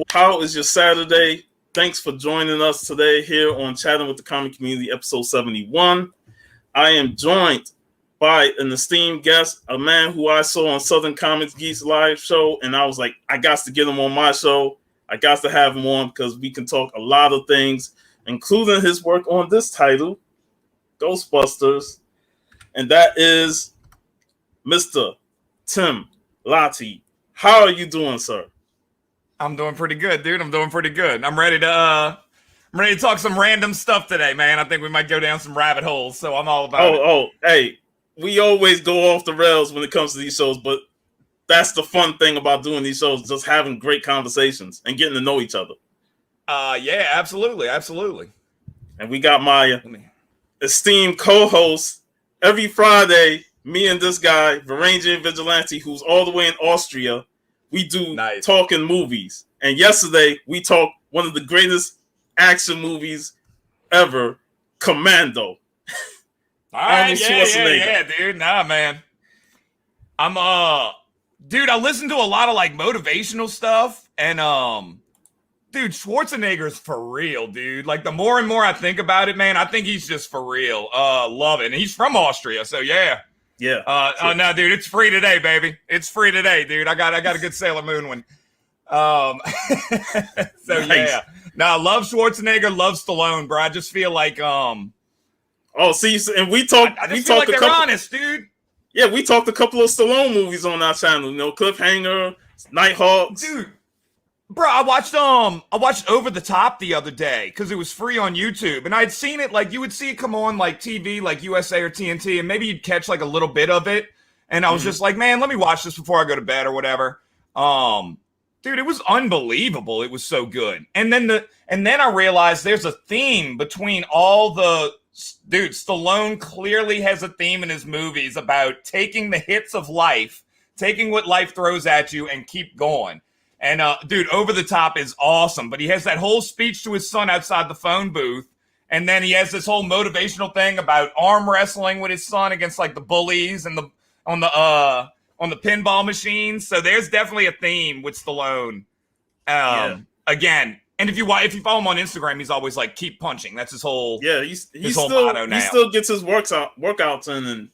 How is your Saturday? Thanks for joining us today here on Chatting with the Comic Community, episode 71. I am joined by an esteemed guest, a man who I saw on Southern Comics Geeks live show, and I was like, I got to get him on my show. I got to have him on because we can talk a lot of things, including his work on this title, Ghostbusters, and that is Mr. Tim Lattie. How are you doing, sir? I'm doing pretty good, dude. I'm doing pretty good. I'm ready to talk some random stuff today, man. I think we might go down some rabbit holes, so I'm all about it. Hey, we always go off the rails when it comes to these shows, but that's the fun thing about doing these shows, just having great conversations and getting to know each other. Yeah, absolutely. And we got my esteemed co-host every Friday, me and this guy, Varangian Vigilante, who's all the way in Austria. We do talking movies. And yesterday, we talked one of the greatest action movies ever, Commando. All right, yeah, dude. Nah, man. Dude, I listen to a lot of like motivational stuff, and dude, Schwarzenegger's for real, dude. Like the more and more I think about it, man, I think he's just for real. Love it. And he's from Austria, so yeah. Yeah. Oh no, dude, it's free today, baby. It's free today, dude. I got a good Sailor Moon one. So nice. Yeah. No, I love Schwarzenegger, love Stallone, bro. I just feel like and we talked. I just feel like they're honest, dude. Yeah, we talked a couple of Stallone movies on our channel. You know, Cliffhanger, Nighthawks. Dude, bro, I watched Over the Top the other day because it was free on YouTube, and I'd seen it like you would see it come on like TV, like USA or TNT, and maybe you'd catch like a little bit of it, and I was just like, man, let me watch this before I go to bed or whatever. Dude, it was unbelievable. It was so good, and then I realized there's a theme between all the. Dude, Stallone clearly has a theme in his movies about taking the hits of life, taking what life throws at you, and keep going. And, dude, Over the Top is awesome. But he has that whole speech to his son outside the phone booth. And then he has this whole motivational thing about arm wrestling with his son against, like, the bullies and on the pinball machines. So there's definitely a theme with Stallone. Again. And if you follow him on Instagram, he's always like, keep punching. That's his whole motto now. He still gets his workouts in, and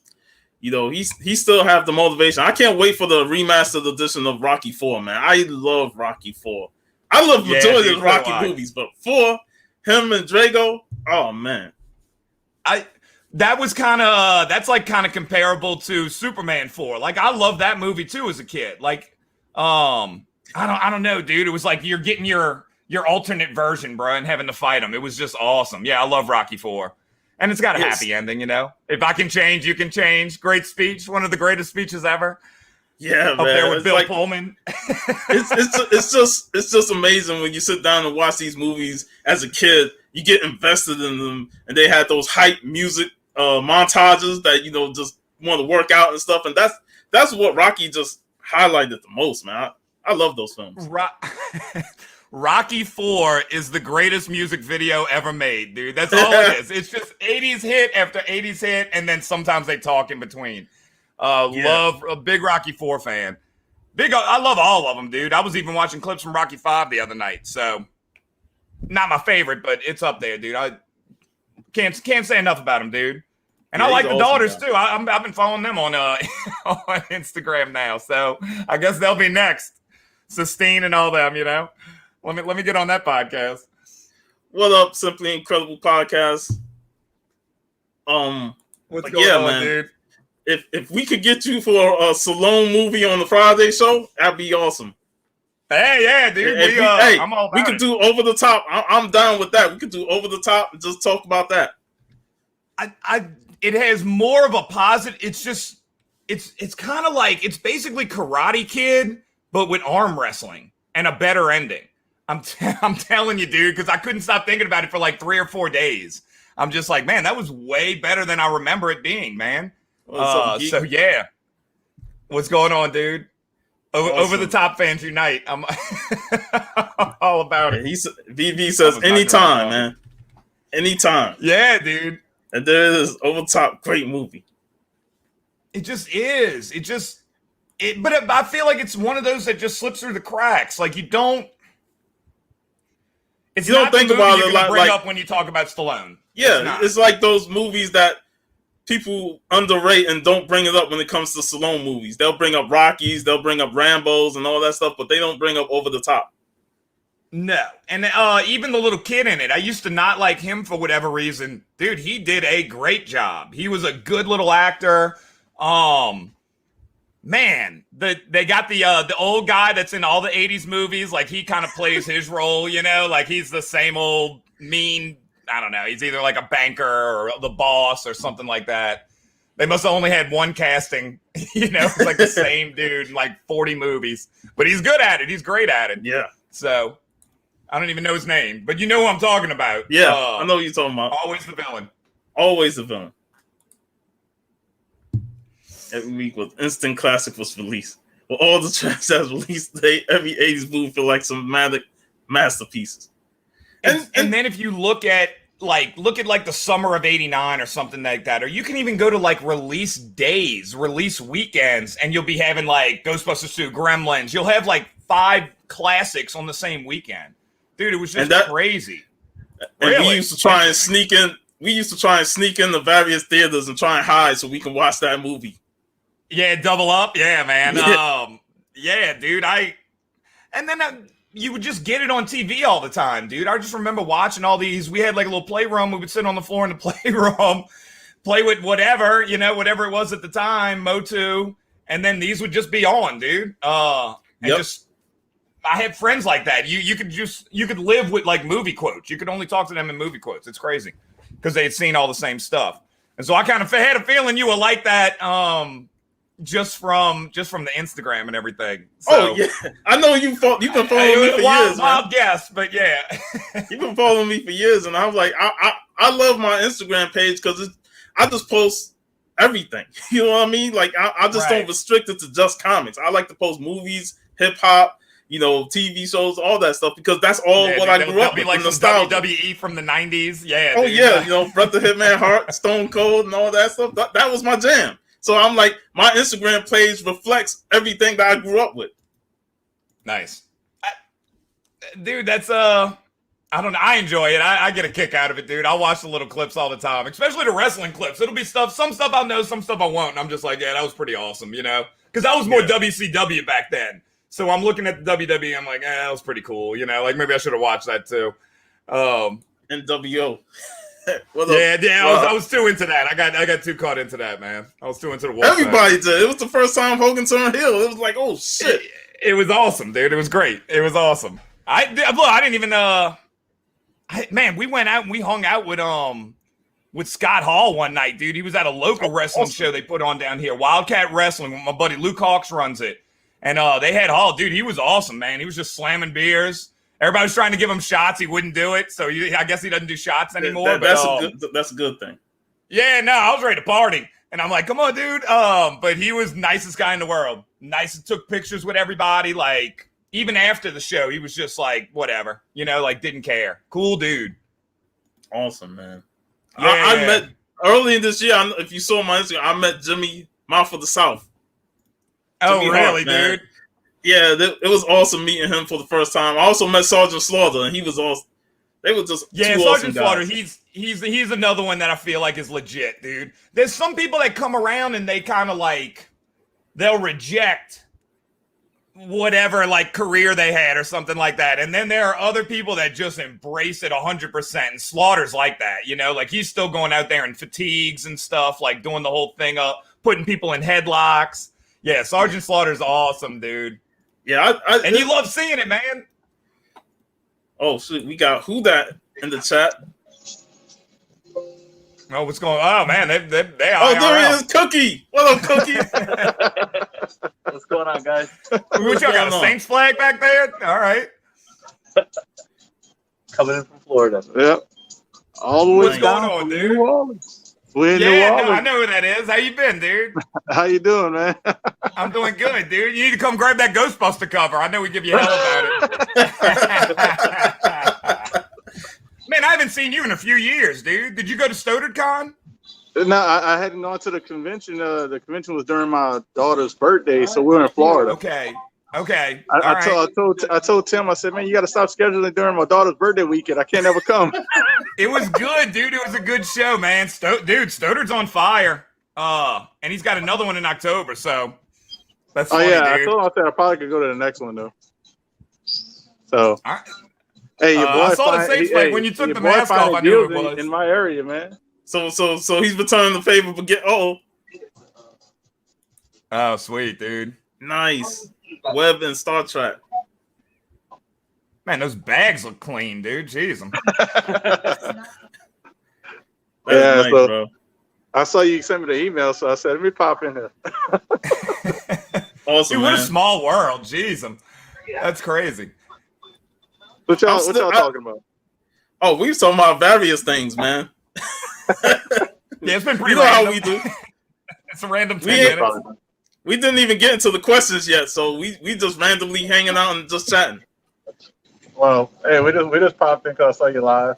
you know, he still have the motivation. I can't wait for the remastered edition of Rocky IV, man. I love Rocky IV. I love majority of the Rocky movies, but for him and Drago, oh man. That's kind of comparable to Superman 4. Like I love that movie too as a kid. Like I don't know, dude. It was like you're getting your alternate version, bro, and having to fight him. It was just awesome. Yeah, I love Rocky IV. And it's got a happy ending, you know? If I can change, you can change. Great speech. One of the greatest speeches ever. Yeah, Up there with Bill Pullman. it's just amazing when you sit down and watch these movies as a kid. You get invested in them, and they had those hype music montages that, you know, just want to work out and stuff. And that's what Rocky just highlighted the most, man. I love those films. Rocky IV is the greatest music video ever made, dude. That's all it is. It's just 80s hit after 80s hit, and then sometimes they talk in between. Love a big Rocky IV fan. I love all of them, dude. I was even watching clips from Rocky V the other night. So, not my favorite, but it's up there, dude. I can't say enough about him, dude. And I like the daughters too. I've been following them on on Instagram now, so I guess they'll be next. Sistine and all them, you know. Let me get on that podcast. What up, Simply Incredible Podcast? What's going on, man, dude? If we could get you for a Stallone movie on the Friday show, that'd be awesome. Hey, yeah, dude. I'm all about we could do Over the Top. I'm down with that. We could do Over the Top and just talk about that. It has more of a positive. It's just, it's kind of like, it's basically Karate Kid, but with arm wrestling and a better ending. I'm telling you, dude, because I couldn't stop thinking about it for like 3 or 4 days. I'm just like, man, that was way better than I remember it being, man. So yeah, what's going on, dude? Over the Top fans unite. I'm all about it. VV says anytime, man. Anytime. Yeah, dude. And there it is, Over the Top, great movie. It just is. But I feel like it's one of those that just slips through the cracks. Like you don't It's you don't not think the movie about you're it gonna bring like up when you talk about Stallone. yeah, it's like those movies that people underrate and don't bring it up when it comes to Stallone movies. They'll bring up Rockies, they'll bring up Rambos and all that stuff, but they don't bring up Over the Top. No, and even the little kid in it, I used to not like him for whatever reason. Dude, he did a great job. He was a good little actor. Man, they got the old guy that's in all the 80s movies. Like, he kind of plays his role, you know? Like, he's the same old mean, I don't know. He's either like a banker or the boss or something like that. They must have only had one casting, you know? It's like the same dude in like 40 movies. But he's good at it. He's great at it. Yeah. So, I don't even know his name. But you know who I'm talking about. Yeah, I know what you're talking about. Always the villain. Always the villain. Every week with Instant Classic was released. With all the tracks that was released today, every 80s movie feel like some masterpieces. And then if you look at the summer of 89 or something like that, or you can even go to like release days, release weekends, and you'll be having like Ghostbusters 2, Gremlins. You'll have like 5 classics on the same weekend. Dude, it was just crazy. And really? We used to try and sneak in the various theaters and try and hide so we can watch that movie. Yeah, double up. Yeah, man. Yeah, dude. You would just get it on TV all the time, dude. I just remember watching all these. We had like a little playroom. We would sit on the floor in the playroom, play with whatever, you know, whatever it was at the time, Motu, and then these would just be on, dude. I had friends like that. You could live with like movie quotes. You could only talk to them in movie quotes. It's crazy because they had seen all the same stuff, and so I kind of had a feeling you were like that. Just from the Instagram and everything. So, yeah, I know you've been following me for years. Wild guess, but yeah, you've been following me for years, and I was like, I love my Instagram page because I just post everything. You know what I mean? Like I just don't restrict it to just comics. I like to post movies, hip hop, you know, TV shows, all that stuff because that's all what I grew up with. Like nostalgia. WWE from the 90s. Yeah. Oh dude. Yeah, you know, Bret the Hitman Hart, Stone Cold, and all that stuff. That was my jam. So I'm like, my Instagram page reflects everything that I grew up with. Nice. Dude, that's, I don't know. I enjoy it. I get a kick out of it, dude. I watch the little clips all the time, especially the wrestling clips. It'll be some stuff I'll know, some stuff I won't. And I'm just like, yeah, that was pretty awesome, you know? Because I was more WCW back then. So I'm looking at the WWE, I'm like, that was pretty cool, you know? Like, maybe I should have watched that too. NWO. I was too into that. I got too caught into that, man. I was too into the war. Everybody did. It was the first time Hogan turned heel. It was like, oh shit. It was awesome, dude. It was great. It was awesome. I didn't even man, we went out and we hung out with Scott Hall one night, dude. He was at a local wrestling show they put on down here, Wildcat Wrestling. My buddy Luke Hawks runs it, and they had Hall, dude. He was awesome, man. He was just slamming beers. Everybody was trying to give him shots. He wouldn't do it. So I guess he doesn't do shots anymore. That's a good thing. Yeah, no, I was ready to party. And I'm like, come on, dude. But he was nicest guy in the world. Nice, took pictures with everybody. Like, even after the show, he was just like, whatever. You know, like, didn't care. Cool dude. Awesome, man. Yeah. I met, early in this year, if you saw my Instagram, I met Jimmy Mouth of the South. Oh, Jimmy really, Hart, dude? Yeah, it was awesome meeting him for the first time. I also met Sergeant Slaughter, and he was awesome. They were just Sergeant awesome Slaughter. guys. He's another one that I feel like is legit, dude. There's some people that come around and they kind of like they'll reject whatever like career they had or something like that, and then there are other people that just embrace it 100%. And Slaughter's like that, you know, like he's still going out there in fatigues and stuff, like doing the whole thing up, putting people in headlocks. Yeah, Sergeant Slaughter's awesome, dude. Yeah, and you love seeing it, man. Oh, shit, we got Who Dat in the chat. Oh, what's going on? Oh, man, they are. Oh, there he is, Cookie. What up, Cookie? What's going on, guys? What y'all got, a Saints flag back there? All right. Coming in from Florida. Yep. All the way What's going on, dude? New Orleans. We're in New Orleans. I know who that is. How you been, dude? How you doing, man? I'm doing good, dude. You need to come grab that Ghostbuster cover. I know we give you hell about it. Man, I haven't seen you in a few years, dude. Did you go to StoderCon? No, I hadn't gone to the convention. The convention was during my daughter's birthday, so we're in Florida. Okay. Okay. I told Tim, I said, man, you got to stop scheduling during my daughter's birthday weekend. I can't ever come. It was good, dude. It was a good show, man. Dude, Stoddard's on fire. And he's got another one in October, so that's funny, yeah, dude. I told him I said I probably could go to the next one though. So, All right. hey, your boy, I saw the same fight when you took the mask off. I knew it was in my area, man. So he's returning the favor, but oh, sweet, dude. Nice. Web and Star Trek. Man, those bags look clean, dude. Jeez. That's nice, so, bro. I saw you send me the email, so I said, let me pop in there. Awesome, dude, man. what a small world. Jeez. That's crazy. What y'all talking about? Oh, we were talking about various things, man. Yeah, it's been pretty You know random. how we do. It's a random 10 minutes. We didn't even get into the questions yet, so we just randomly hanging out and just chatting. Well, hey, we just popped in because I saw you live.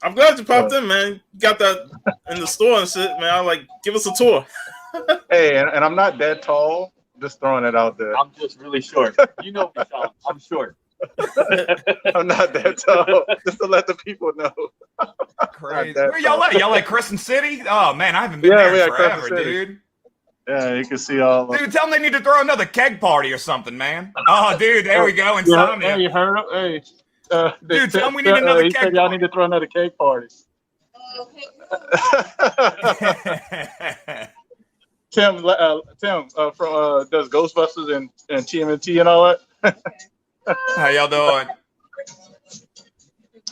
I'm glad you popped in, man. You got that in the store and shit, man. I like give us a tour. Hey, and I'm not that tall. Just throwing it out there. I'm just really short. You know me, Sean. I'm short. I'm not that tall. Just to let the people know. Crazy. that Where y'all tall. at? Y'all at Crescent City? Oh man, I haven't been Yeah, we there at in Crescent forever, City. dude. Yeah, you can see all. Dude, tell them they need to throw another keg party or something, man. Oh, dude, there we go. Insomnia. Hey, you heard him? Hey, Dude, tell him we need another he cake said y'all party. need to throw another cake party. Tim from does Ghostbusters and TMNT and all that. How y'all doing?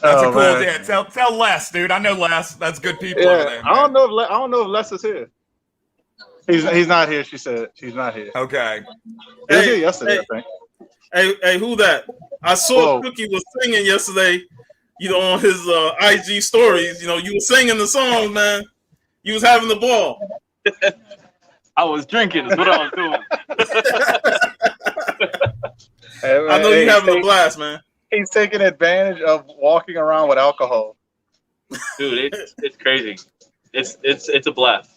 That's a cool man. yeah. Tell Les, dude. I know Les. That's good people over there. Man. I don't know if Les is here. He's not here. She said she's not here. Okay. He was here yesterday, I think. Hey, who that? I saw Cookie was singing yesterday, on his IG stories. You were singing the song, man. You was having the ball. I was drinking is what I was doing. Hey, man, I know you're having a blast, man. He's taking advantage of walking around with alcohol. Dude, it's crazy. It's a blast.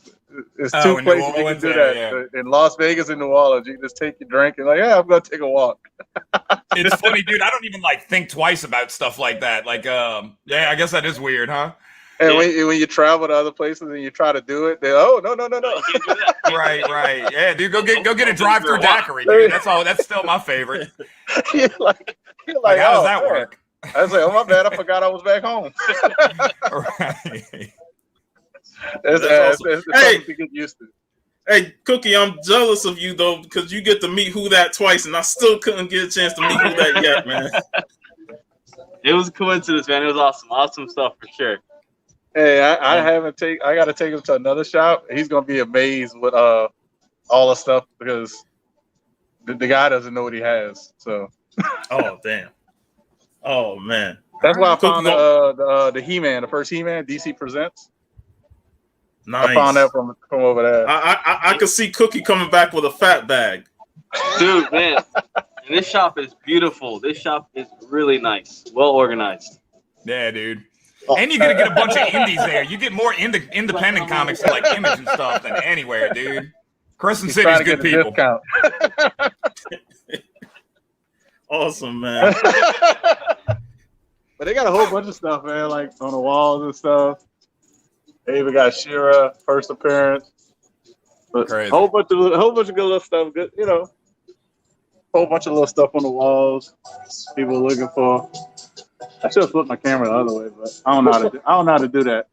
There's two in places New you can Orleans, do yeah, that. In Las Vegas and New Orleans, you can just take your drink and I'm going to take a walk. It's funny, dude. I don't even think twice about stuff like that. I guess that is weird, huh? And when you travel to other places and you try to do it, they no. You can't do that. Right. Yeah, dude, go get a drive-through daiquiri, dude. That's still my favorite. you're like, How does that man. work? I was like, oh my bad, I forgot I was back home. Right. That's awesome. It's something to get used to. Hey, Cookie, I'm jealous of you though because you get to meet Who That twice, and I still couldn't get a chance to meet Who That yet, man. It was a coincidence, man. It was awesome stuff for sure. Hey, I got to take him to another shop. He's gonna be amazed with all the stuff because the guy doesn't know what he has. So. Oh damn. Oh man. That's why I found the He-Man, the first He-Man, DC Presents. Nice. I found that from over there. I could see Cookie coming back with a fat bag. Dude, man. And this shop is beautiful. This shop is really nice. Well organized. Yeah, dude. And you're gonna get a bunch of indies there. You get more independent comics like Image and stuff than anywhere, dude. Crescent City's good people. Awesome, man. But they got a whole bunch of stuff, man, like on the walls and stuff. They even got She-Ra first appearance. But Crazy. whole bunch of good little stuff. Good, whole bunch of little stuff on the walls. People are looking for. I should have flipped my camera the other way, but I don't know how to do that.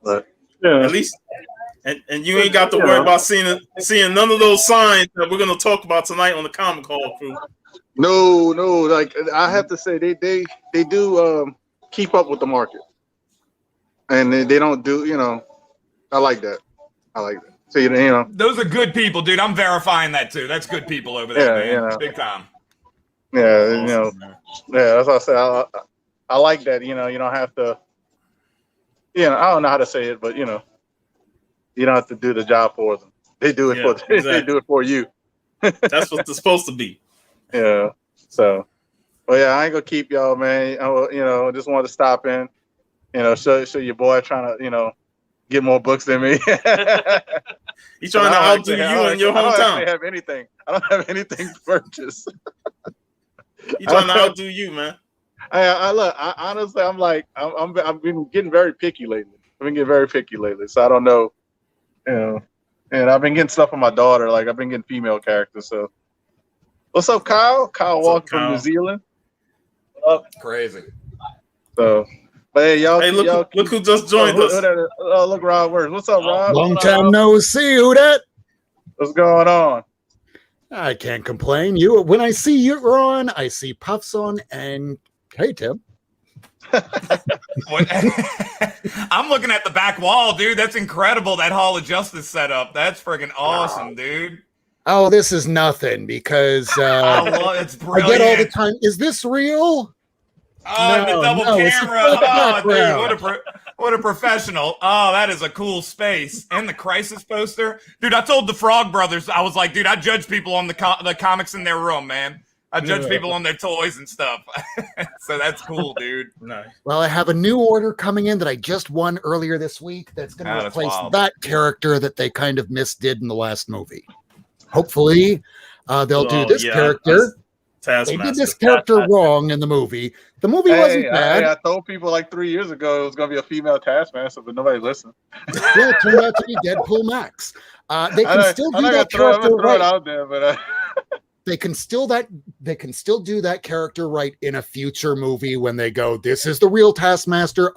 But yeah, At least, and you ain't got to worry about seeing none of those signs that we're gonna talk about tonight on the Comic Hall crew. No. Like I have to say, they do keep up with the market, and they don't do. I like that. So Those are good people, dude. I'm verifying that too. That's good people over there, Yeah, man. yeah. Big time. Yeah, Awesome, man. yeah. That's what I say. I like that. You don't have to. I don't know how to say it, but you don't have to do the job for them. They do it for exactly. they do it for you. That's what it's supposed to be. Yeah. So, well, yeah, I ain't gonna keep y'all, man. I just wanted to stop in. Show your boy trying to get more books than me. He's trying to outdo you in your I don't hometown. actually have anything. I don't have anything to purchase. He's trying to outdo you, man. I look. Honestly, I've been getting very picky lately. So I don't know, you know. And I've been getting stuff from my daughter. Like I've been getting female characters. So, what's up, Kyle? Kyle walking from New Zealand. Crazy. So, but hey, y'all. Hey, look who just joined us. Look, Rob Words. What's up, Rob? Long time no see. Who that? What's going on? I can't complain. When I see you on, I see Puffs on, and hey, Tim. I'm looking at the back wall, dude. That's incredible. That Hall of Justice setup. That's freaking awesome, dude. Oh, this is nothing because It's I brilliant. get all the time. Is this real? Oh, the double it's camera. the Oh, background. dude, what a professional. Oh, that is a cool space. And the Crisis poster. Dude, I told the Frog Brothers, I was like, dude, I judge people on the comics in their room, man. I judge people on their toys and stuff. So that's cool, dude. Nice. Well, I have a new order coming in that I just won earlier this week that's going to That's replace wild. that character that they kind of misdid in the last movie. Hopefully, they'll do this character. They did this character wrong in the movie. The movie wasn't bad. I told people like 3 years ago it was going to be a female Taskmaster, but nobody listened. Yeah, it turned out to be Deadpool Max. They can still do that character throw it right. out there, but They can still do that character right in a future movie when they go, this is the real Taskmaster.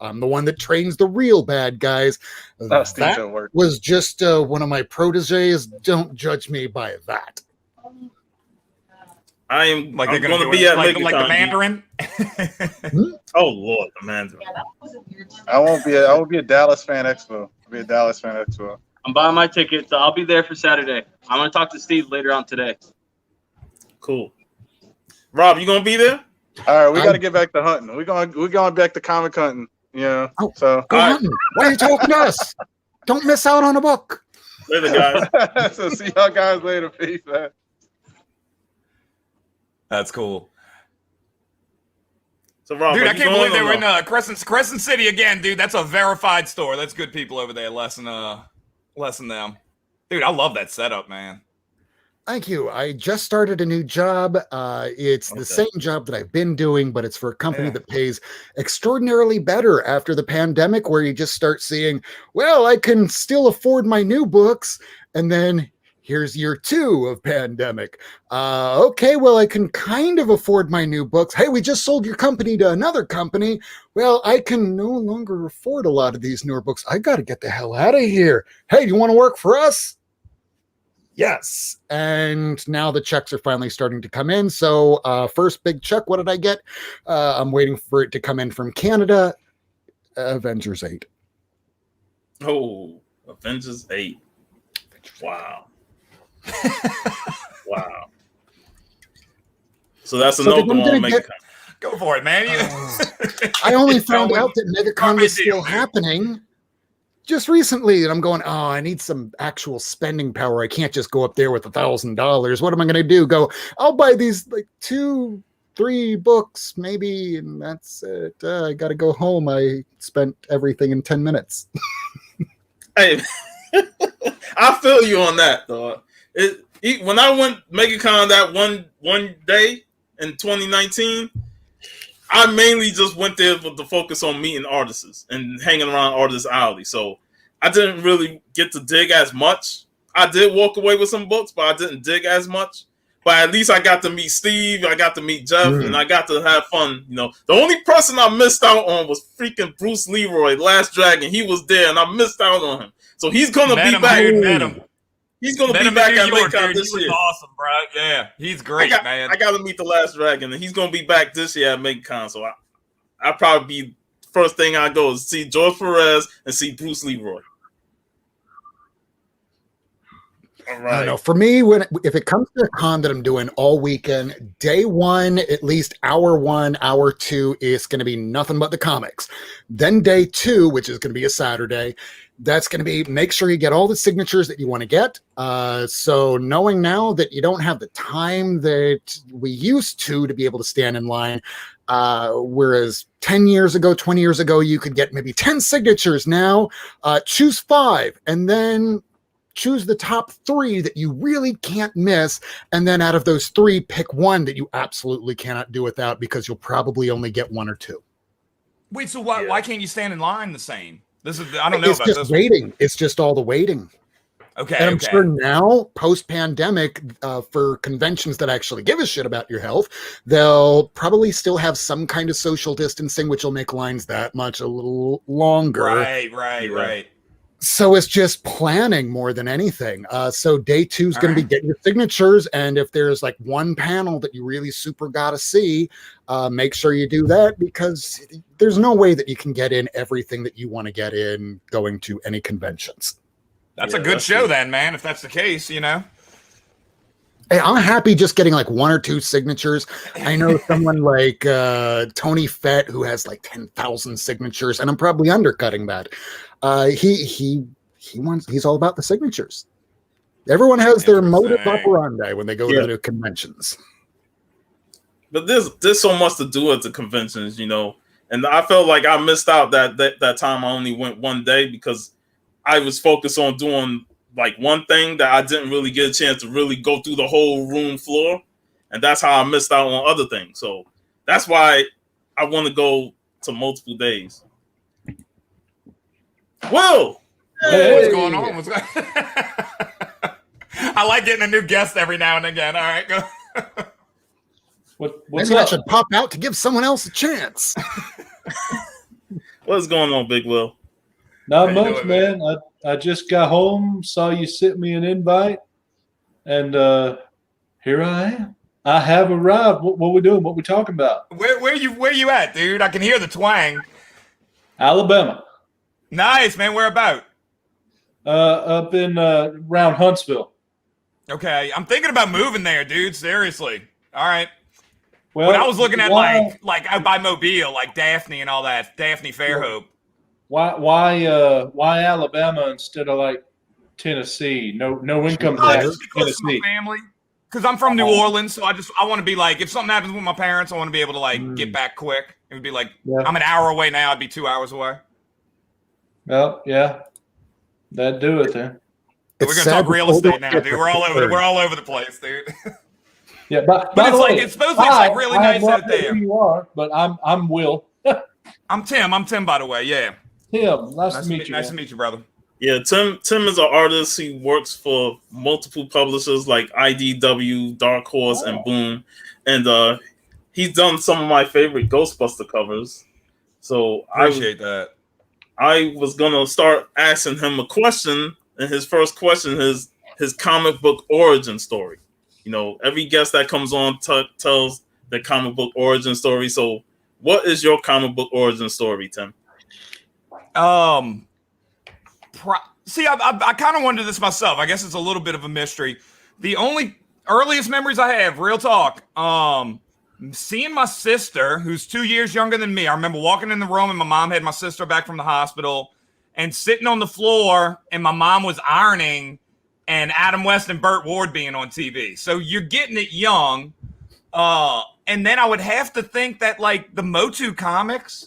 I'm the one that trains the real bad guys. That was just one of my proteges. Don't judge me by that. I'm Like they're going to do be it at like MegaCon. the Mandarin. Oh Lord, the Mandarin. I won't be a Dallas Fan Expo. I'll be a Dallas Fan Expo. I'm buying my ticket, so I'll be there for Saturday. I'm going to talk to Steve later on today. Cool. Rob, you gonna be there? All right, we got to get back to hunting. We're going back to comic hunting. Yeah. So go hunting. Why are you talking to us? Don't miss out on a book. Later, guys. So see y'all guys later. Peace, man. That's cool. So Rob, dude, I can't believe they were in Crescent City again, dude. That's a verified store. That's good people over there. Less than them. Dude, I love that setup, man. Thank you. I just started a new job. It's the same job that I've been doing, but it's for a company that pays extraordinarily better after the pandemic, where you just start seeing, well, I can still afford my new books. And then here's year 2 of pandemic. Okay, well, I can kind of afford my new books. Hey, we just sold your company to another company. Well, I can no longer afford a lot of these newer books. I got to get the hell out of here. Hey, do you want to work for us? Yes. And now the checks are finally starting to come in. So first big check, what did I get? I'm waiting for it to come in from Canada. Avengers 8. Oh, Avengers 8. Wow. Wow. So that's a no-go on MegaCon. Go for it, man. I only found out that MegaCon was still happening just recently, and I'm going, oh, I need some actual spending power. I can't just go up there with $1,000. What am I going to do? Go, I'll buy these like 2-3 books maybe, and that's it. I got to go home. I spent everything in 10 minutes. Hey, I feel you on that, though. When I went MegaCon that one day in 2019, I mainly just went there with the focus on meeting artists and hanging around Artist Alley. So I didn't really get to dig as much. I did walk away with some books, but I didn't dig as much. But at least I got to meet Steve, I got to meet Jeff, and I got to have fun. You know, the only person I missed out on was freaking Bruce Leroy, Last Dragon. He was there, and I missed out on him. So he's gonna be back. He's gonna be back at MegaCon this year. Awesome, bro. Yeah, he's great, man. I got to meet the Last Dragon, and he's gonna be back this year at MegaCon. So I probably be first thing I go is see George Perez and see Bruce Leroy. All right. I don't know. For me, if it comes to a con that I'm doing all weekend, day 1, at least hour 1, hour 2 is going to be nothing but the comics. Then day 2, which is going to be a Saturday, that's going to be make sure you get all the signatures that you want to get. So knowing now that you don't have the time that we used to be able to stand in line, whereas 10 years ago, 20 years ago, you could get maybe 10 signatures. Now choose 5, and then choose the top 3 that you really can't miss. And then out of those 3, pick one that you absolutely cannot do without, because you'll probably only get 1 or 2. Wait, so why can't you stand in line the same? I don't know It's about just this waiting. one. It's just all the waiting. Okay. And I'm sure now, post-pandemic, for conventions that actually give a shit about your health, they'll probably still have some kind of social distancing, which will make lines that much a little longer. Right. So it's just planning more than anything. So day 2 is going to be getting your signatures. And if there's like one panel that you really super got to see, make sure you do that, because there's no way that you can get in everything that you want to get in going to any conventions. That's a good show then, man, if that's the case, Hey, I'm happy just getting like 1 or 2 signatures. I know someone like Tony Fett who has like 10,000 signatures, and I'm probably undercutting that. He's all about the signatures. Everyone has their modus operandi when they go to the conventions. But there's so much to do at the conventions, and I felt like I missed out that time. I only went one day because I was focused on doing like one thing that I didn't really get a chance to really go through the whole room floor. And that's how I missed out on other things. So that's why I want to go to multiple days. Will! What's going on? I like getting a new guest every now and again. All right, go. What's that should pop out to give someone else a chance. What's going on, Big Will? Not much, man. I just got home, saw you sent me an invite, and here I am. I have arrived. What we doing? What we talking about? Where you at, dude? I can hear the twang. Alabama. Nice, man. Where about? Up in around Huntsville. Okay, I'm thinking about moving there, dude. Seriously. All right. Well, when I was looking at like out by Mobile, like Daphne and all that, Daphne Fairhope. Why Alabama instead of like Tennessee? No income tax. Tennessee. Family. Because I'm from New Orleans, so I want to be like, if something happens with my parents, I want to be able to like get back quick. It would be like, I'm an hour away now. I'd be 2 hours away. Well, yeah, that'd do it then. We're gonna talk real estate now, dude. We're all over the place, dude. Yeah, but it's like it's supposed to be like really nice out there. You are, but I'm Will. I'm Tim. I'm Tim, by the way. Yeah. Tim, nice to meet you. Nice to meet you, brother. Yeah, Tim is an artist. He works for multiple publishers like IDW, Dark Horse, and Boom. And he's done some of my favorite Ghostbuster covers. So appreciate that. I was gonna start asking him a question, and his first question is his comic book origin story. Every guest that comes on tells their comic book origin story. So what is your comic book origin story, Tim? See, I kind of wondered this myself. I guess it's a little bit of a mystery. The only earliest memories I have, real talk, seeing my sister, who's 2 years younger than me. I remember walking in the room and my mom had my sister back from the hospital and sitting on the floor, and my mom was ironing, and Adam West and Burt Ward being on TV. So you're getting it young. And then I would have to think that like the Motu comics,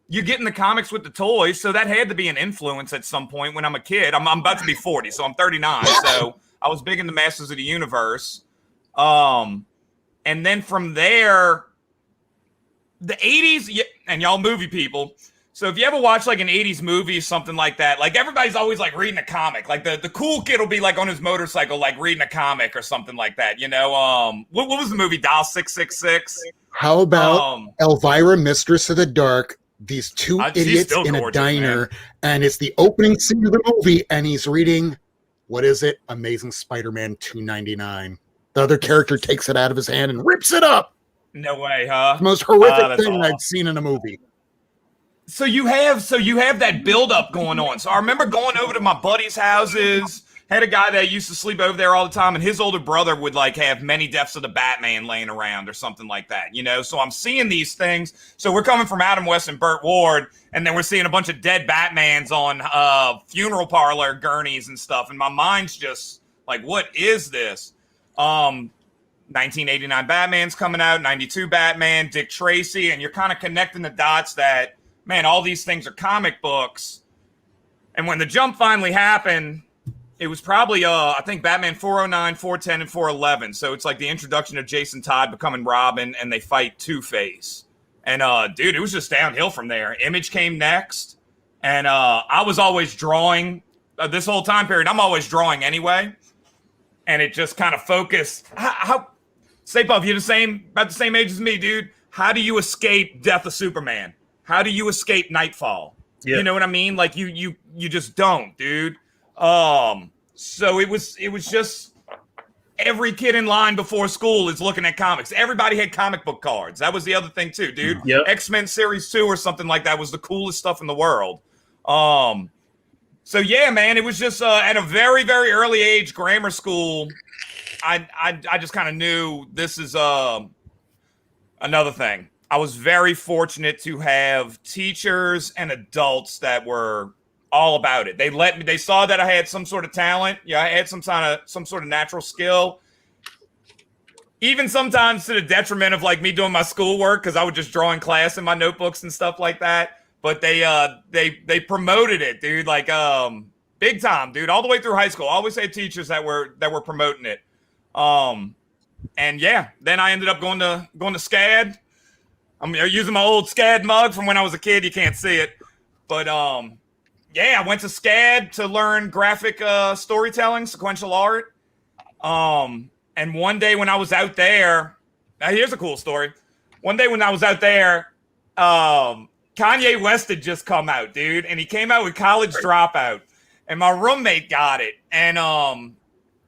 you're getting the comics with the toys. So that had to be an influence at some point when I'm a kid. I'm about to be 40, so I'm 39. So I was big into Masters of the Universe. And then from there, the 80s, and y'all movie people. So if you ever watch like an 80s movie or something like that, like everybody's always like reading a comic. Like the cool kid will be like on his motorcycle, like reading a comic or something like that. What was the movie? Dial 666? How about Elvira, Mistress of the Dark? These two idiots in a diner, man. And it's the opening scene of the movie, and he's reading, what is it? Amazing Spider-Man 299. The other character takes it out of his hand and rips it up. No way, huh? The most horrific thing I've seen in a movie. So you have that buildup going on. So I remember going over to my buddies' houses. Had a guy that used to sleep over there all the time, and his older brother would like have many deaths of the Batman laying around or something like that, So I'm seeing these things. So we're coming from Adam West and Burt Ward, and then we're seeing a bunch of dead Batmans on funeral parlor gurneys and stuff, and my mind's just like, what is this? 1989 Batman's coming out, 92 Batman, Dick Tracy, and you're kind of connecting the dots that, man, all these things are comic books. And when the jump finally happened, it was probably I think Batman 409, 410, and 411. So it's like the introduction of Jason Todd becoming Robin, and they fight Two-Face. And dude, it was just downhill from there. Image came next, and I was always drawing this whole time period. I'm always drawing anyway, and it just kind of focused. How Stay Puft, you're about the same age as me, dude. How do you escape Death of Superman? How do you escape Nightfall? Yeah. You know what I mean? Like you just don't, dude. So it was just every kid in line before school is looking at comics. Everybody had comic book cards. That was the other thing too, dude. Yep. X-Men Series 2 or something like that was the coolest stuff in the world. So yeah, man, it was just at a very, very early age, grammar school. I just kind of knew this is another thing. I was very fortunate to have teachers and adults that were all about it. They saw that I had some sort of talent. Yeah, I had some sort of natural skill. Even sometimes to the detriment of like me doing my schoolwork, because I would just draw in class in my notebooks and stuff like that. But they promoted it, dude, like big time, dude, all the way through high school. I always had teachers that were promoting it. And yeah, then I ended up going to SCAD. I'm using my old SCAD mug from when I was a kid. You can't see it, but yeah, I went to SCAD to learn graphic storytelling, sequential art. And one day when I was out there, now here's a cool story. One day when I was out there, Kanye West had just come out, dude, and he came out with College Dropout, and my roommate got it, and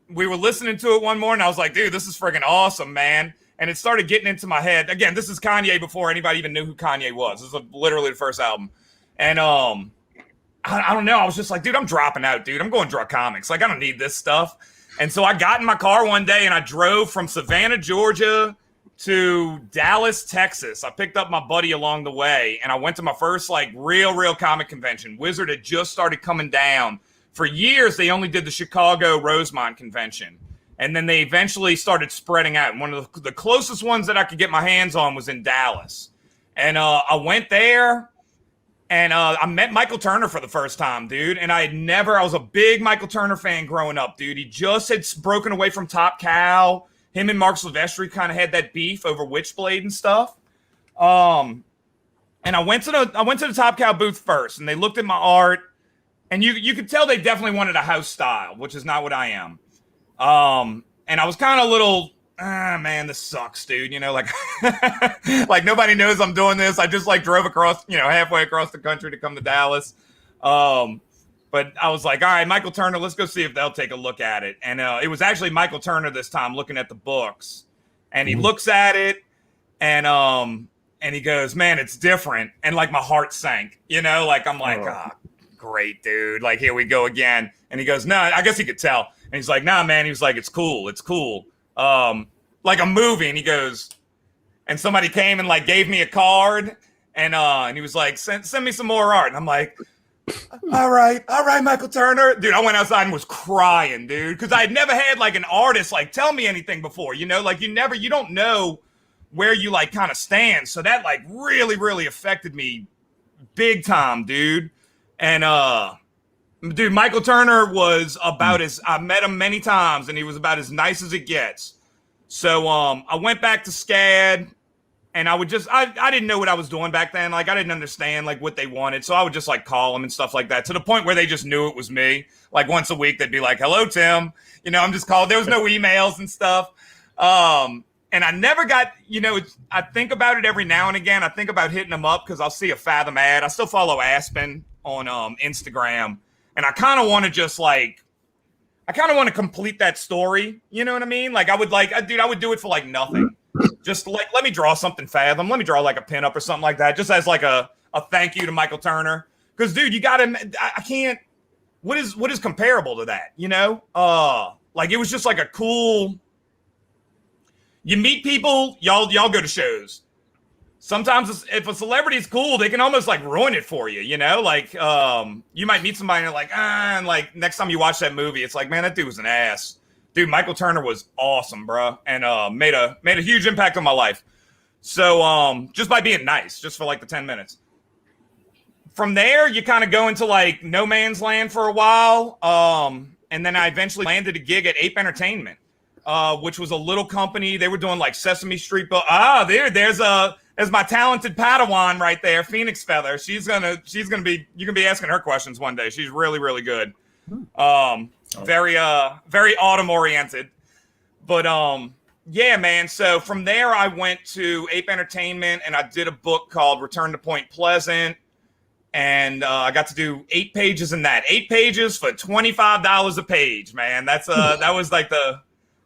we were listening to it one morning. I was like, dude, this is friggin' awesome, man. And it started getting into my head. Again, this is Kanye before anybody even knew who Kanye was. This is literally the first album. And I don't know. I was just like, dude, I'm dropping out, dude. I'm going to draw comics. Like, I don't need this stuff. And so I got in my car one day and I drove from Savannah, Georgia to Dallas, Texas. I picked up my buddy along the way and I went to my first like real comic convention. Wizard had just started coming down. For years, they only did the Chicago Rosemont convention. And then they eventually started spreading out. And one of the closest ones that I could get my hands on was in Dallas. And I went there, and I met Michael Turner for the first time, dude. And I was a big Michael Turner fan growing up, dude. He just had broken away from Top Cow. Him and Mark Silvestri kind of had that beef over Witchblade and stuff. And I went to the Top Cow booth first, and they looked at my art. And you could tell they definitely wanted a house style, which is not what I am. And I was kind of a little, man, this sucks, dude. You know, like, like nobody knows I'm doing this. I just like drove across, halfway across the country to come to Dallas. But I was like, all right, Michael Turner, let's go see if they'll take a look at it. And it was actually Michael Turner this time looking at the books. And he looks at it and he goes, man, it's different. And like my heart sank, like I'm like, great, dude. Like, here we go again. And he goes, no, I guess he could tell. And he's like, nah, man. He was like, it's cool. It's cool. Like a movie. And he goes, and somebody came and like gave me a card. And he was like, send me some more art. And I'm like, all right, Michael Turner. Dude, I went outside and was crying, dude. Because I had never had like an artist like tell me anything before, like you don't know where you like kind of stand. So that like really, really affected me big time, dude. And dude, Michael Turner was about I met him many times and he was about as nice as it gets. So I went back to SCAD and I didn't know what I was doing back then. Like I didn't understand like what they wanted. So I would just like call them and stuff like that to the point where they just knew it was me. Like once a week, they'd be like, hello, Tim. I'm just called. There was no emails and stuff. And I never got, I think about it every now and again. I think about hitting them up because I'll see a Fathom ad. I still follow Aspen on Instagram. And I kind of want to complete that story. You know what I mean? Like I would do it for like nothing. Just like, let me draw something Fathom. Let me draw like a pinup or something like that. Just as like a thank you to Michael Turner. Because dude, I can't, what is comparable to that? Like it was just like a cool, you meet people, y'all go to shows. Sometimes if a celebrity is cool, they can almost like ruin it for you, Like you might meet somebody and you're like, and like next time you watch that movie, it's like, man, that dude was an ass. Dude, Michael Turner was awesome, bro, and made a huge impact on my life. So just by being nice, just for like the 10 minutes. From there, you kind of go into like no man's land for a while. and then I eventually landed a gig at Ape Entertainment, which was a little company. They were doing like Sesame Street. But there's my talented Padawan right there, Phoenix Feather. She's gonna be. You can be asking her questions one day. She's really, really good. Very autumn oriented. But yeah, man. So from there, I went to Ape Entertainment, and I did a book called Return to Point Pleasant. And I got to do 8 pages in that. 8 pages for $25 a page, man. That was like the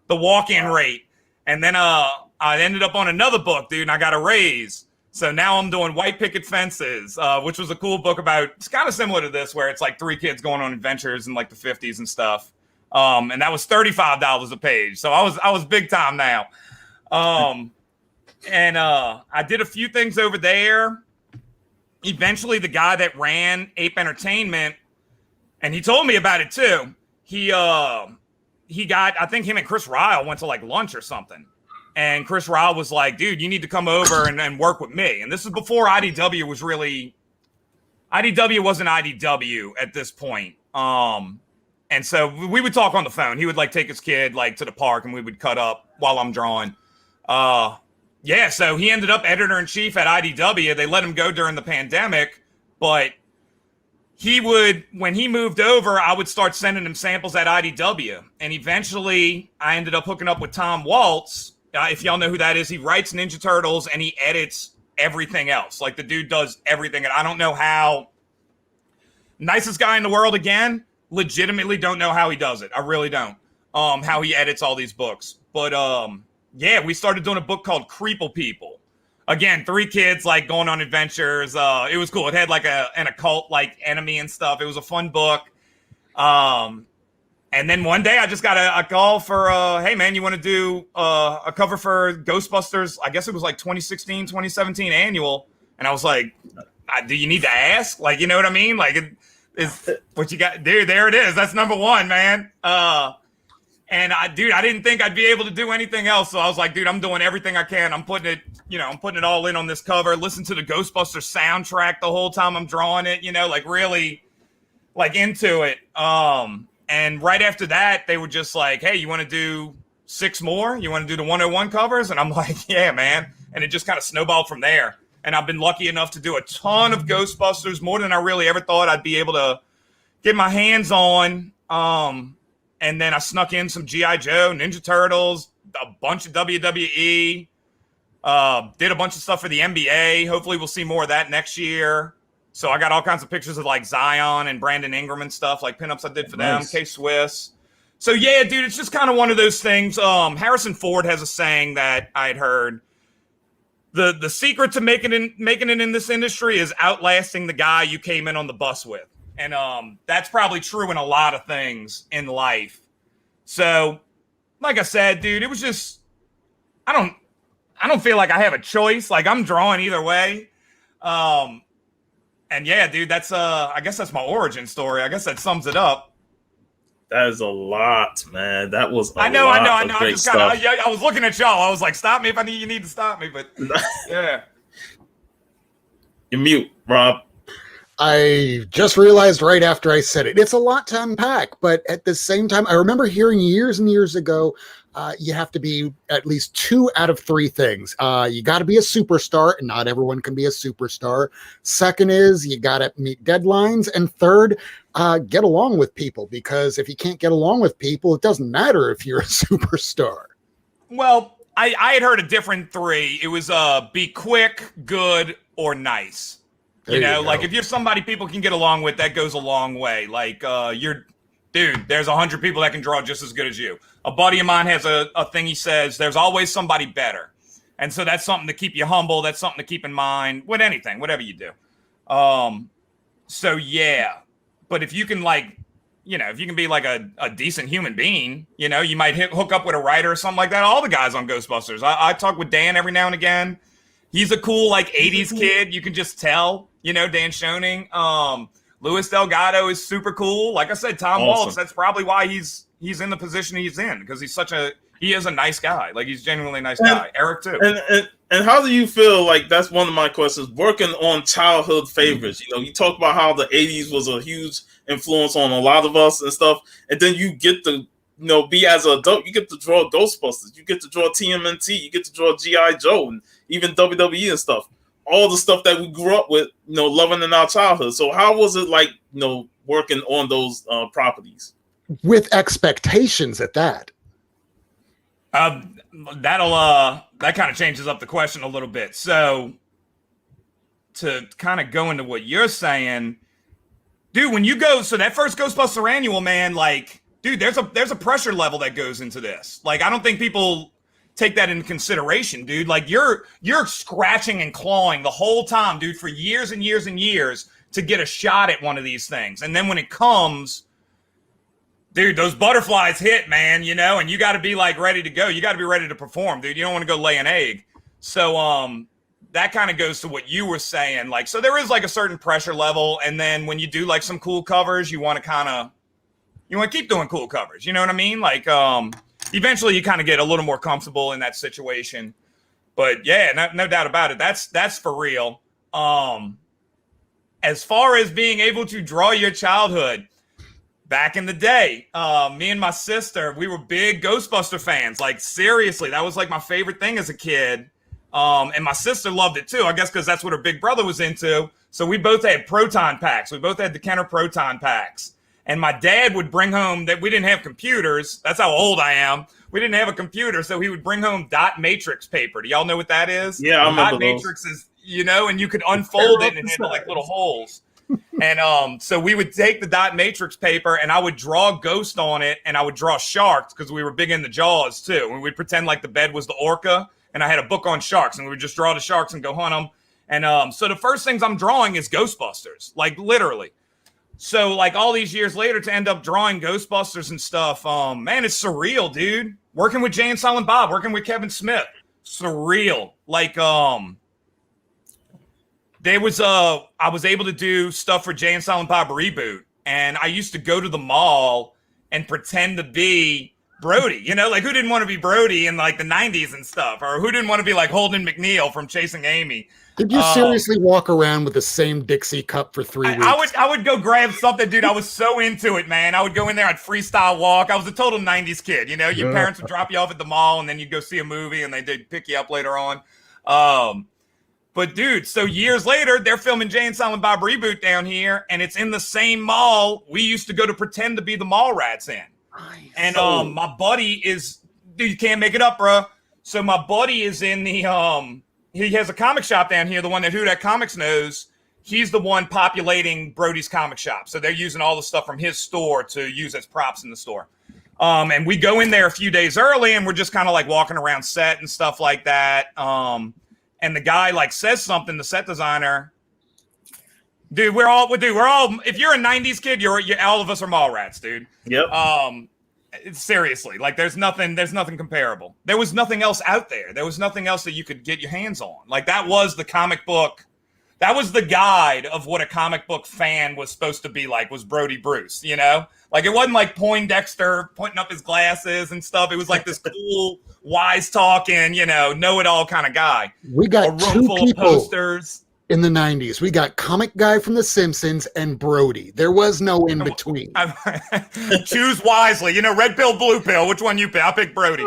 walk-in rate. And then I ended up on another book, dude, and I got a raise. So now I'm doing White Picket Fences, which was a cool book about, it's kind of similar to this, where it's like 3 kids going on adventures in like the 50s and stuff. And that was $35 a page. So I was big time now. And I did a few things over there. Eventually, the guy that ran Ape Entertainment, and he told me about it too. He got, I think him and Chris Ryle went to like lunch or something. And Chris Ryle was like, dude, you need to come over and work with me. And this is before IDW was really, IDW wasn't IDW at this point. And so we would talk on the phone. He would like take his kid like to the park and we would cut up while I'm drawing. Yeah, so he ended up editor-in-chief at IDW. They let him go during the pandemic, but he would, when he moved over, I would start sending him samples at IDW. And eventually, I ended up hooking up with Tom Waltz. If y'all know who that is, he writes Ninja Turtles and he edits everything else. Like, the dude does everything. And I don't know how, nicest guy in the world again, legitimately don't know how he does it. I really don't. How he edits all these books. But, yeah, we started doing a book called Creeple People. Again, 3 kids like going on adventures. It was cool. It had like an occult like enemy and stuff. It was a fun book. And then one day I just got a call for, hey man, you want to do a cover for Ghostbusters? I guess it was like 2016, 2017 annual. And I was like, do you need to ask? Like, you know what I mean? Like, it's what you got, dude. There it is. That's number 1, man. And I didn't think I'd be able to do anything else. So I was like, dude, I'm doing everything I can. I'm putting it all in on this cover. Listen to the Ghostbusters soundtrack the whole time I'm drawing it, like really like into it. And right after that, they were just like, hey, you want to do 6 more? You want to do the 101 covers? And I'm like, yeah, man. And it just kind of snowballed from there. And I've been lucky enough to do a ton of Ghostbusters, more than I really ever thought I'd be able to get my hands on. And then I snuck in some G.I. Joe, Ninja Turtles, a bunch of WWE, did a bunch of stuff for the NBA. Hopefully we'll see more of that next year. So I got all kinds of pictures of like Zion and Brandon Ingram and stuff, like pinups I did for them, K-Swiss. So yeah, dude, it's just kind of one of those things. Harrison Ford has a saying that I'd heard. The secret to making it in this industry is outlasting the guy you came in on the bus with. And that's probably true in a lot of things in life. So, like I said, dude, it was just, I don't feel like I have a choice. Like, I'm drawing either way. And yeah, dude, that's I guess that's my origin story. I guess that sums it up. That is a lot, man. That was a I know. lot I of just great kind of, stuff. I was looking at y'all. I was like, stop me if you need to stop me. But yeah. You're mute, Rob. I just realized right after I said it, it's a lot to unpack, but at the same time, I remember hearing years and years ago, you have to be at least 2 out of 3 things. You got to be a superstar, and not everyone can be a superstar. Second is you got to meet deadlines. And third, get along with people, because if you can't get along with people, it doesn't matter if you're a superstar. Well, I had heard a different 3. It was be quick, good, or nice. You know, like if you're somebody people can get along with, that goes a long way. Like there's 100 people that can draw just as good as you. A buddy of mine has a thing he says, there's always somebody better. And so that's something to keep you humble. That's something to keep in mind with anything, whatever you do. So yeah, but if you can if you can be like a decent human being, you might hook up with a writer or something like that. All the guys on Ghostbusters. I talk with Dan every now and again. He's a cool, 80s kid. You can just tell, Dan Schoening. Luis Delgado is super cool. Like I said, Tom Waltz, that's probably why he's in the position he's in, because he's such a He is a nice guy. Like, he's genuinely a nice guy. Eric too. And how do you feel, like, that's one of my questions, working on childhood favorites? You know, you talk about how the 80s was a huge influence on a lot of us and stuff, and then you get to, you know, be as an adult, you get to draw Ghostbusters, you get to draw TMNT, you get to draw G.I. Joe, and even WWE and stuff. All the stuff that we grew up with, you know, loving in our childhood. So how was it like, you know, working on those properties? With expectations at that. That kind of changes up the question a little bit. So to kind of go into what you're saying, dude, when you go, so that first Ghostbuster annual, man, like, dude, there's a pressure level that goes into this. Like, I don't think people take that into consideration, dude. Like, you're scratching and clawing the whole time, dude, for years and years and years to get a shot at one of these things. And then when it comes, dude, those butterflies hit, man, you know, and you got to be like ready to go. You got to be ready to perform, dude. You don't want to go lay an egg. So that kind of goes to what you were saying. Like, so there is like a certain pressure level. And then when you do like some cool covers, you want to keep doing cool covers. You know what I mean? Like, eventually you kind of get a little more comfortable in that situation. But yeah, no doubt about it. That's for real. As far as being able to draw your childhood, back in the day, me and my sister, we were big Ghostbuster fans. Like, seriously, that was like my favorite thing as a kid. And my sister loved it too, I guess because that's what her big brother was into. So we both had Proton packs. We both had the Kenner Proton packs. And my dad would bring home, that we didn't have computers. That's how old I am. We didn't have a computer, so he would bring home dot matrix paper. Do y'all know what that is? Yeah, I remember dot matrix is, you know, and you could unfold it and it had like little holes. And so we would take the dot matrix paper and I would draw Ghost on it, and I would draw sharks because we were big into Jaws too. And we'd pretend like the bed was the orca, and I had a book on sharks, and we would just draw the sharks and go hunt them. And so the first things I'm drawing is Ghostbusters, like literally. So like all these years later to end up drawing Ghostbusters and stuff, man, it's surreal, dude. Working with Jay and Silent Bob, working with Kevin Smith, surreal. Like there was I was able to do stuff for Jay and Silent Bob Reboot, and I used to go to the mall and pretend to be Brody. You know, like, who didn't want to be Brody in like the 90s and stuff, or who didn't want to be like Holden McNeil from Chasing Amy? Did you seriously walk around with the same Dixie cup for 3 weeks? I would go grab something, dude. I was so into it, man. I would go in there, I'd freestyle walk. I was a total 90s kid, you know? Your parents would drop you off at the mall, and then you'd go see a movie, and they'd pick you up later on. But, dude, so years later, they're filming Jay and Silent Bob Reboot down here, and it's in the same mall we used to go to pretend to be the mall rats in. Nice. And my buddy is, dude, you can't make it up, bro. So my buddy is in the he has a comic shop down here, the one that Who Dat Comics knows. He's the one populating Brody's comic shop. So they're using all the stuff from his store to use as props in the store. And we go in there a few days early, and we're just kind of like walking around set and stuff like that. And the guy like says something, the set designer. Dude, we're all, if you're a 90s kid, you're all of us are mall rats, dude. Yep. Seriously, like there's nothing comparable. There was nothing else out there. There was nothing else that you could get your hands on. Like, that was the comic book. That was the guide of what a comic book fan was supposed to be like, was Brody Bruce, you know? Like, it wasn't like Poindexter pointing up his glasses and stuff. It was like this cool, wise talking, you know-it-all kind of guy. We got a room two full people of posters. in the 90s. We got comic guy from The Simpsons and Brody. There was no in between. Choose wisely. You know, red pill, blue pill. Which one you pick? I'll pick Brody.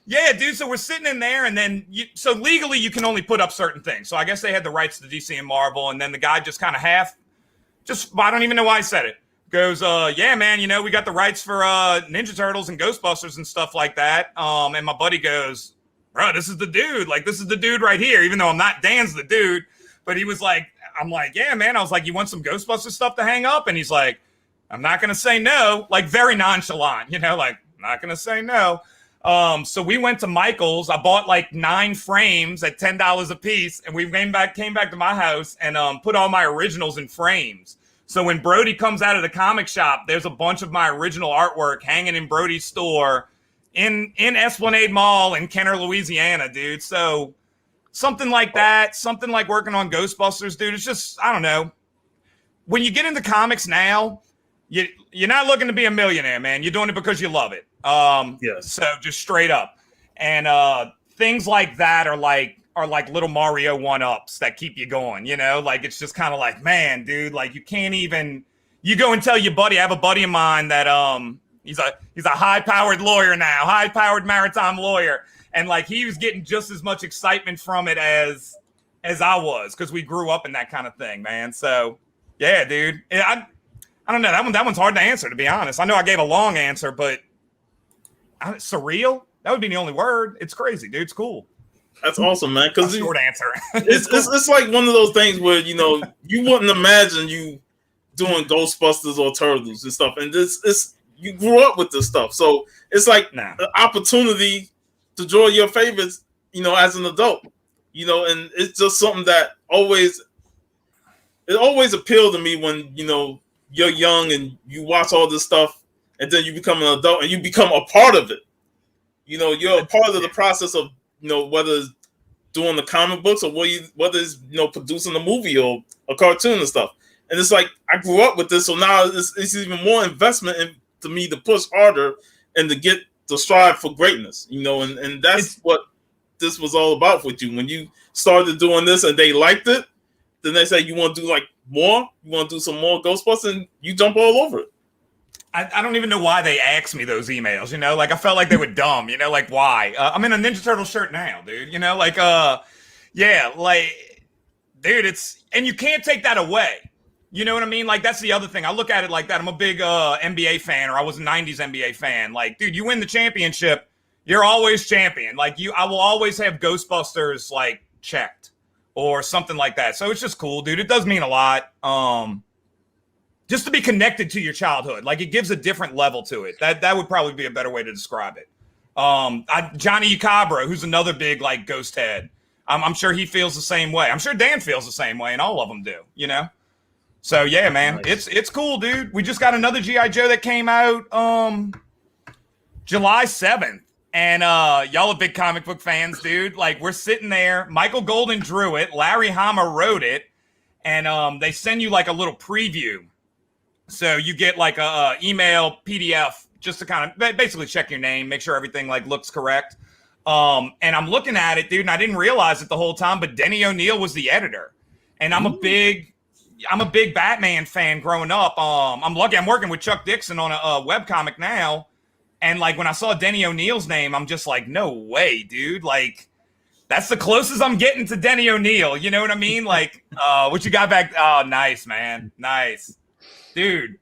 Yeah, dude. So we're sitting in there, and then so legally you can only put up certain things. So I guess they had the rights to DC and Marvel, and then the guy just kind of I don't even know why I said it. Goes, yeah, man. You know, we got the rights for Ninja Turtles and Ghostbusters and stuff like that. And my buddy goes, bro, this is the dude. Like, this is the dude right here. Even though I'm not Dan's the dude, but he was like, I'm like, yeah, man. I was like, you want some Ghostbusters stuff to hang up? And he's like, I'm not gonna say no. Like, very nonchalant, you know, like, not gonna say no. So we went to Michael's. I bought like 9 frames at $10 a piece, and we came back to my house and put all my originals in frames. So when Brody comes out of the comic shop, there's a bunch of my original artwork hanging in Brody's store in Esplanade Mall in Kenner, Louisiana, dude. So something like that, something like working on Ghostbusters, dude. It's just, I don't know. When you get into comics now, you're not looking to be a millionaire, man. You're doing it because you love it. Yes. So just straight up. And things like that are like little Mario 1-ups that keep you going, you know? Like, it's just kind of like, man, dude, like, you can't even, you go and tell your buddy. I have a buddy of mine that he's a high-powered lawyer now, high-powered maritime lawyer. And like, he was getting just as much excitement from it as I was, because we grew up in that kind of thing, man. So yeah, dude. I don't know. That one's hard to answer, to be honest. I know I gave a long answer, but surreal? That would be the only word. It's crazy, dude. It's cool. That's awesome, man. Because short answer. It's like one of those things where, you know, you wouldn't imagine you doing Ghostbusters or Turtles and stuff. And you grew up with this stuff. So it's like an opportunity to draw your favorites, you know, as an adult. You know, and it's just something that always appealed to me when, you know, you're young and you watch all this stuff and then you become an adult and you become a part of it. You know, you're a part of the process of, you know, whether it's doing the comic books or whether it's, you know, producing a movie or a cartoon and stuff. And it's like, I grew up with this, so now it's even more investment into me to push harder and to strive for greatness, you know, and that's what this was all about with you. When you started doing this and they liked it, then they say, you want to do like more? You want to do some more Ghostbusters? And you jump all over it. I don't even know why they asked me those emails, you know, like I felt like they were dumb, you know, like why? I'm in a Ninja Turtle shirt now, dude, you know, like, yeah, like, dude, and you can't take that away. You know what I mean? Like, that's the other thing. I look at it like that. I'm a big NBA fan, or I was a 90s NBA fan. Like, dude, you win the championship, you're always champion. Like, I will always have Ghostbusters, like, checked or something like that. So it's just cool, dude. It does mean a lot. Just to be connected to your childhood. Like, it gives a different level to it. That would probably be a better way to describe it. Johnny Cabra, who's another big, like, ghost head. I'm sure he feels the same way. I'm sure Dan feels the same way, and all of them do, you know? So, yeah, man, nice. It's cool, dude. We just got another G.I. Joe that came out July 7th. And y'all are big comic book fans, dude. Like, we're sitting there. Michael Golden drew it. Larry Hama wrote it. And they send you, like, a little preview. So you get, like, a email PDF just to kind of basically check your name, make sure everything, like, looks correct. And I'm looking at it, dude, and I didn't realize it the whole time, but Denny O'Neil was the editor. And I'm a big Batman fan growing up. I'm lucky I'm working with Chuck Dixon on a webcomic now. And, like, when I saw Denny O'Neil's name, I'm just like, no way, dude. Like, that's the closest I'm getting to Denny O'Neil. You know what I mean? Like, what you got back? Oh, nice, man. Nice. Dude,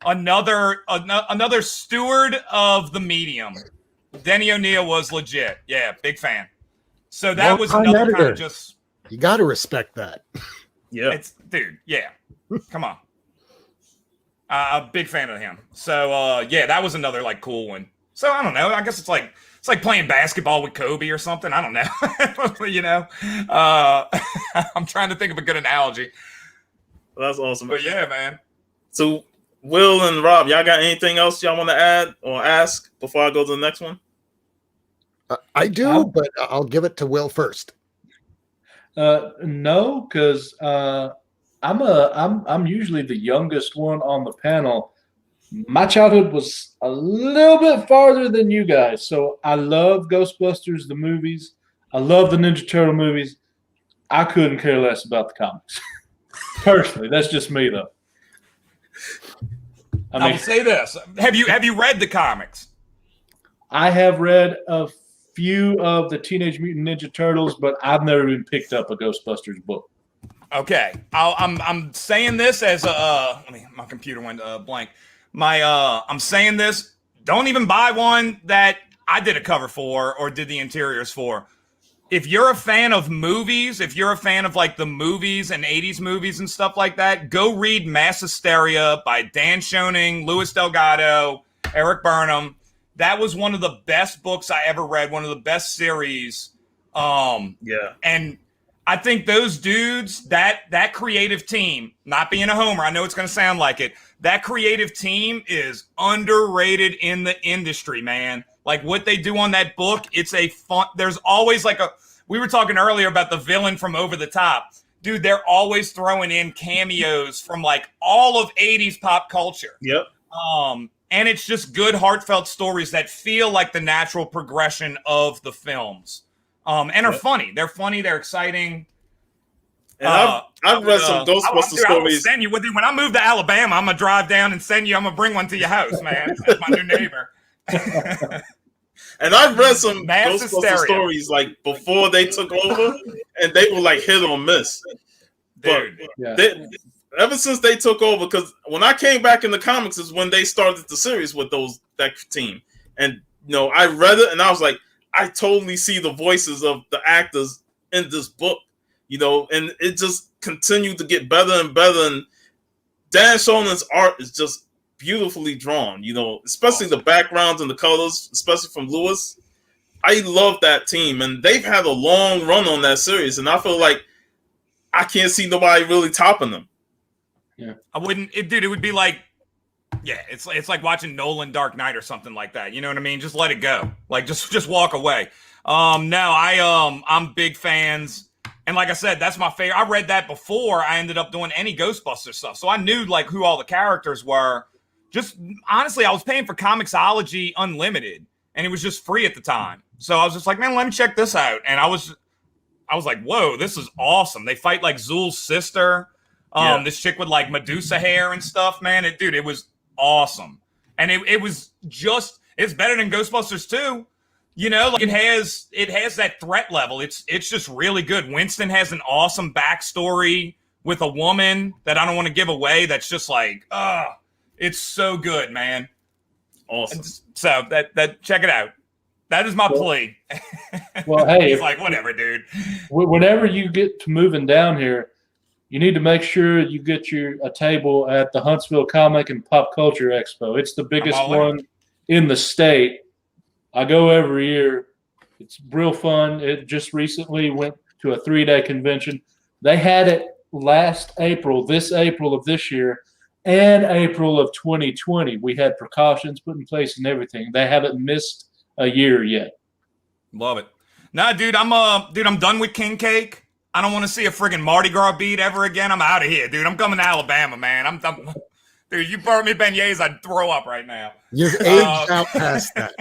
another steward of the medium. Denny O'Neil was legit. Yeah, big fan. So that was another editor. Kind of just... You got to respect that. Yeah. Dude, yeah. Come on. A big fan of him. So, yeah, that was another, like, cool one. So, I don't know. I guess it's like playing basketball with Kobe or something. I don't know. You know? I'm trying to think of a good analogy. Well, that's awesome. But, yeah, man. So, Will and Rob, y'all got anything else y'all want to add or ask before I go to the next one? I do, but I'll give it to Will first. No, because I'm usually the youngest one on the panel. My childhood was a little bit farther than you guys, so I love Ghostbusters, the movies. I love the Ninja Turtle movies. I couldn't care less about the comics. Personally, that's just me, though. I will say this: Have you read the comics? I have read a few of the Teenage Mutant Ninja Turtles, but I've never even picked up a Ghostbusters book. Okay, I'm saying this as my computer went blank. I'm saying this. Don't even buy one that I did a cover for or did the interiors for. If you're a fan of movies, if you're a fan of like the movies and 80s movies and stuff like that, go read Mass Hysteria by Dan Schoening, Louis Delgado, Eric Burnham. That was one of the best books I ever read, one of the best series. Yeah. And I think those dudes, that creative team, not being a homer, I know it's going to sound like it, that creative team is underrated in the industry, man. Like what they do on that book, it's a fun, there's always like we were talking earlier about the villain from Over the Top. Dude, they're always throwing in cameos from like all of 80s pop culture. Yep. And it's just good, heartfelt stories that feel like the natural progression of the films. And are funny. They're funny. They're exciting. And I've read some Ghostbuster I will stories. send you with you. When I move to Alabama, I'm going to drive down and send you. I'm going to bring one to your house, man. As my new neighbor. And I've read some Mass Ghostbuster hysteria. stories like before they took over, and they were like hit or miss. Dude. Ever since they took over, because when I came back in the comics is when they started the series with that team. And I read it and I was like, I totally see the voices of the actors in this book, and it just continued to get better and better. And Dan Schoenen's art is just beautifully drawn, especially the backgrounds and the colors, especially from Lewis. I love that team, and they've had a long run on that series, and I feel like I can't see nobody really topping them. Yeah, I wouldn't, it would be like, it's like watching Nolan Dark Knight or something like that. You know what I mean? Just let it go. Like just walk away. I'm big fans. And like I said, that's my favorite. I read that before I ended up doing any Ghostbuster stuff. So I knew like who all the characters were. Just honestly, I was paying for Comixology Unlimited and it was just free at the time. So I was just like, man, let me check this out. And I was like, whoa, this is awesome. They fight like Zul's sister. This chick with like Medusa hair and stuff, man. It was awesome. And it's better than Ghostbusters 2. Like it has that threat level. It's just really good. Winston has an awesome backstory with a woman that I don't want to give away. That's just like, it's so good, man. Awesome. So that check it out. That is my plea. Well, hey, he's like, whatever, dude. Whenever you get to moving down here, you need to make sure you get a table at the Huntsville Comic and Pop Culture Expo. It's the biggest one in the state. I go every year. It's real fun. It just recently went to a 3-day convention. They had it this April of this year, and April of 2020. We had precautions put in place and everything. They haven't missed a year yet. Love it. Nah, dude, I'm done with King Cake. I don't want to see a friggin' Mardi Gras beat ever again. I'm out of here, dude. I'm coming to Alabama, man. Dude, you brought me beignets, I'd throw up right now. You've aged out past that.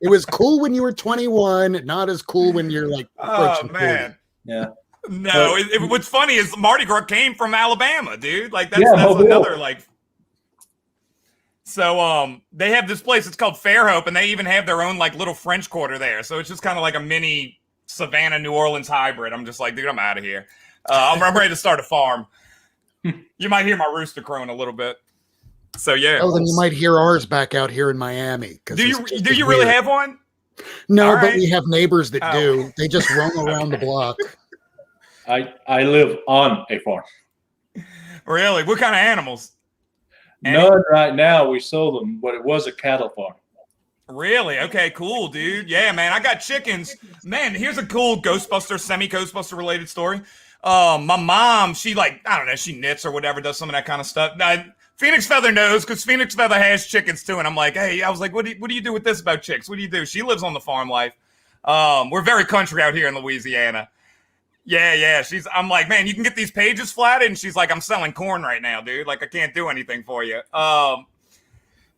It was cool when you were 21, not as cool when you're like, oh, man. 40. Yeah. No, what's funny is Mardi Gras came from Alabama, dude. Like, that's another, like... So, they have this place, it's called Fairhope, and they even have their own, like, little French Quarter there. So it's just kind of like a mini Savannah, New Orleans hybrid. I'm just like, dude, I'm out of here. I'm ready to start a farm. You might hear my rooster crowing a little bit. So yeah. Oh, then you might hear ours back out here in Miami. Do you really have one? No, but we have neighbors that do. They just roam around the block. I live on a farm. Really? What kind of animals? None right now. We sold them, but it was a cattle farm. Really? Okay, cool, dude. Yeah, man, I got chickens. Man, here's a cool Ghostbuster, semi-Ghostbuster related story. My mom, she I don't know, she knits or whatever, does some of that kind of stuff. Phoenix Feather knows because Phoenix Feather has chickens too. And I'm like, hey, I was like, what do you do with this about chicks? What do you do? She lives on the farm life. We're very country out here in Louisiana. Yeah. I'm like, man, you can get these pages flatted. And she's like, I'm selling corn right now, dude. Like, I can't do anything for you.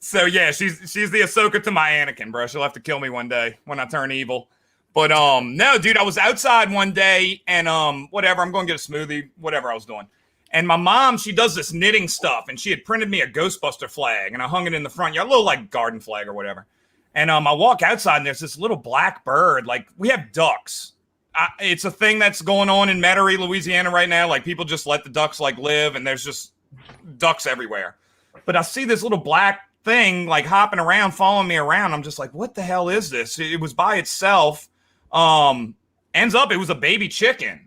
So yeah, she's the Ahsoka to my Anakin, bro. She'll have to kill me one day when I turn evil. But no, dude, I was outside one day and whatever, I'm going to get a smoothie, whatever I was doing. And my mom, she does this knitting stuff, and she had printed me a Ghostbuster flag, and I hung it in the front yard, a little like garden flag or whatever. And I walk outside, and there's this little black bird. Like, we have ducks. It's a thing that's going on in Metairie, Louisiana right now. Like, people just let the ducks like live, and there's just ducks everywhere. But I see this little black thing like hopping around, following me around. I'm just like, what the hell is this? It was by itself. Ends up, it was a baby chicken.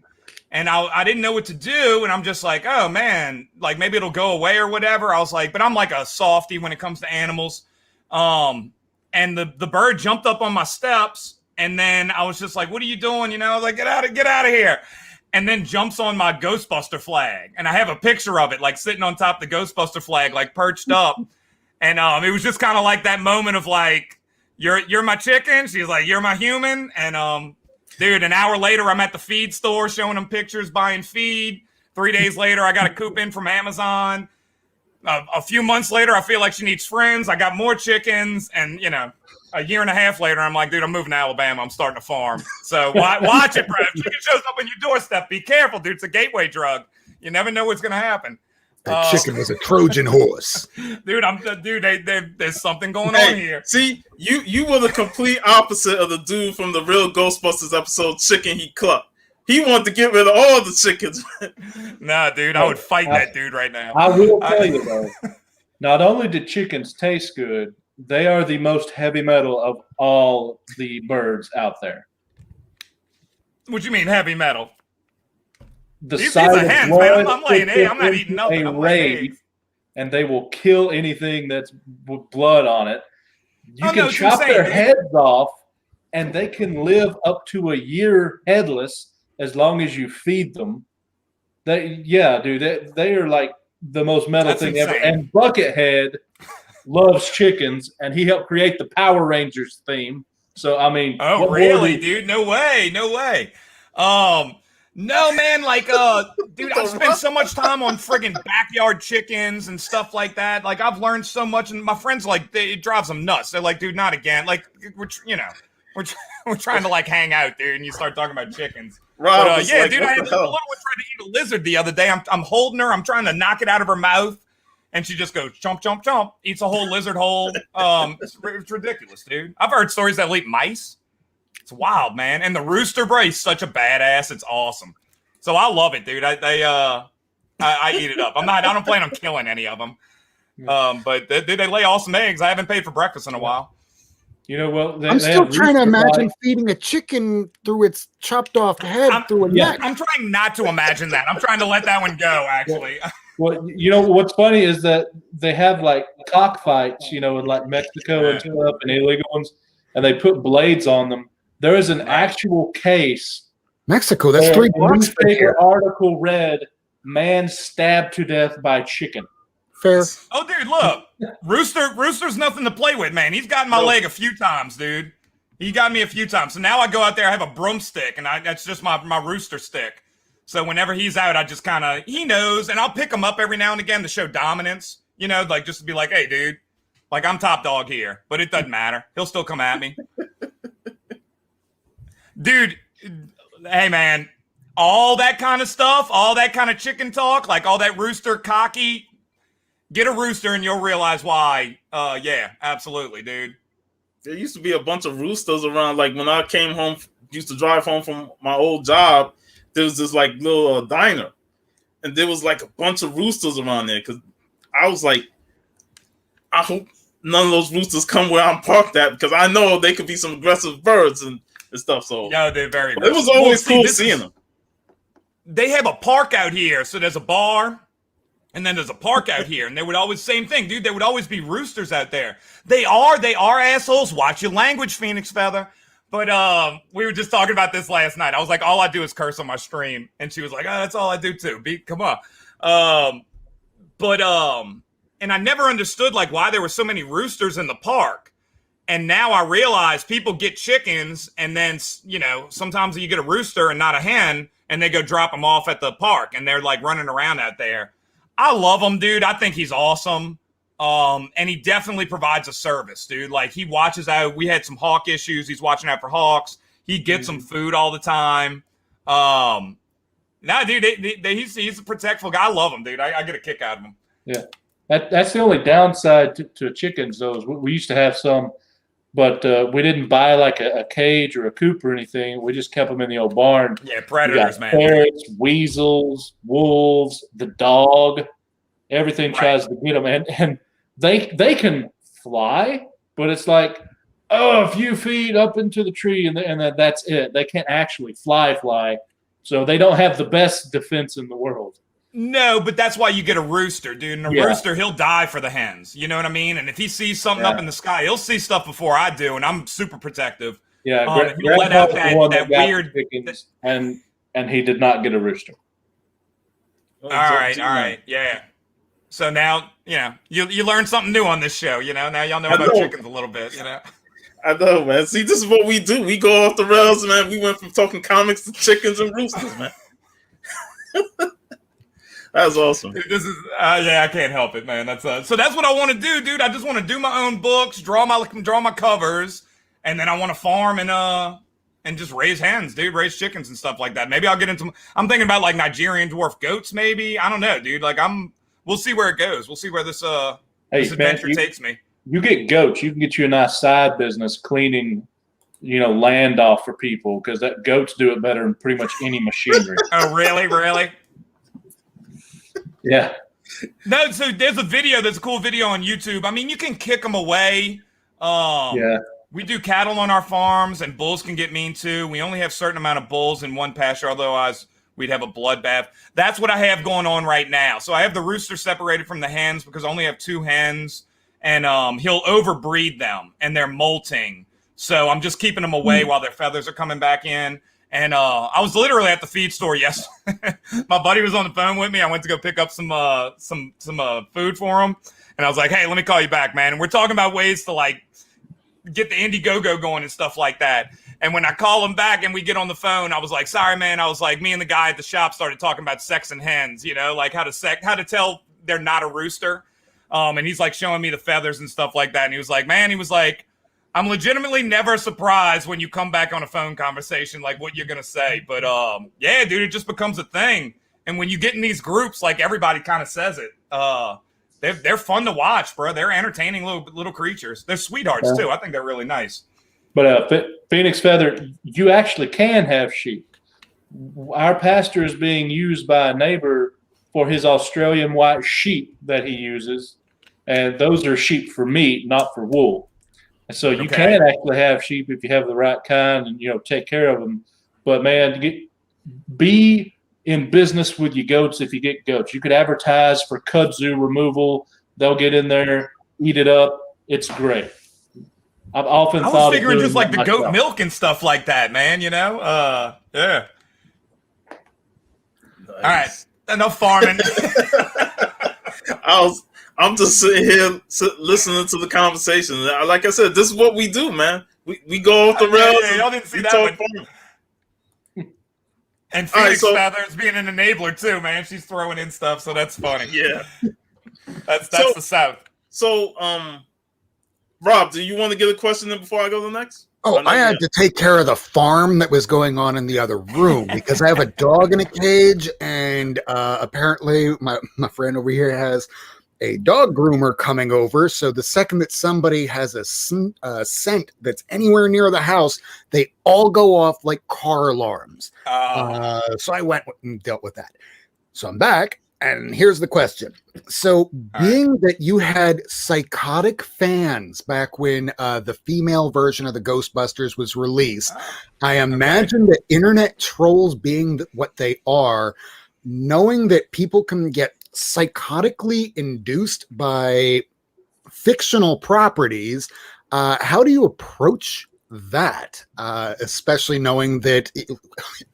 And I didn't know what to do. And I'm just like, oh, man, like maybe it'll go away or whatever. I was like, but I'm like a softie when it comes to animals. And the bird jumped up on my steps. And then I was just like, what are you doing? You know, I was like, get out of here. And then jumps on my Ghostbuster flag. And I have a picture of it, like sitting on top of the Ghostbuster flag, like perched up. And it was just kind of like that moment of like, you're my chicken. She's like, you're my human. And dude, an hour later, I'm at the feed store showing them pictures, buying feed. 3 days later, I got a coupon from Amazon. A few months later, I feel like she needs friends. I got more chickens, and a year and a half later, I'm like, dude, I'm moving to Alabama. I'm starting a farm. So watch it, bro. If chicken shows up on your doorstep, be careful, dude. It's a gateway drug. You never know what's gonna happen. That chicken was a Trojan horse. Dude, there's something going on here. See, you were the complete opposite of the dude from the real Ghostbusters episode, Chicken He Clucked. He wanted to get rid of all the chickens. Nah, dude, I would fight that dude right now. I will tell you, though, not only did chickens taste good, they are the most heavy metal of all the birds out there. What you mean heavy metal? These are hens, man. I'm laying eggs. I'm not eating nothing. I'm laying eggs. And they will kill anything that's with blood on it. You can chop their dude. heads off, and they can live up to a year headless as long as you feed them. They are like the most metal thing ever. And Buckethead loves chickens, and he helped create the Power Rangers theme. So I mean, oh really, dude? No way. No, man, dude, I've spent so much time on friggin' backyard chickens and stuff like that. Like, I've learned so much, and my friends, it drives them nuts. They're like, dude, not again. Like, we're trying to, hang out, dude, and you start talking about chickens. Rob, but, dude, I had a little one trying to eat a lizard the other day. I'm holding her. I'm trying to knock it out of her mouth, and she just goes, chomp, chomp, chomp, eats a whole lizard whole. It's ridiculous, dude. I've heard stories that will eat mice. It's wild, man. And the rooster, bro, he's such a badass. It's awesome. So I love it, dude. I eat it up. I don't plan on killing any of them. But they lay awesome eggs. I haven't paid for breakfast in a while. You know, well, I'm still trying to imagine feeding a chicken through its chopped off head through a neck. I'm trying not to imagine that. I'm trying to let that one go, actually. Well, you know, what's funny is that they have cockfights, in Mexico and stuff and illegal ones, and they put blades on them. There is an actual case. Mexico, that's 3 blocks from here. Article read, man stabbed to death by chicken. Fair. Oh, dude, look. Rooster's nothing to play with, man. He's gotten my leg a few times, dude. He got me a few times. So now I go out there, I have a broomstick, and that's just my rooster stick. So whenever he's out, I just kind of, he knows, and I'll pick him up every now and again to show dominance, just to be like, hey, dude, I'm top dog here. But it doesn't matter. He'll still come at me. Dude, hey, man, all that kind of stuff, all that kind of chicken talk, all that rooster cocky, get a rooster and you'll realize why. Yeah, absolutely, dude. There used to be a bunch of roosters around. Like, when I came home, used to drive home from my old job, there was this, little diner. And there was, a bunch of roosters around there. Because I was like, I hope none of those roosters come where I'm parked at. Because I know they could be some aggressive birds and stuff. So no, they're very it was always cool seeing them. They have a park out here, so there's a bar, and then there's a park out here, and they would always same thing, dude. There would always be roosters out there. They are assholes. Watch your language, Phoenix Feather. But we were just talking about this last night. I was like, all I do is curse on my stream, and she was like, oh, that's all I do too. Come on. And I never understood why there were so many roosters in the park. And now I realize people get chickens, and then, sometimes you get a rooster and not a hen, and they go drop them off at the park, and they're running around out there. I love him, dude. I think he's awesome. And he definitely provides a service, dude. He watches out. We had some hawk issues. He's watching out for hawks. He gets some food all the time. Dude, he's a protectful guy. I love him, dude. I get a kick out of him. Yeah. That's the only downside to chickens, though. Is we used to have some, but we didn't buy a cage or a coop or anything. We just kept them in the old barn. Yeah, predators, man. Ferrets, weasels, wolves, the dog, everything tries to get them. And they can fly, but it's a few feet up into the tree, and that's it. They can't actually fly. So they don't have the best defense in the world. No, but that's why you get a rooster, dude. And a rooster, he'll die for the hens. You know what I mean? And if he sees something up in the sky, he'll see stuff before I do, and I'm super protective. Yeah, he'll let out that weird. Chickens, and he did not get a rooster. All right, yeah. So now, you learn something new on this show. Now y'all know about chickens a little bit. I know, man. See, this is what we do. We go off the rails, man. We went from talking comics to chickens and roosters, man. That's awesome. Dude, this is yeah, I can't help it, man. That's so that's what I want to do, dude. I just want to do my own books, draw my covers, and then I want to farm and just raise hens, dude, raise chickens and stuff like that. Maybe I'll get into. I'm thinking about like Nigerian dwarf goats, maybe. I don't know, dude. Like we'll see where it goes. We'll see where this this adventure takes me. You get goats, you can get you a nice side business cleaning, land off for people, because that goats do it better than pretty much any machinery. Oh, really? Really? Yeah. No, so there's a cool video on YouTube. I mean, you can kick them away. Yeah. We do cattle on our farms, and bulls can get mean too. We only have a certain amount of bulls in one pasture, otherwise we'd have a bloodbath. That's what I have going on right now. So I have the rooster separated from the hens because I only have 2 hens, and he'll overbreed them, and they're molting. So I'm just keeping them away while their feathers are coming back in. And I was literally at the feed store yesterday. My buddy was on the phone with me. I went to go pick up some food for him, and I was like, "Hey, let me call you back, man." And we're talking about ways to like get the Indiegogo going and stuff like that. And when I call him back and we get on the phone, I was like, "Sorry, man." I was like, me and the guy at the shop started talking about sex and hens. Like how to tell they're not a rooster. And he's like showing me the feathers and stuff like that. And he was like, I'm legitimately never surprised when you come back on a phone conversation, like what you're going to say. But yeah, dude, it just becomes a thing. And when you get in these groups, like everybody kind of says it. They're fun to watch, bro. They're entertaining little creatures. They're sweethearts too. I think they're really nice. But Phoenix Feather, you actually can have sheep. Our pasture is being used by a neighbor for his Australian white sheep that he uses. And those are sheep for meat, not for wool. And so you can actually have sheep if you have the right kind and, take care of them. But, man, be in business with your goats if you get goats. You could advertise for kudzu removal. They'll get in there, eat it up. It's great. I've often thought I was figuring just like the goat milk and stuff like that, man, yeah. Nice. All right, enough farming. I'm just sitting here listening to the conversation. Like I said, this is what we do, man. We go off the rails. Yeah, y'all didn't see that one. And Phoenix Feathers being an enabler too, man. She's throwing in stuff, so that's funny. Yeah, that's the South. So, Rob, do you want to get a question in before I go to the next? Oh, I had to take care of the farm that was going on in the other room because I have a dog in a cage, and apparently my friend over here has a dog groomer coming over. So the second that somebody has a scent that's anywhere near the house, they all go off like car alarms. So I went and dealt with that. So I'm back, and here's the question. So being that you had psychotic fans back when the female version of the Ghostbusters was released, I imagine that internet trolls being what they are, knowing that people can get psychotically induced by fictional properties, how do you approach that, especially knowing that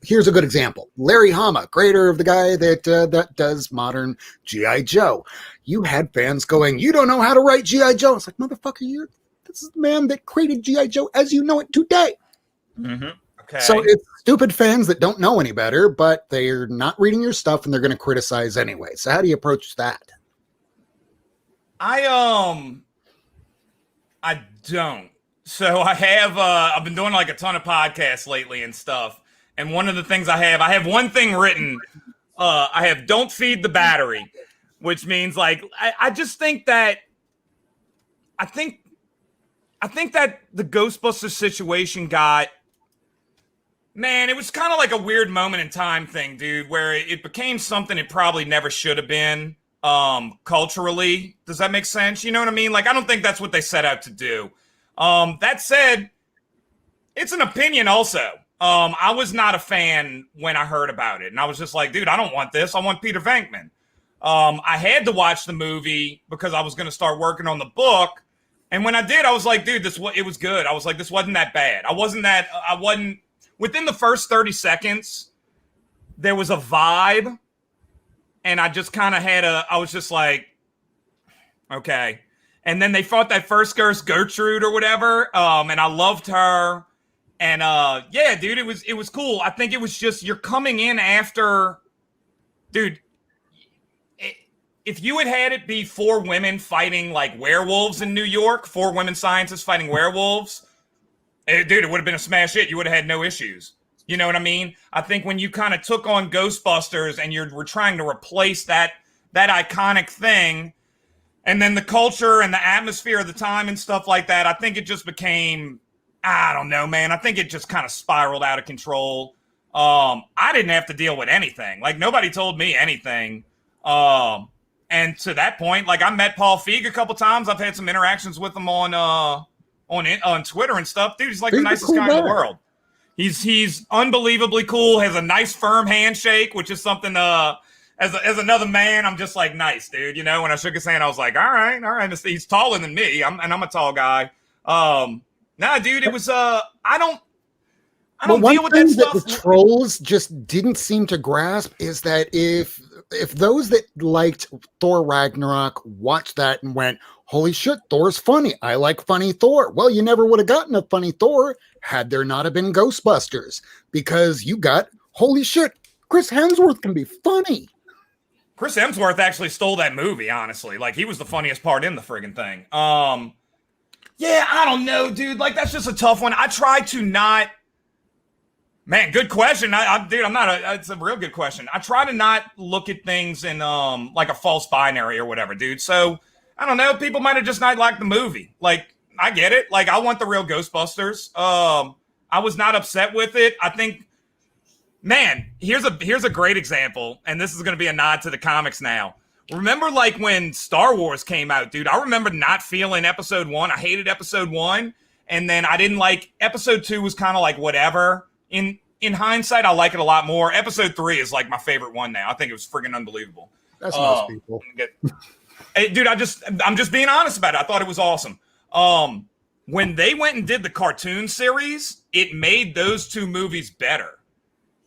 here's a good example. Larry Hama, creator of the guy that does modern G.I. Joe, you had fans going, "You don't know how to write G.I. Joe." It's like, motherfucker, this is the man that created G.I. Joe as you know it today. Okay. So it's stupid fans that don't know any better, but they're not reading your stuff and they're going to criticize anyway. So how do you approach that? I don't. So I have I've been doing like a ton of podcasts lately and stuff. And one of the things I have one thing written. I have "don't feed the battery," which means like I just think that I think that the Ghostbusters situation it was kind of like a weird moment in time thing, dude, where it became something it probably never should have been culturally. Does that make sense? You know what I mean? Like, I don't think that's what they set out to do. That said, it's an opinion also. I was not a fan when I heard about it. And I was just like, dude, I don't want this. I want Peter Venkman. I had to watch the movie because I was going to start working on the book. And when I did, I was like, dude, it was good. I was like, this wasn't that bad. Within the first 30 seconds, there was a vibe. And I just kind of I was just like, okay. And then they fought that first girl, Gertrude or whatever. And I loved her. And yeah, dude, it was cool. I think it was just, you're coming in after, dude, if you had it be 4 women fighting like werewolves in New York, 4 women scientists fighting werewolves, dude, it would have been a smash hit. You would have had no issues. You know what I mean? I think when you kind of took on Ghostbusters and we're trying to replace that iconic thing, and then the culture and the atmosphere of the time and stuff like that, I think it just became, I don't know, man. I think it just kind of spiraled out of control. I didn't have to deal with anything. Like, nobody told me anything. And to that point, like, I met Paul Feig a couple times. I've had some interactions with him on Twitter and stuff. Dude, he's like the nicest guy in the world. He's unbelievably cool. Has a nice firm handshake, which is something. As another man, I'm just like, nice, dude. You know, when I shook his hand, I was like, all right. He's taller than me. I'm a tall guy. Nah, dude, it was I don't deal with that stuff. The trolls just didn't seem to grasp is that if those that liked Thor Ragnarok watched that and went, holy shit, Thor's funny. I like funny Thor. Well, you never would have gotten a funny Thor had there not have been Ghostbusters, because you got, holy shit, Chris Hemsworth can be funny. Chris Hemsworth actually stole that movie, honestly. Like, he was the funniest part in the friggin' thing. Yeah, I don't know, dude. Like, that's just a tough one. I try to not... Man, good question. It's a real good question. I try to not look at things in, like a false binary or whatever, dude. So, I don't know. People might have just not liked the movie. Like, I get it. Like, I want the real Ghostbusters. I was not upset with it. I think... Man, here's a great example, and this is going to be a nod to the comics now. Remember, like, when Star Wars came out, dude, I remember not feeling episode 1. I hated episode 1, and then I didn't like episode 2 was kind of like whatever. In hindsight, I like it a lot more. Episode 3 is like my favorite one now. I think it was friggin' unbelievable. That's most people. Hey, dude, I'm just being honest about it. I thought it was awesome. When they went and did the cartoon series, it made those 2 movies better.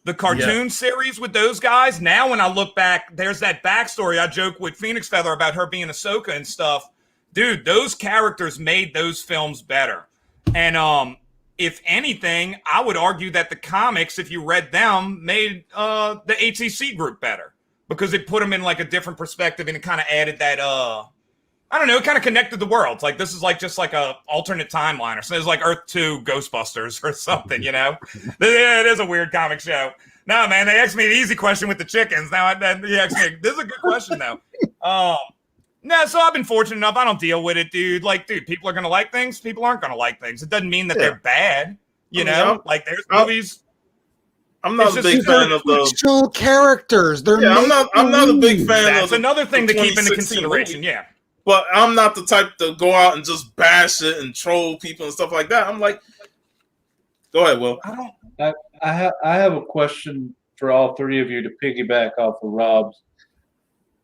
The cartoon series with those guys, now when I look back, there's that backstory. I joke with Phoenix Feather about her being Ahsoka and stuff. Dude, those characters made those films better. And if anything, I would argue that the comics, if you read them, made the ATC group better, because it put them in like a different perspective, and it kind of added that, I don't know, it kind of connected the worlds. Like, this is like just like a alternate timeline, or something. It's like Earth 2 Ghostbusters or something, you know? Yeah, it is a weird comic show. No, man, they asked me the easy question with the chickens. Now, he asked me, this is a good question, though. No, so I've been fortunate enough. I don't deal with it, dude. Like, dude, people are going to like things. People aren't going to like things. It doesn't mean that they're bad, you know? Like, there's movies... I'm not a big fan of the fictional characters. I'm not a big fan of. That's another thing to keep into consideration. Movie. Yeah. But I'm not the type to go out and just bash it and troll people and stuff like that. I'm like, go ahead, Will. I have a question for all 3 of you to piggyback off of Rob's.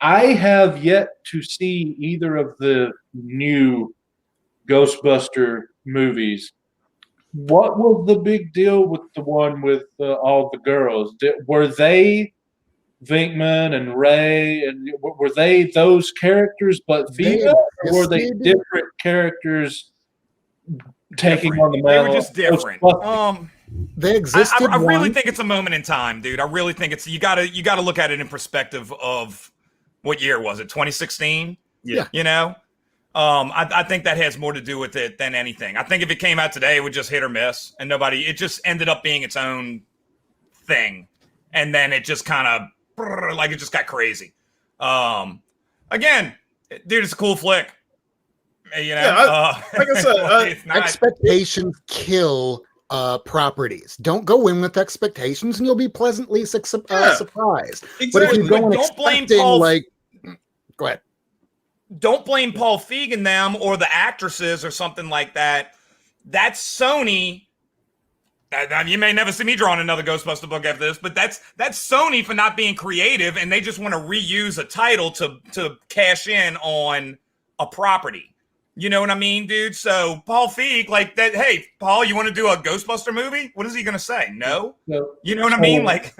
I have yet to see either of the new Ghostbuster movies. What was the big deal with the one with all the girls? Were they Vinkman and Ray, and were they those characters but female, or were they different characters taking on the mantle? They were just different. They existed. I really think it's a moment in time, dude. I really think it's you gotta look at it in perspective of what year was it? 2016? Yeah. You know? I think that has more to do with it than anything. I think if it came out today, it would just hit or miss, and it just ended up being its own thing. And then it just kind of, like, it just got crazy. Again, dude, it's a cool flick. You know? Yeah, like I said, expectations kill properties. Don't go in with expectations, and you'll be pleasantly surprised. Exactly. But if you go in Don't blame expecting, Paul. Go ahead. Don't blame Paul Feig and them or the actresses or something like that. That's Sony. You may never see me drawing another Ghostbuster book after this, but that's Sony for not being creative, and they just want to reuse a title to cash in on a property. You know what I mean, dude? So Paul Feig, like that. Hey, Paul, you want to do a Ghostbuster movie? What is he going to say? No. You know what I mean? Like.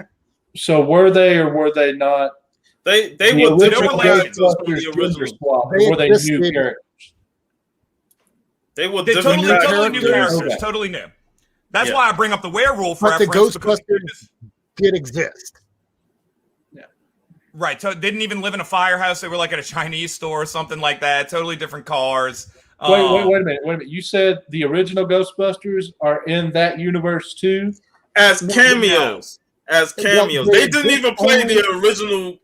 So were they or were they not? They The were original different characters Ghostbusters from the gender original. swap, They or were they new existed. characters? They were They're different totally new characters. Okay. Totally new. That's Yeah. why I bring up the werewolf But the reference. because Ghostbusters did exist. Right. So didn't even live in a firehouse. They were like at a Chinese store or something like that. Totally different cars. Wait a minute. You said the original Ghostbusters are in that universe too? As cameos. As cameos. Well, they didn't even play the original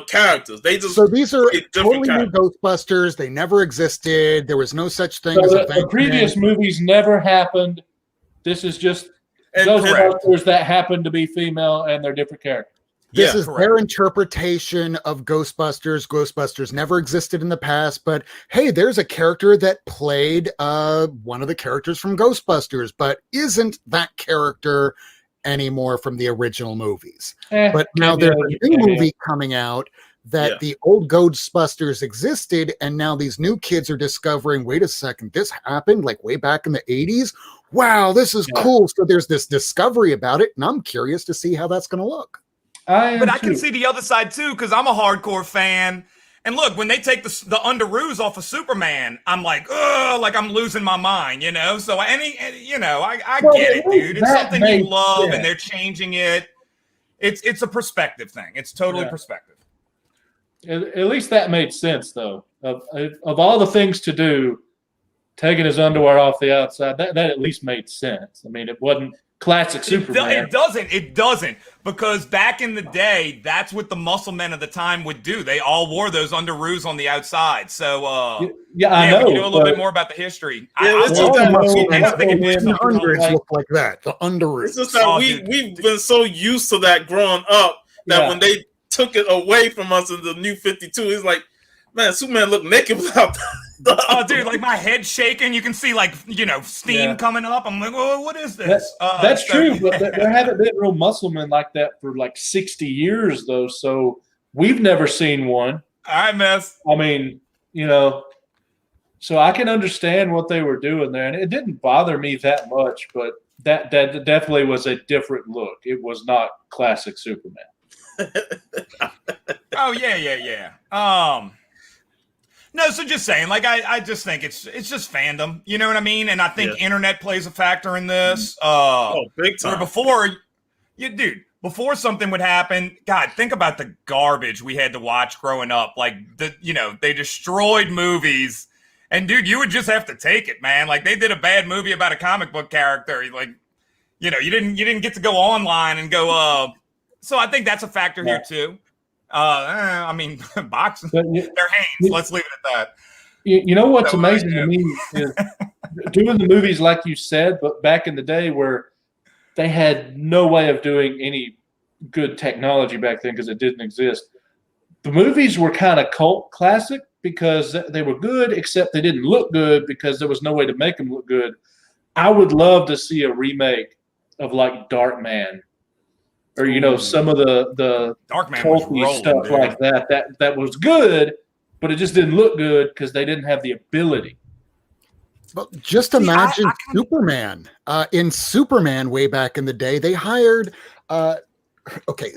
characters. They just So these are played different totally new characters. Ghostbusters. They never existed. There was no such thing So as a the previous movies never happened. This is just Ghostbusters that happen to be female and they're different characters. This Yeah, is their interpretation of Ghostbusters. Ghostbusters never existed in the past, but hey, there's a character that played one of the characters from Ghostbusters, but isn't that character anymore from the original movies. But now there's a new movie coming out that the old Ghostbusters existed, and now these new kids are discovering, wait a second, this happened like way back in the 80s? Wow, this is cool. So there's this discovery about it, and I'm curious to see how that's going to look. But I can see the other side too, because I'm a hardcore fan. And look, when they take the underoos off of Superman, I'm like, ugh, like I'm losing my mind, you know? So I get it, dude. It's something you love and they're changing it. It's a perspective thing. It's totally perspective. At least that made sense, though. Of all the things to do, taking his underwear off the outside, that at least made sense. I mean, it wasn't classic Superman. It doesn't. Because back in the day, that's what the muscle men of the time would do. They all wore those underoos on the outside. So, I know. We know a little bit more about the history. Yeah, I think it was the hundreds look like that. The underoos. It's just that we've been so used to that growing up that when they took it away from us in the new 52, it's like, man, Superman looked naked without dude, like my head's shaking. You can see steam coming up. I'm like, oh, what is this? That's true, but there haven't been real musclemen like that for like 60 years, though. So we've never seen one. All right, miss. I mean, so I can understand what they were doing there, and it didn't bother me that much, but that definitely was a different look. It was not classic Superman. Oh yeah. No, so just saying, like I just think it's just fandom, you know what I mean? And I think internet plays a factor in this. Big time. Before something would happen, God, think about the garbage we had to watch growing up. Like they destroyed movies, and dude, you would just have to take it, man. Like they did a bad movie about a comic book character, like you didn't get to go online and go. So I think that's a factor here too. I mean, boxing, they're Hanes. Let's leave it at that. You know what's amazing to me is doing the movies like you said, but back in the day where they had no way of doing any good technology back then because it didn't exist. The movies were kind of cult classic because they were good, except they didn't look good because there was no way to make them look good. I would love to see a remake of like Darkman. Or some of the Darkman stuff like that was good, but it just didn't look good because they didn't have the ability. Well, just imagine Superman. In Superman, way back in the day, they hired. The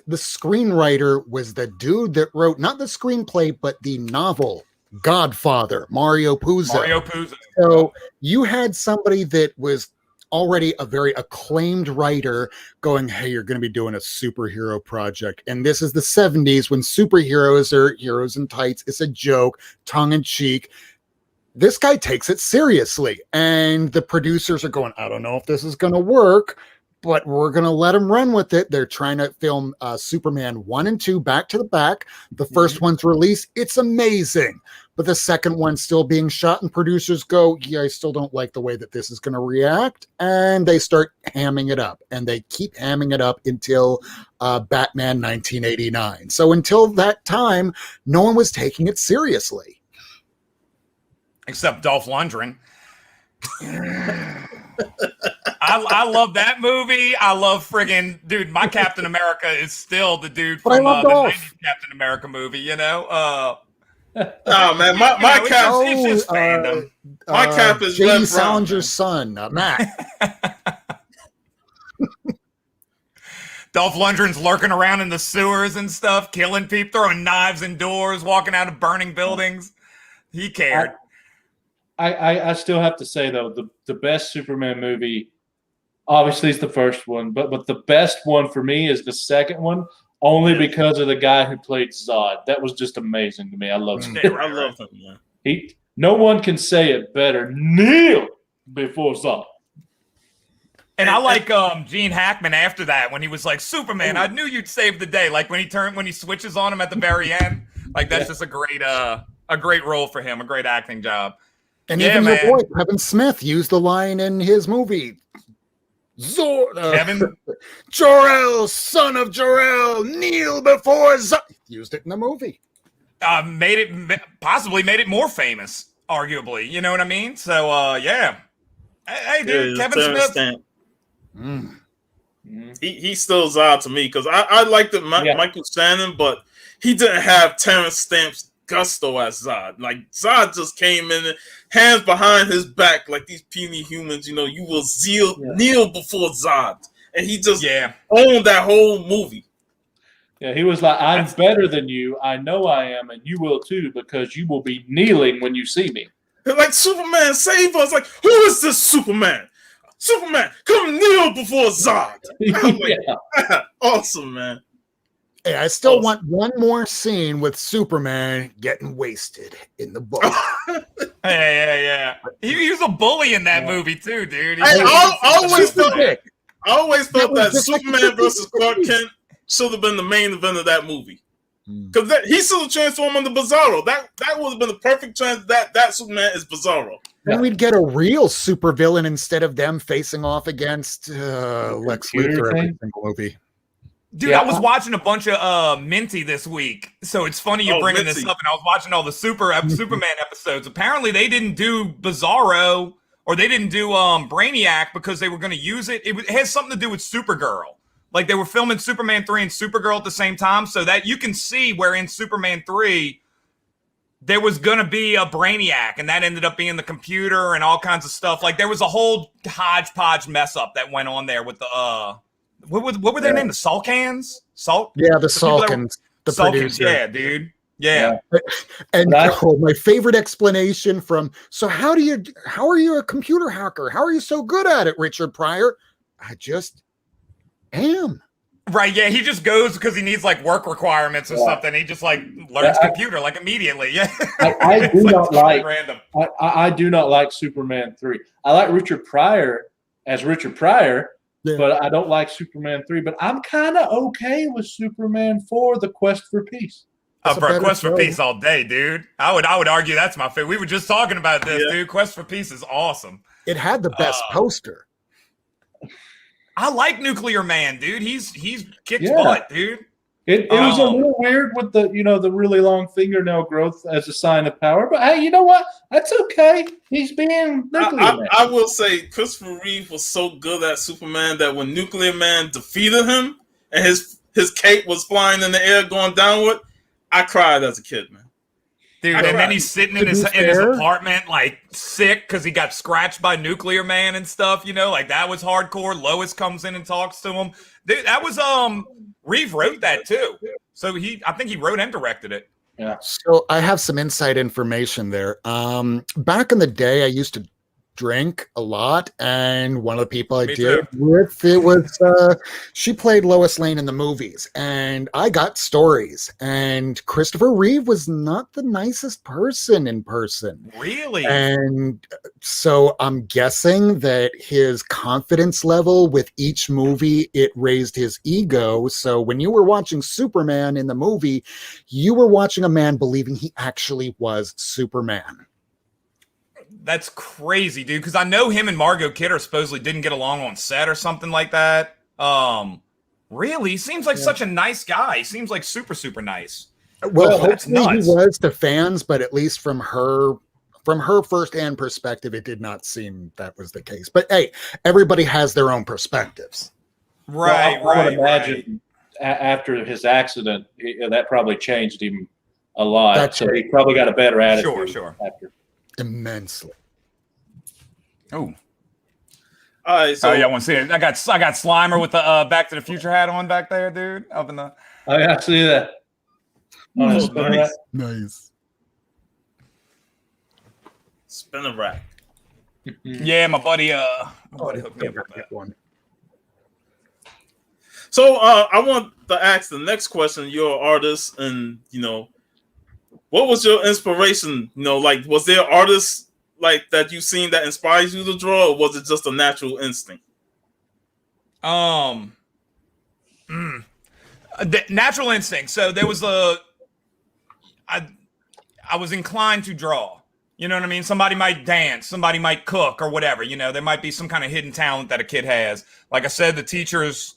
screenwriter was the dude that wrote not the screenplay, but the novel Godfather, Mario Puzo. So you had somebody that was already a very acclaimed writer going, hey, you're going to be doing a superhero project. And this is the 70s when superheroes are heroes in tights. It's a joke, tongue in cheek. This guy takes it seriously. And the producers are going, I don't know if this is going to work, but we're going to let him run with it. They're trying to film Superman 1 and 2 back to the back. The first one's released. It's amazing. But the second one's still being shot, and producers go, yeah, I still don't like the way that this is going to react. And they start hamming it up. And they keep hamming it up until Batman 1989. So until that time, no one was taking it seriously. Except Dolph Lundgren. I love that movie. I love friggin' dude. My Captain America is still the dude from the 90s Captain America movie. Oh man, my cap. It's just fandom. My cap is J.D. Salinger's son, Matt. Dolph Lundgren's lurking around in the sewers and stuff, killing people, throwing knives in doors, walking out of burning buildings. He cared. I still have to say though, the best Superman movie obviously is the first one, but the best one for me is the second one. only because of the guy who played Zod. That was just amazing to me. I love Yeah, I love him, man. No one can say it better. Kneel before Zod. And I like Gene Hackman after that when he was like, Superman, I knew you'd save the day. Like when he switches on him at the very end. Like that's just a great role for him, a great acting job. And even your boy Kevin Smith used the line in his movie. Kevin Jor-El, son of Jor-El, kneel before Zod. Used it in the movie. Possibly made it more famous, arguably. You know what I mean? So yeah. Hey dude, Kevin Smith. He still Zod to me because I liked it, Michael Shannon, but he didn't have Terrence Stamp's gusto as Zod. Like Zod just came in, hands behind his back like these puny humans. You will kneel before Zod, and he just owned that whole movie. Yeah, he was like, I'm better than you. I know I am, and you will too, because you will be kneeling when you see me. Like, Superman, save us. Like, who is this Superman? Superman, come kneel before Zod. Awesome, man. Hey, I still want one more scene with Superman getting wasted in the boat. Yeah. He was a bully in that movie too, dude. I always thought that Superman versus Clark Kent should have been the main event of that movie. Because he should have transformed into Bizarro. That would have been the perfect chance that Superman is Bizarro. Then we'd get a real supervillain instead of them facing off against Lex Luthor every single movie. Dude, I was watching a bunch of Minty this week, so it's funny you're bringing this up. And I was watching all the Superman episodes. Apparently, they didn't do Bizarro or they didn't do Brainiac because they were going to use it. It has something to do with Supergirl. Like they were filming Superman 3 and Supergirl at the same time, so that you can see where in Superman 3 there was going to be a Brainiac, and that ended up being the computer and all kinds of stuff. Like there was a whole hodgepodge mess up that went on there with the what were their names? The Salkans? Yeah, the Salkans. The producer. Yeah, dude. Yeah. And my favorite explanation from, so how are you a computer hacker? How are you so good at it, Richard Pryor? I just am. Right, yeah, he just goes because he needs like work requirements or something. He just like learns computer like immediately. Yeah, I do not like random. I do not like Superman 3. I like Richard Pryor as Richard Pryor, but I don't like Superman 3. But I'm kind of okay with Superman 4, The Quest for Peace. Bro, Quest for Peace all day, dude. I would argue that's my favorite. We were just talking about this, dude. Quest for Peace is awesome. It had the best poster. I like Nuclear Man, dude. He's kicked butt, dude. It was a little weird with the the really long fingernail growth as a sign of power, but hey, you know what? That's okay. He's being Nuclear Man. I will say Christopher Reeve was so good at Superman that when Nuclear Man defeated him and his cape was flying in the air going downward, I cried as a kid, man. Dude, and then he's sitting in his apartment, like, sick because he got scratched by Nuclear Man and stuff, like, that was hardcore. Lois comes in and talks to him. Dude, that was, Reeve wrote that, too. So I think he wrote and directed it. Yeah. So I have some inside information there. Back in the day, I used to drink a lot, and one of the people I did with it was she played Lois Lane in the movies, and I got stories, and Christopher Reeve was not the nicest person in person. Really? And so I'm guessing that his confidence level with each movie, it raised his ego. So when you were watching Superman in the movie, you were watching a man believing he actually was Superman. That's crazy, dude. Because I know him and Margot Kidder supposedly didn't get along on set or something like that. Really? He seems like such a nice guy. He seems like super, super nice. Well, hopefully he was to fans, but at least from her first-hand perspective, it did not seem that was the case. But hey, everybody has their own perspectives. Right, I would imagine after his accident, that probably changed him a lot. So he probably got a better attitude. Sure. After. Immensely. Oh. All right, so yeah, I want to see it. I got Slimer with the Back to the Future hat on back there, dude. Up in the. Oh yeah, I see that. Nice. Spinner rack. Yeah, my buddy hooked me up with that one. So I want to ask the next question. You're an artist, and what was your inspiration? Like, was there artists like that you've seen that inspires you to draw, or was it just a natural instinct? The natural instinct. So there was I was inclined to draw. You know what I mean? Somebody might dance, somebody might cook or whatever. There might be some kind of hidden talent that a kid has. Like I said, the teachers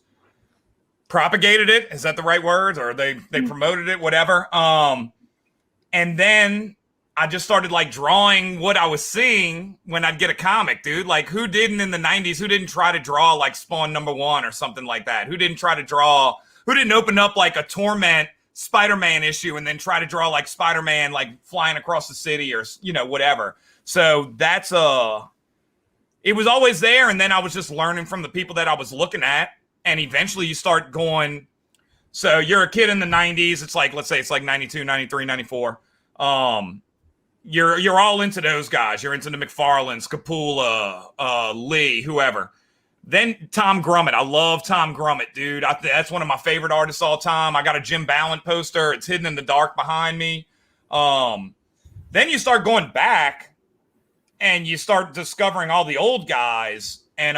propagated it. Is that the right words? Or they promoted it, whatever. And then I just started like drawing what I was seeing when I'd get a comic, dude. Like who didn't in the 90s, who didn't try to draw like Spawn #1 or something like that? Who didn't open up like a Torment Spider-Man issue and then try to draw like Spider-Man like flying across the city or whatever. So that's it was always there, and then I was just learning from the people that I was looking at, and eventually you start going, so you're a kid in the 90s, it's like, let's say it's like 92, 93, 94. You're all into those guys. You're into the McFarlanes, Capullo, Lee, whoever. Then Tom Grummett. I love Tom Grummett, dude. That's one of my favorite artists all time. I got a Jim Ballant poster. It's hidden in the dark behind me. Then you start going back and you start discovering all the old guys. And,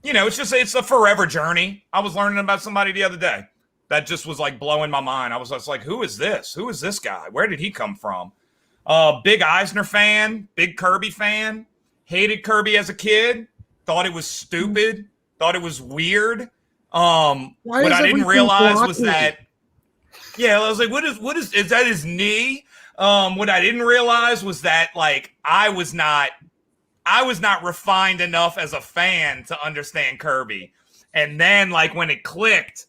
it's a forever journey. I was learning about somebody the other day that just was like blowing my mind. I was just like, who is this? Who is this guy? Where did he come from? Big Eisner fan, big Kirby fan, hated Kirby as a kid. Thought it was stupid. Thought it was weird. What I didn't realize was that, I was like, what is that his knee? What I didn't realize was that like I was not refined enough as a fan to understand Kirby. And then like when it clicked,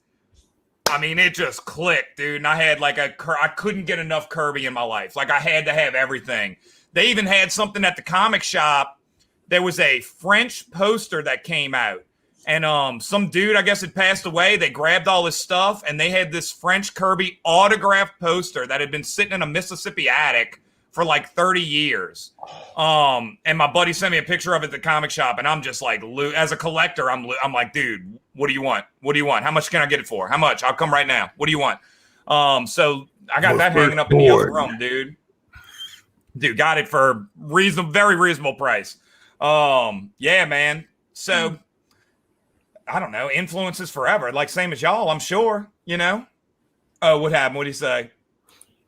I mean, it just clicked, dude. And I had like I couldn't get enough Kirby in my life. Like I had to have everything. They even had something at the comic shop. There was a French poster that came out, and some dude, I guess, had passed away. They grabbed all his stuff, and they had this French Kirby autographed poster that had been sitting in a Mississippi attic for like 30 years. And my buddy sent me a picture of it at the comic shop, and I'm just like, as a collector, I'm like, dude, what do you want? What do you want? How much can I get it for? How much? I'll come right now. What do you want? So I got that hanging up in the other room, dude. Dude, got it for very reasonable price. Yeah, man. So I don't know. Influences forever. Like same as y'all, I'm sure, Oh, what happened? What'd he say?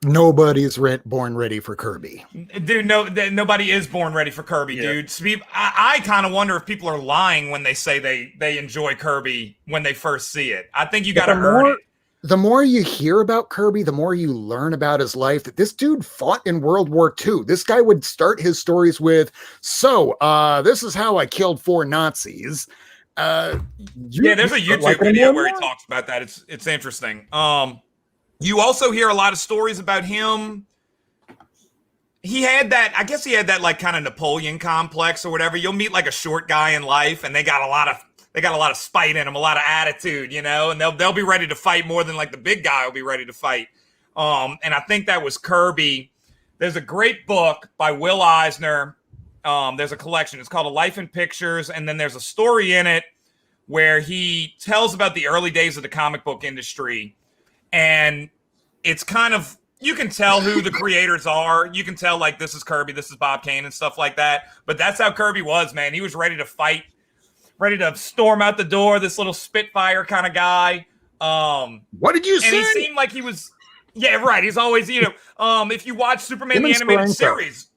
Nobody's born ready for Kirby. Dude, nobody is born ready for Kirby, dude. I kind of wonder if people are lying when they say they enjoy Kirby when they first see it. I think you got to earn it. The more you hear about Kirby, the more you learn about his life. That this dude fought in World War II. This guy would start his stories with, this is how I killed 4 Nazis. There's a YouTube video where he talks about that. It's interesting. You also hear a lot of stories about him. He had that like kind of Napoleon complex or whatever. You'll meet like a short guy in life, and they got a lot of spite in them, a lot of attitude, and they'll be ready to fight more than like the big guy will be ready to fight. And I think that was Kirby. There's a great book by Will Eisner. There's a collection. It's called A Life in Pictures. And then there's a story in it where he tells about the early days of the comic book industry. And it's kind of, you can tell who the creators are. You can tell like, this is Kirby, this is Bob Kane and stuff like that. But that's how Kirby was, man. He was ready to fight, ready to storm out the door, this little Spitfire kind of guy. What did you say? And he seemed like he was, yeah, right. He's always, if you watch Superman the Animated Series.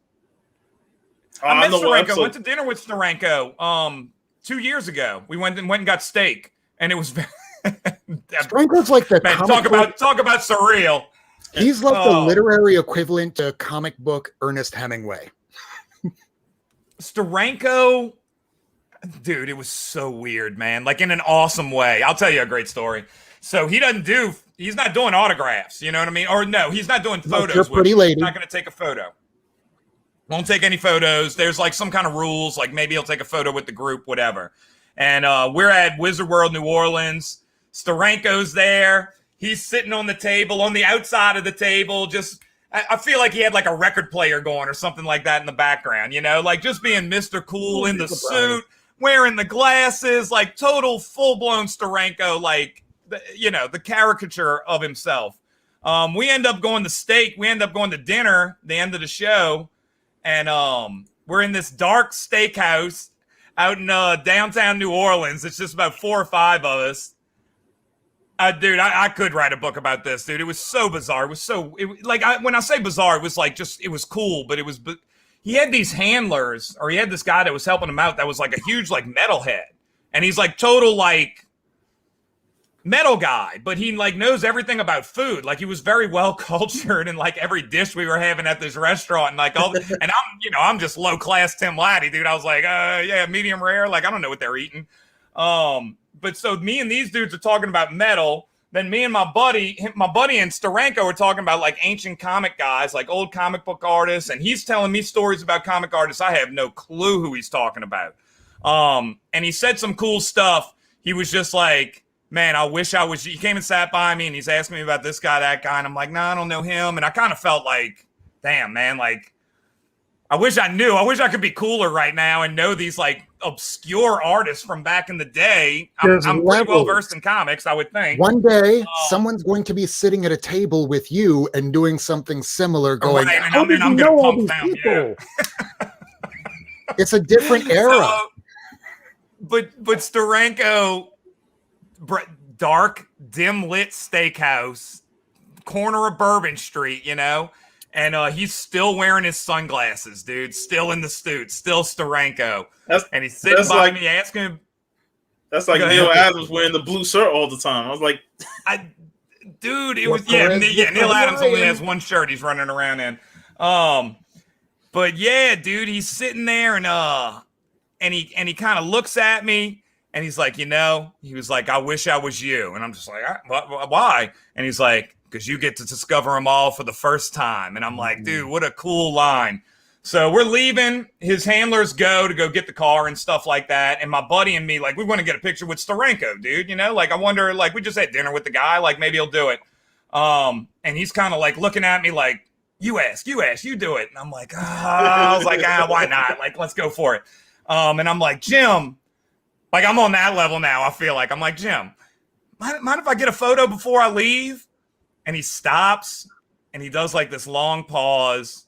I met Steranko. Went to dinner with Steranko 2 years ago. We went and got steak, and it was very Steranko's like the talk about surreal. He's like the literary equivalent to comic book Ernest Hemingway. Steranko, dude, it was so weird, man. Like in an awesome way. I'll tell you a great story. So he's not doing autographs, you know what I mean? Or no, he's not doing photos. Pretty lady. He's not going to take a photo. Won't take any photos. There's like some kind of rules, like maybe he'll take a photo with the group, whatever. And we're at Wizard World, New Orleans. Steranko's there. He's sitting on the table, on the outside of the table. Just, I feel like he had like a record player going or something like that in the background, like just being Mr. Cool in the suit, wearing the glasses, like total full-blown Steranko, like, the caricature of himself. We end up going to steak. We end up going to dinner the end of the show. And we're in this dark steakhouse out in downtown New Orleans. It's just about 4 or 5 of us. Dude, I could write a book about this, dude. It was so bizarre. It was so, when I say bizarre, it was like it was cool, but he had these handlers, or he had this guy that was helping him out that was like a huge, like, metalhead. And he's like total, like, metal guy, but he like knows everything about food. Like, he was very well cultured in like every dish we were having at this restaurant, and like and I'm just low class Tim Lattie, dude. I was like, yeah, medium rare. Like, I don't know what they're eating. But so me and these dudes are talking about metal. Then me and my buddy and Steranko are talking about like ancient comic guys, like old comic book artists, and he's telling me stories about comic artists. I have no clue who he's talking about. And he said some cool stuff. He was just like, man, I wish I was. He came and sat by me, and he's asking me about this guy, that guy, and I'm like, nah, I don't know him. And I kind of felt like, damn, man, like, I wish I knew. I wish I could be cooler right now and know these like obscure artists from back in the day. I'm pretty well versed in comics, I would think. One day, someone's going to be sitting at a table with you and doing something similar, going, right, how did you I'm know gonna all pump these them, people? It's a different era. But Steranko, dark, dim lit steakhouse, corner of Bourbon Street, and he's still wearing his sunglasses, dude. Still in the suit, still Steranko. And he's sitting by me asking him. That's like Neil Adams wearing the blue shirt all the time. I was like, dude, it was Neil Adams only has one shirt he's running around in. But yeah, dude, he's sitting there and he kind of looks at me. And he's like, he was like, I wish I was you. And I'm just like, why? And he's like, because you get to discover them all for the first time. And I'm like, dude, what a cool line. So we're leaving. His handlers go get the car and stuff like that. And my buddy and me, like, we want to get a picture with Steranko, dude. Like, I wonder, like, we just had dinner with the guy. Like, maybe he'll do it. And he's kind of like looking at me like, you ask, you do it. And I'm like, I was like, why not? Like, let's go for it. And I'm like, Jim. Like, I'm on that level now, I feel like. I'm like, Jim, mind if I get a photo before I leave? And he stops, and he does, like, this long pause,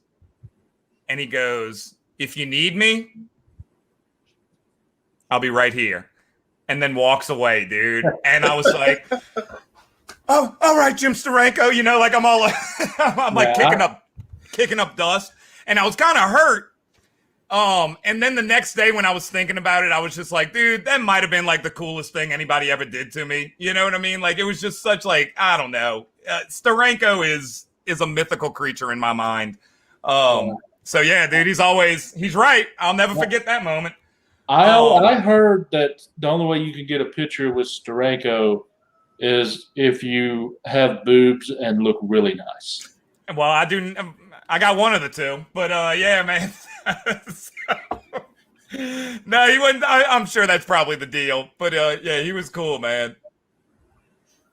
and he goes, if you need me, I'll be right here. And then walks away, dude. And I was like, oh, all right, Jim Steranko. Like, I'm all I'm like kicking up dust. And I was kind of hurt. And then the next day when I was thinking about it, I was just like, dude, that might have been like the coolest thing anybody ever did to me. You know what I mean? Like, it was just such, like, I don't know. Steranko is a mythical creature in my mind. So yeah, dude, he's right. I'll never forget that moment. I heard that the only way you can get a picture with Steranko is if you have boobs and look really nice. Well, I got one of the two, but yeah, man. No, he wasn't. I'm sure that's probably the deal, but yeah, he was cool, man.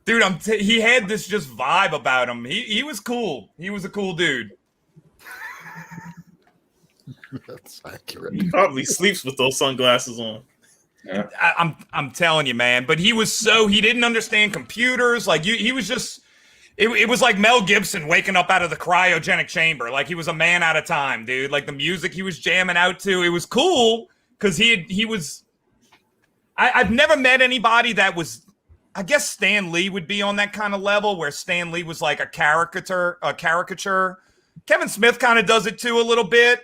Dude, he had this just vibe about him. He was cool. He was a cool dude. That's accurate. he probably sleeps with those sunglasses on. Yeah. I'm telling you, man. But he didn't understand computers. Like, he was just. It was like Mel Gibson waking up out of the cryogenic chamber. Like, he was a man out of time, dude. Like, the music he was jamming out to, it was cool because he was. I've never met anybody that was. I guess Stan Lee would be on that kind of level where Stan Lee was like a caricature. Kevin Smith kind of does it too a little bit.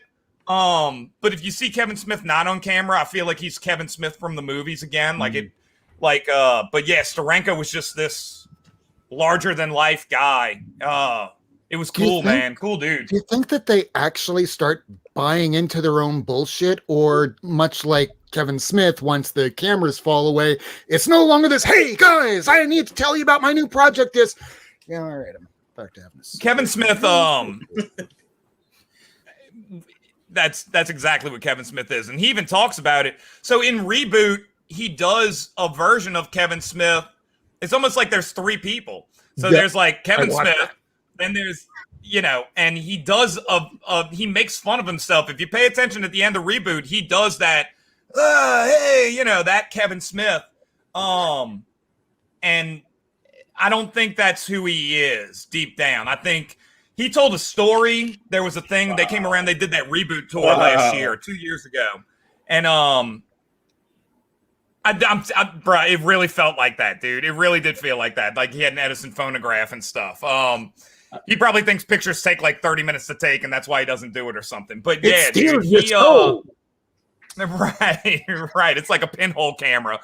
But if you see Kevin Smith not on camera, I feel like he's Kevin Smith from the movies again. But yeah, Steranko was just this larger than life guy. It was cool, man. Cool dude. Do you think that they actually start buying into their own bullshit, or much like Kevin Smith, once the cameras fall away, it's no longer this, hey guys, I need to tell you about my new project. Yeah, all right, I'm back to having this. Kevin Smith, that's exactly what Kevin Smith is. And he even talks about it. So in Reboot, he does a version of Kevin Smith. It's almost like there's 3 people. So there's like Kevin Smith, then there's, and he does he makes fun of himself. If you pay attention at the end of Reboot, he does that hey, that Kevin Smith. And I don't think that's who he is deep down. I think he told a story. There was a thing, they came around, they did that reboot tour last year, 2 years ago. And bro, it really felt like that, dude. It really did feel like that. Like he had an Edison phonograph and stuff. He probably thinks pictures take like 30 minutes to take, and that's why he doesn't do it or something. But yeah, dude, right. It's like a pinhole camera.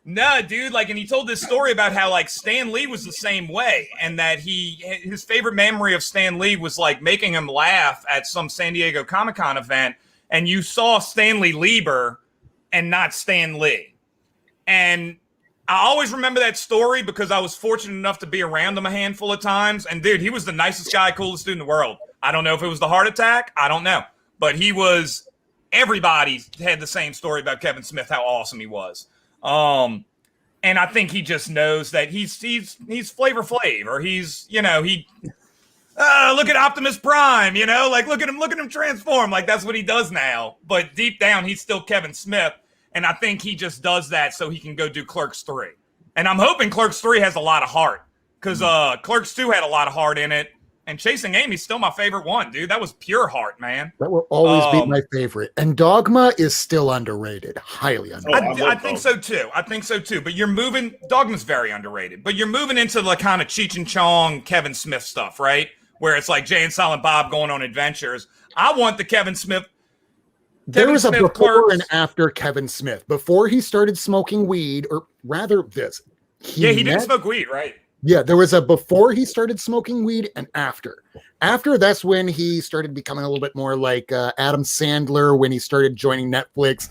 No, dude, and he told this story about how Stan Lee was the same way, and that his favorite memory of Stan Lee was making him laugh at some San Diego Comic-Con event, and you saw Stanley Lieber and not Stan Lee. And I always remember that story because I was fortunate enough to be around him a handful of times. And dude, he was the nicest guy, coolest dude in the world. I don't know if it was the heart attack. I don't know. But everybody had the same story about Kevin Smith, how awesome he was. And I think he just knows that he's Flavor Flav, or look at Optimus Prime, look at him transform. That's what he does now. But deep down, he's still Kevin Smith. And I think he just does that so he can go do Clerks 3. And I'm hoping Clerks 3 has a lot of heart, because Clerks 2 had a lot of heart in it. And Chasing Amy's still my favorite one, dude. That was pure heart, man. That will always be my favorite. And Dogma is still underrated, highly underrated. I think so too. But Dogma's very underrated. But you're moving into the kind of Cheech and Chong, Kevin Smith stuff, right? Where it's like Jay and Silent Bob going on adventures. I want the Kevin Smith. There was a before and after Kevin Smith. Before he started smoking weed, or rather this. He didn't smoke weed, right? Yeah, there was a before he started smoking weed and after. After, that's when he started becoming a little bit more like Adam Sandler, when he started joining Netflix.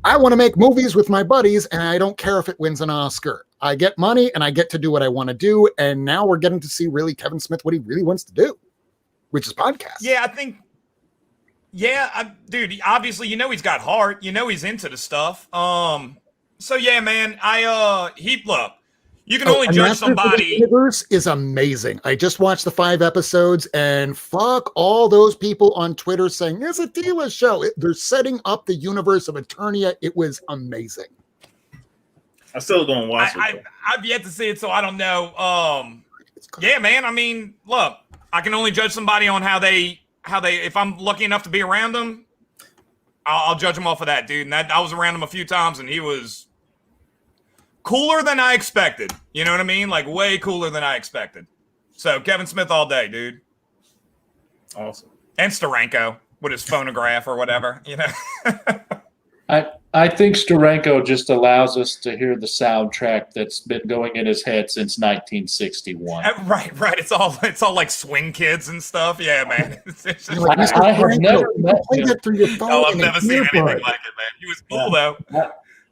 I want to make movies with my buddies, and I don't care if it wins an Oscar. I get money, and I get to do what I want to do. And now we're getting to see really Kevin Smith, what he really wants to do, which is podcast. Yeah, I think. Yeah, dude, obviously, he's got heart. He's into the stuff. So yeah, man, look. You can only judge somebody. The Universe is amazing. I just watched the 5 episodes, and fuck all those people on Twitter saying it's a Tila show. They're setting up the universe of Eternia. It was amazing. I still don't watch it. I've yet to see it, so I don't know. Yeah, man. I mean, look, I can only judge somebody on how they. If I'm lucky enough to be around them, I'll judge them off of that, dude. And I was around him a few times, and he was cooler than I expected. You know what I mean? Way cooler than I expected. So Kevin Smith all day, dude. Awesome. And Steranko with his phonograph or whatever, I think Steranko just allows us to hear the soundtrack that's been going in his head since 1961. Right. It's all like Swing Kids and stuff. Yeah, man. I have never met him. I've never seen anything like it, man. He was cool though.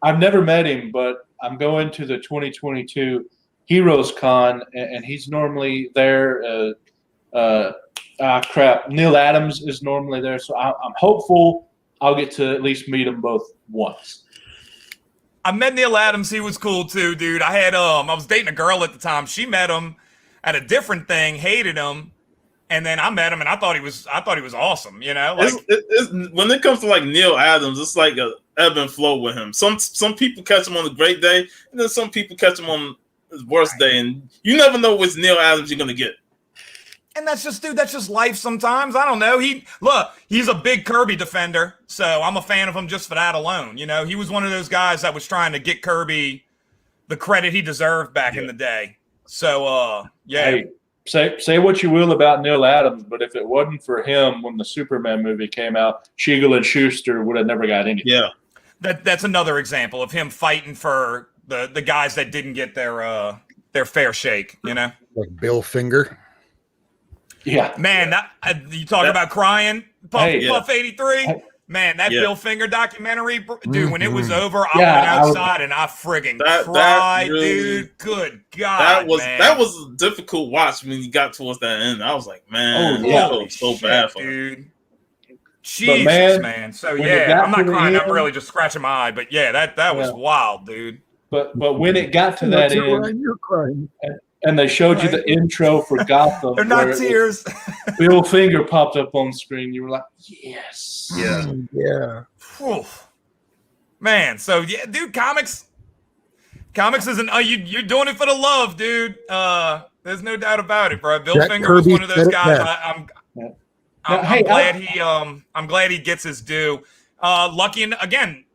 I've never met him, but I'm going to the 2022 Heroes Con, and he's normally there. Neil Adams is normally there, so I'm hopeful I'll get to at least meet them both once. I met Neil Adams. He was cool too, dude. I was dating a girl at the time. She met him at a different thing, hated him, and then I met him, and I thought he was awesome. It's, when it comes to Neil Adams, it's like a ebb and flow with him. Some people catch him on a great day, and then some people catch him on his worst day, and you never know which Neil Adams you're gonna get. And that's just life sometimes. I don't know. He's a big Kirby defender, so I'm a fan of him just for that alone. He was one of those guys that was trying to get Kirby the credit he deserved back in the day. So, yeah. Hey, say what you will about Neil Adams, but if it wasn't for him when the Superman movie came out, Siegel and Schuster would have never got anything. Yeah. That's another example of him fighting for the guys that didn't get their fair shake, Like Bill Finger. Yeah, man, you talk about crying, Puff 83. Man, that Bill Finger documentary, dude. When it was over, I went outside and I friggin' cried, dude. Good God, that was a difficult watch when you got towards that end. I was like, man, I felt so bad for him. Jesus, man. So yeah, I'm not crying. I'm really just scratching my eye. But yeah, that was wild, dude. But when it got to that end, you're crying. And they showed you the intro for Gotham. They're not tears. Bill Finger popped up on screen. You were like, yes. Yeah. Yeah. Man, so yeah, dude, comics isn't. You're doing it for the love, dude. There's no doubt about it, bro. Bill Jack Finger Kirby was one of those said it guys. best. I'm glad he gets his due. Lucky, and again,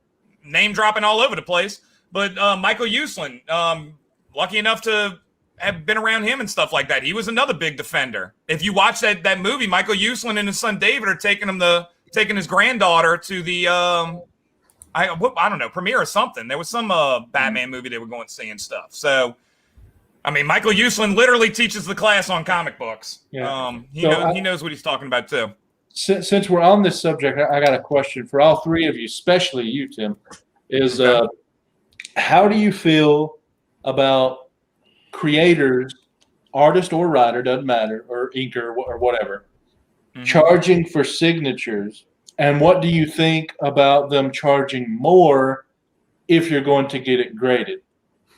name dropping all over the place. But Michael Uslan, lucky enough to have been around him and stuff like that. He was another big defender. If you watch that movie, Michael Uslan and his son David are taking his granddaughter to the I don't know, premiere or something. There was some Batman movie they were going to see and stuff. So, I mean, Michael Uslan literally teaches the class on comic books. Yeah. He knows what he's talking about too. Since we're on this subject, I got a question for all three of you, especially you, Tim. Is how do you feel about creators, artist or writer, doesn't matter, or inker or whatever, charging for signatures? And what do you think about them charging more if you're going to get it graded?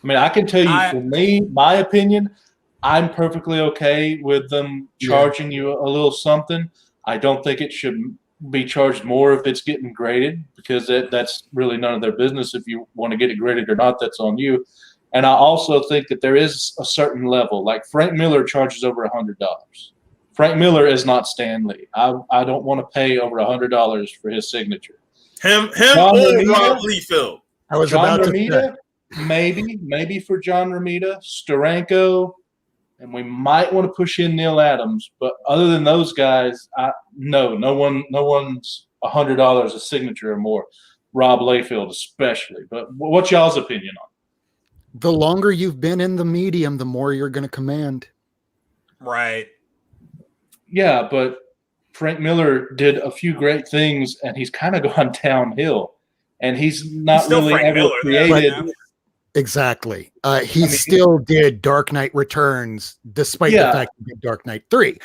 I mean, I can tell you for me, my opinion, I'm perfectly okay with them charging you a little something. I don't think it should be charged more if it's getting graded, because that's really none of their business. If you want to get it graded or not, that's on you. And I also think that there is a certain level. Like Frank Miller charges over $100. Frank Miller is not Stan Lee. I don't want to pay over $100 for his signature. Him John or Romita, Rob Liefeld. I was John about Romita, to maybe for John Romita, Steranko, and we might want to push in Neil Adams. But other than those guys, no one's $100 a signature or more. Rob Liefeld especially. But what's y'all's opinion on it? The longer you've been in the medium, the more you're going to command. Right. Yeah, but Frank Miller did a few great things, and he's kind of gone downhill. And he's not really Frank ever Miller, created. Exactly. He still did Dark Knight Returns, despite the fact he did Dark Knight 3.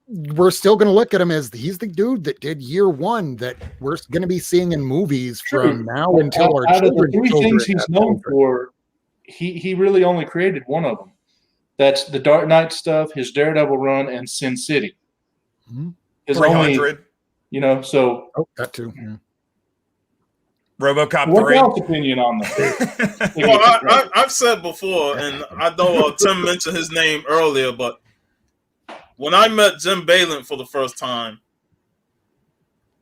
We're still going to look at him as he's the dude that did Year One that we're going to be seeing in movies from now until our out of the children. three things he's known for, he really only created one of them. That's the Dark Knight stuff, his Daredevil run, and Sin City. His 300. Only, so. Oh, that too. Yeah. RoboCop What's 3. y'all's opinion on that? Well, I've said before, and I know Tim mentioned his name earlier, but when I met Jim Balin for the first time,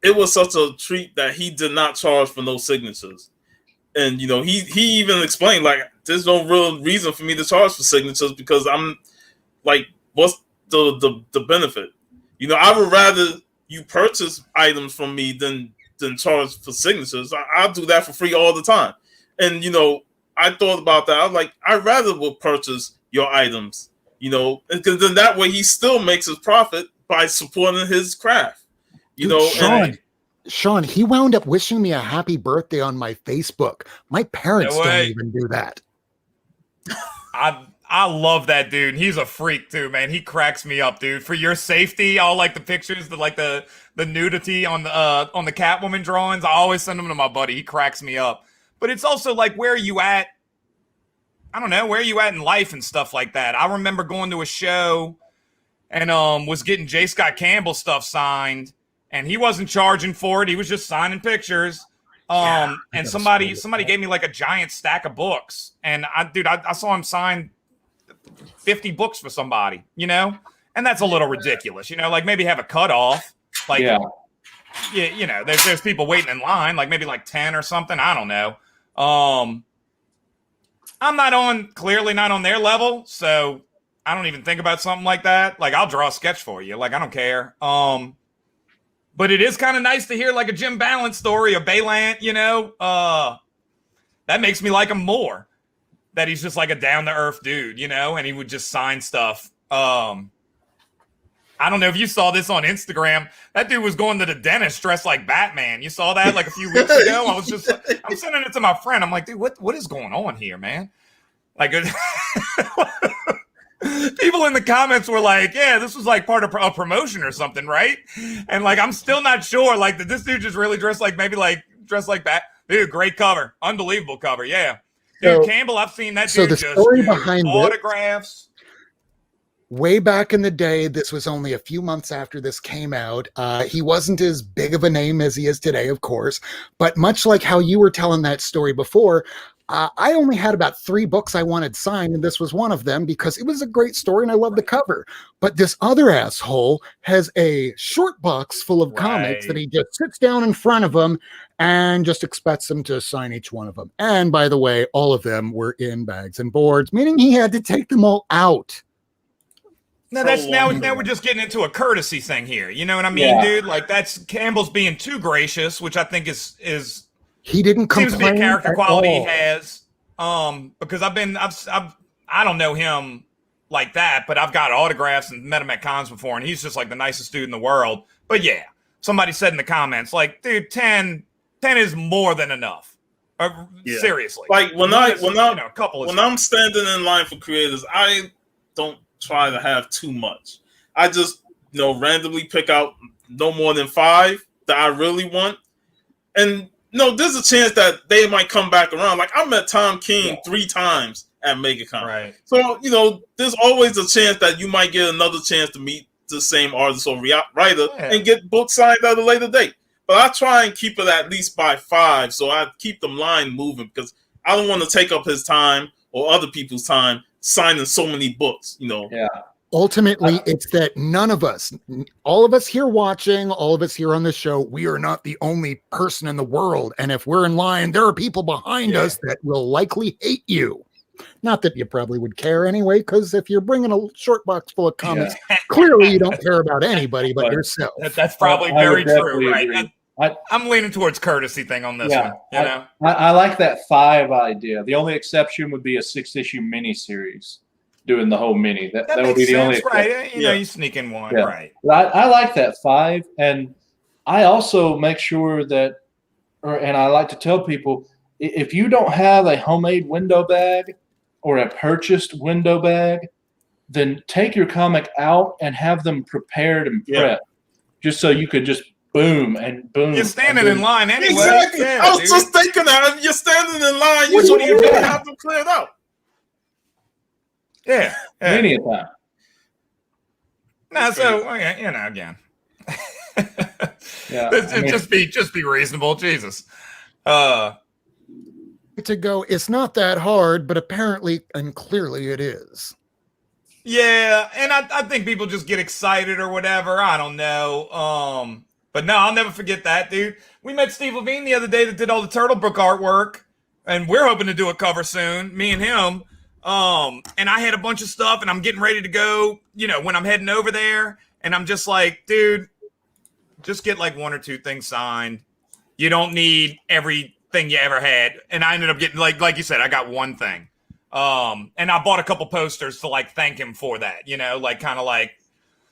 it was such a treat that he did not charge for no signatures. And, he even explained, like, there's no real reason for me to charge for signatures because I'm, like, what's the benefit? I would rather you purchase items from me than charge for signatures. I'll do that for free all the time. And, I thought about that. I was like, I'd rather will purchase your items, because then that way he still makes his profit by supporting his craft, Sean, he wound up wishing me a happy birthday on my Facebook. My parents don't even do that. I love that dude. He's a freak too, man. He cracks me up, dude. For your safety, all like the pictures, the nudity on the Catwoman drawings, I always send them to my buddy. He cracks me up. But it's also like, where are you at? I don't know, where are you at in life and stuff like that. I remember going to a show and was getting J. Scott Campbell stuff signed, and he wasn't charging for it. He was just signing pictures. And somebody gave me like a giant stack of books, and I saw him sign 50 books for somebody, and that's a little ridiculous, like maybe have a cutoff, like there's people waiting in line, like maybe like 10 or something. I don't know. I'm clearly not on their level, so I don't even think about something like that. Like, I'll draw a sketch for you, like, I don't care. But it is kind of nice to hear like a Jim Balance story, a Baylant, that makes me like him more. That he's just like a down-to-earth dude, and he would just sign stuff. I don't know if you saw this on Instagram. That dude was going to the dentist dressed like Batman. You saw that like a few weeks ago? I'm sending it to my friend. I'm like, dude, what is going on here, man? Like, people in the comments were like, yeah, this was like part of a promotion or something, right? And like, I'm still not sure. Like, did this dude just really dress like Bat? Dude, great cover. Unbelievable cover. Yeah. Dude, Campbell, I've seen that dude the story behind autographs. way back in the day. This was only a few months after this came out. He wasn't as big of a name as he is today, of course, but much like how you were telling that story before, I only had about 3 books I wanted signed, and this was one of them because it was a great story and I love the cover. But this other asshole has a short box full of comics that he just sits down in front of him and just expects them to sign each one of them. And by the way, all of them were in bags and boards, meaning he had to take them all out. No, that's now we're just getting into a courtesy thing here. You know what I mean, dude? Like that's Campbell's being too gracious, which I think is he didn't complain. Seems to be a character quality he has. Because I don't know him like that, but I've got autographs and met him at cons before, and he's just like the nicest dude in the world. But yeah, somebody said in the comments, like, dude, 10 is more than enough. Seriously. Like when I'm standing in line for creators, I don't try to have too much. I just randomly pick out no more than 5 that I really want. And there's a chance that they might come back around. Like I met Tom King 3 times at MegaCon. Right. So, there's always a chance that you might get another chance to meet the same artist or writer and get books signed at a later date. But I try and keep it at least by 5, so I keep the line moving because I don't want to take up his time or other people's time signing so many books, Yeah. Ultimately, it's that none of us, all of us here watching, all of us here on the show, we are not the only person in the world. And if we're in line, there are people behind us that will likely hate you. Not that you probably would care anyway, because if you're bringing a short box full of comics, clearly you don't care about anybody but yourself. That's probably very true, right? I'm leaning towards courtesy thing on this one. I like that 5 idea. The only exception would be a 6-issue miniseries. Doing the whole mini. That would be the only right. You sneak in one, right? I like that 5, and I also make sure that, and I like to tell people, if you don't have a homemade window bag or a purchased window bag, then take your comic out and have them prepared and prepped, just so you could just boom. You're standing in line anyway. Exactly. Yeah, I was just thinking that if you're standing in line, you really have to clear it out. Yeah. Many a time. No, so again. Just be reasonable, Jesus. To go, it's not that hard, but apparently and clearly it is. Yeah, and I think people just get excited or whatever. I don't know. But no, I'll never forget that, dude. We met Steve Levine the other day that did all the Turtle Book artwork, and we're hoping to do a cover soon, me and him. And I had a bunch of stuff and I'm getting ready to go, when I'm heading over there, and I'm just like, dude, just get like 1 or 2 things signed. You don't need everything you ever had. And I ended up getting like you said, I got 1 thing. And I bought a couple posters to like thank him for that,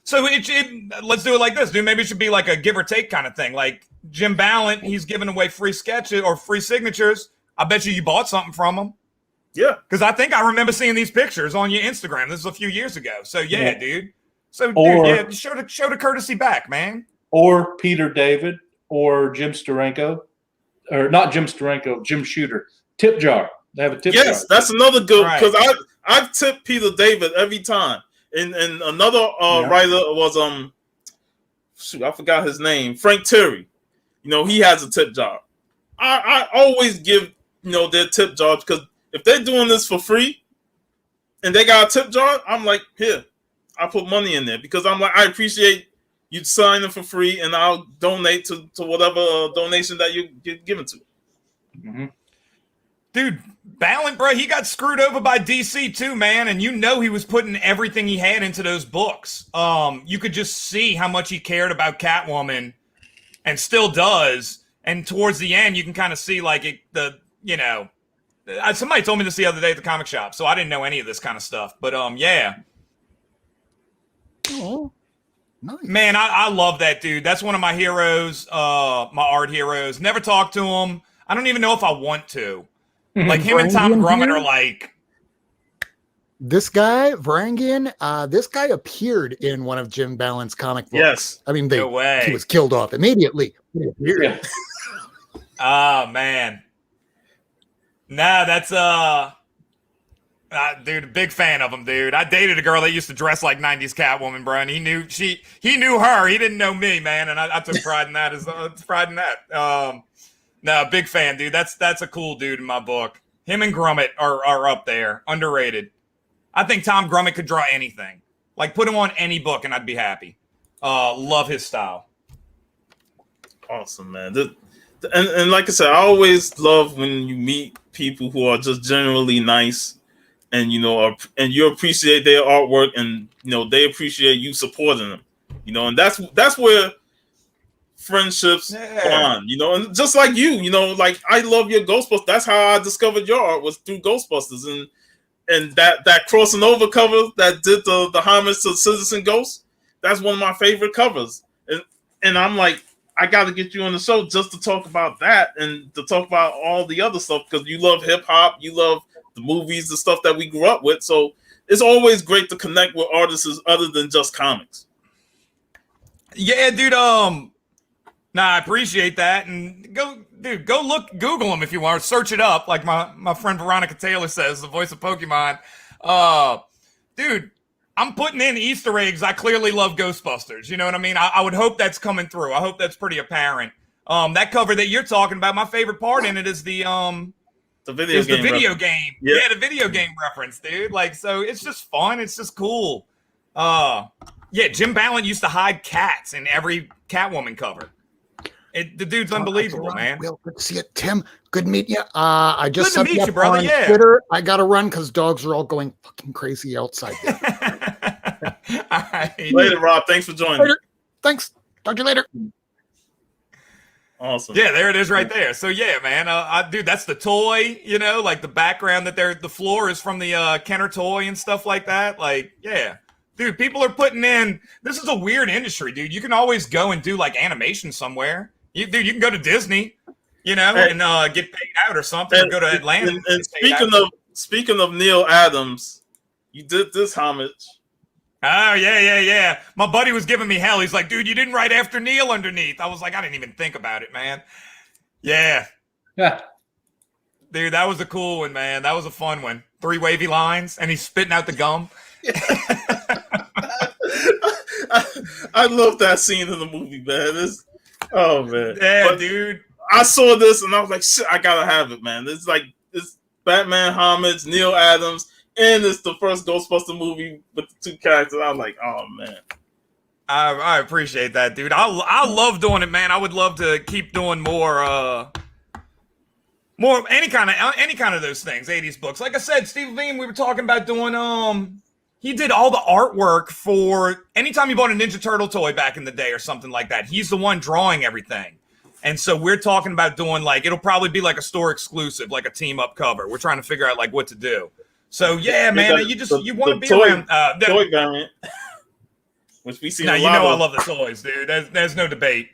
so let's do it like this, dude. Maybe it should be like a give or take kind of thing. Like Jim Ballant, he's giving away free sketches or free signatures. I bet you bought something from him. Yeah, because I think I remember seeing these pictures on your Instagram. This was a few years ago. So dude. So show the courtesy back, man. Or Peter David or Jim Steranko, or not Jim Steranko, Jim Shooter. Tip jar. They have a tip jar. Yes, that's another good because I've tipped Peter David every time. And another writer was I forgot his name, Frank Terry. He has a tip jar. I always give their tip jars because if they're doing this for free and they got a tip jar, I'm like, here, I put money in there because I'm like, I appreciate you signing for free and I'll donate to whatever donation that you get given to. Mm-hmm. Dude, Ballant, bro, he got screwed over by DC too, man. And he was putting everything he had into those books. You could just see how much he cared about Catwoman and still does. And towards the end, you can kind of see somebody told me this the other day at the comic shop, so I didn't know any of this kind of stuff. But yeah. Oh, nice. Man, I love that dude. That's one of my heroes, my art heroes. Never talked to him. I don't even know if I want to. Like him and Tom Grummett are like. This guy, Varangian, this guy appeared in one of Jim Ballant's comic books. Yes. I mean, No way. He was killed off immediately. Yeah. Oh, man. Nah, that's Dude, big fan of him, dude. I dated a girl that used to dress like '90s Catwoman, bro, and he knew her. He didn't know me, man, and I took pride in that. No, big fan, dude. That's a cool dude in my book. Him and Grummett are up there, underrated. I think Tom Grummett could draw anything. Like, put him on any book, and I'd be happy. Love his style. Awesome, man. And like I said, I always love when you meet people who are just generally nice. And and you appreciate their artwork, and they appreciate you supporting them. And that's where friendships bond. And just like you, like I love your Ghostbusters. That's how I discovered your art, was through Ghostbusters, and that crossing over cover that did the homage to Citizen Ghost. That's one of my favorite covers, and I'm like, I got to get you on the show just to talk about that and to talk about all the other stuff, because you love hip hop, you love the movies, the stuff that we grew up with. So it's always great to connect with artists other than just comics. Yeah, dude. I appreciate that. And Google them if you want, or search it up, like my friend Veronica Taylor says, the voice of Pokemon. Dude, I'm putting in Easter eggs. I clearly love Ghostbusters. You know what I mean? I would hope that's coming through. I hope that's pretty apparent. That cover that you're talking about, my favorite part in it is the video game. Yeah, the video game reference, dude. Like, so it's just fun. It's just cool. Yeah, Jim Ballant used to hide cats in every Catwoman cover. The dude's unbelievable, man. Will, good to see you, Tim. Good meeting you. I just good to meet you, brother. On Yeah. Twitter. I gotta run because dogs are all going fucking crazy outside there. All right. Later, Rob. Thanks for joining. Later. Thanks. Talk to you later. Awesome. Yeah, there it is right there. So yeah, man, dude, that's the toy, like the background that the floor is from the Kenner toy and stuff like that. Like, yeah, dude, people are putting in, this is a weird industry, dude. You can always go and do like animation somewhere. You can go to Disney, and get paid out or something, or go to Atlanta. And speaking of Neil Adams, you did this homage. Oh, yeah. My buddy was giving me hell. He's like, dude, you didn't write after Neil underneath. I was like, I didn't even think about it, man. Yeah. Dude, that was a cool one, man. That was a fun one. 3 wavy lines, and he's spitting out the gum. I love that scene in the movie, man. Oh, man. Yeah, dude. I saw this, and I was like, shit, I gotta have it, man. It's Batman homage, Neil Adams, and it's the first Ghostbuster movie with the 2 characters. I'm like, oh man. I appreciate that, dude. I love doing it, man. I would love to keep doing more any kind of those things, 80s books. Like I said, Steve Levine, we were talking about doing he did all the artwork for anytime you bought a Ninja Turtle toy back in the day or something like that. He's the one drawing everything. And so we're talking about doing it'll probably be like a store exclusive, like a team up cover. We're trying to figure out what to do. So yeah, man, you want to be around toy variant, which we see. Now you know I love the toys, dude. There's no debate.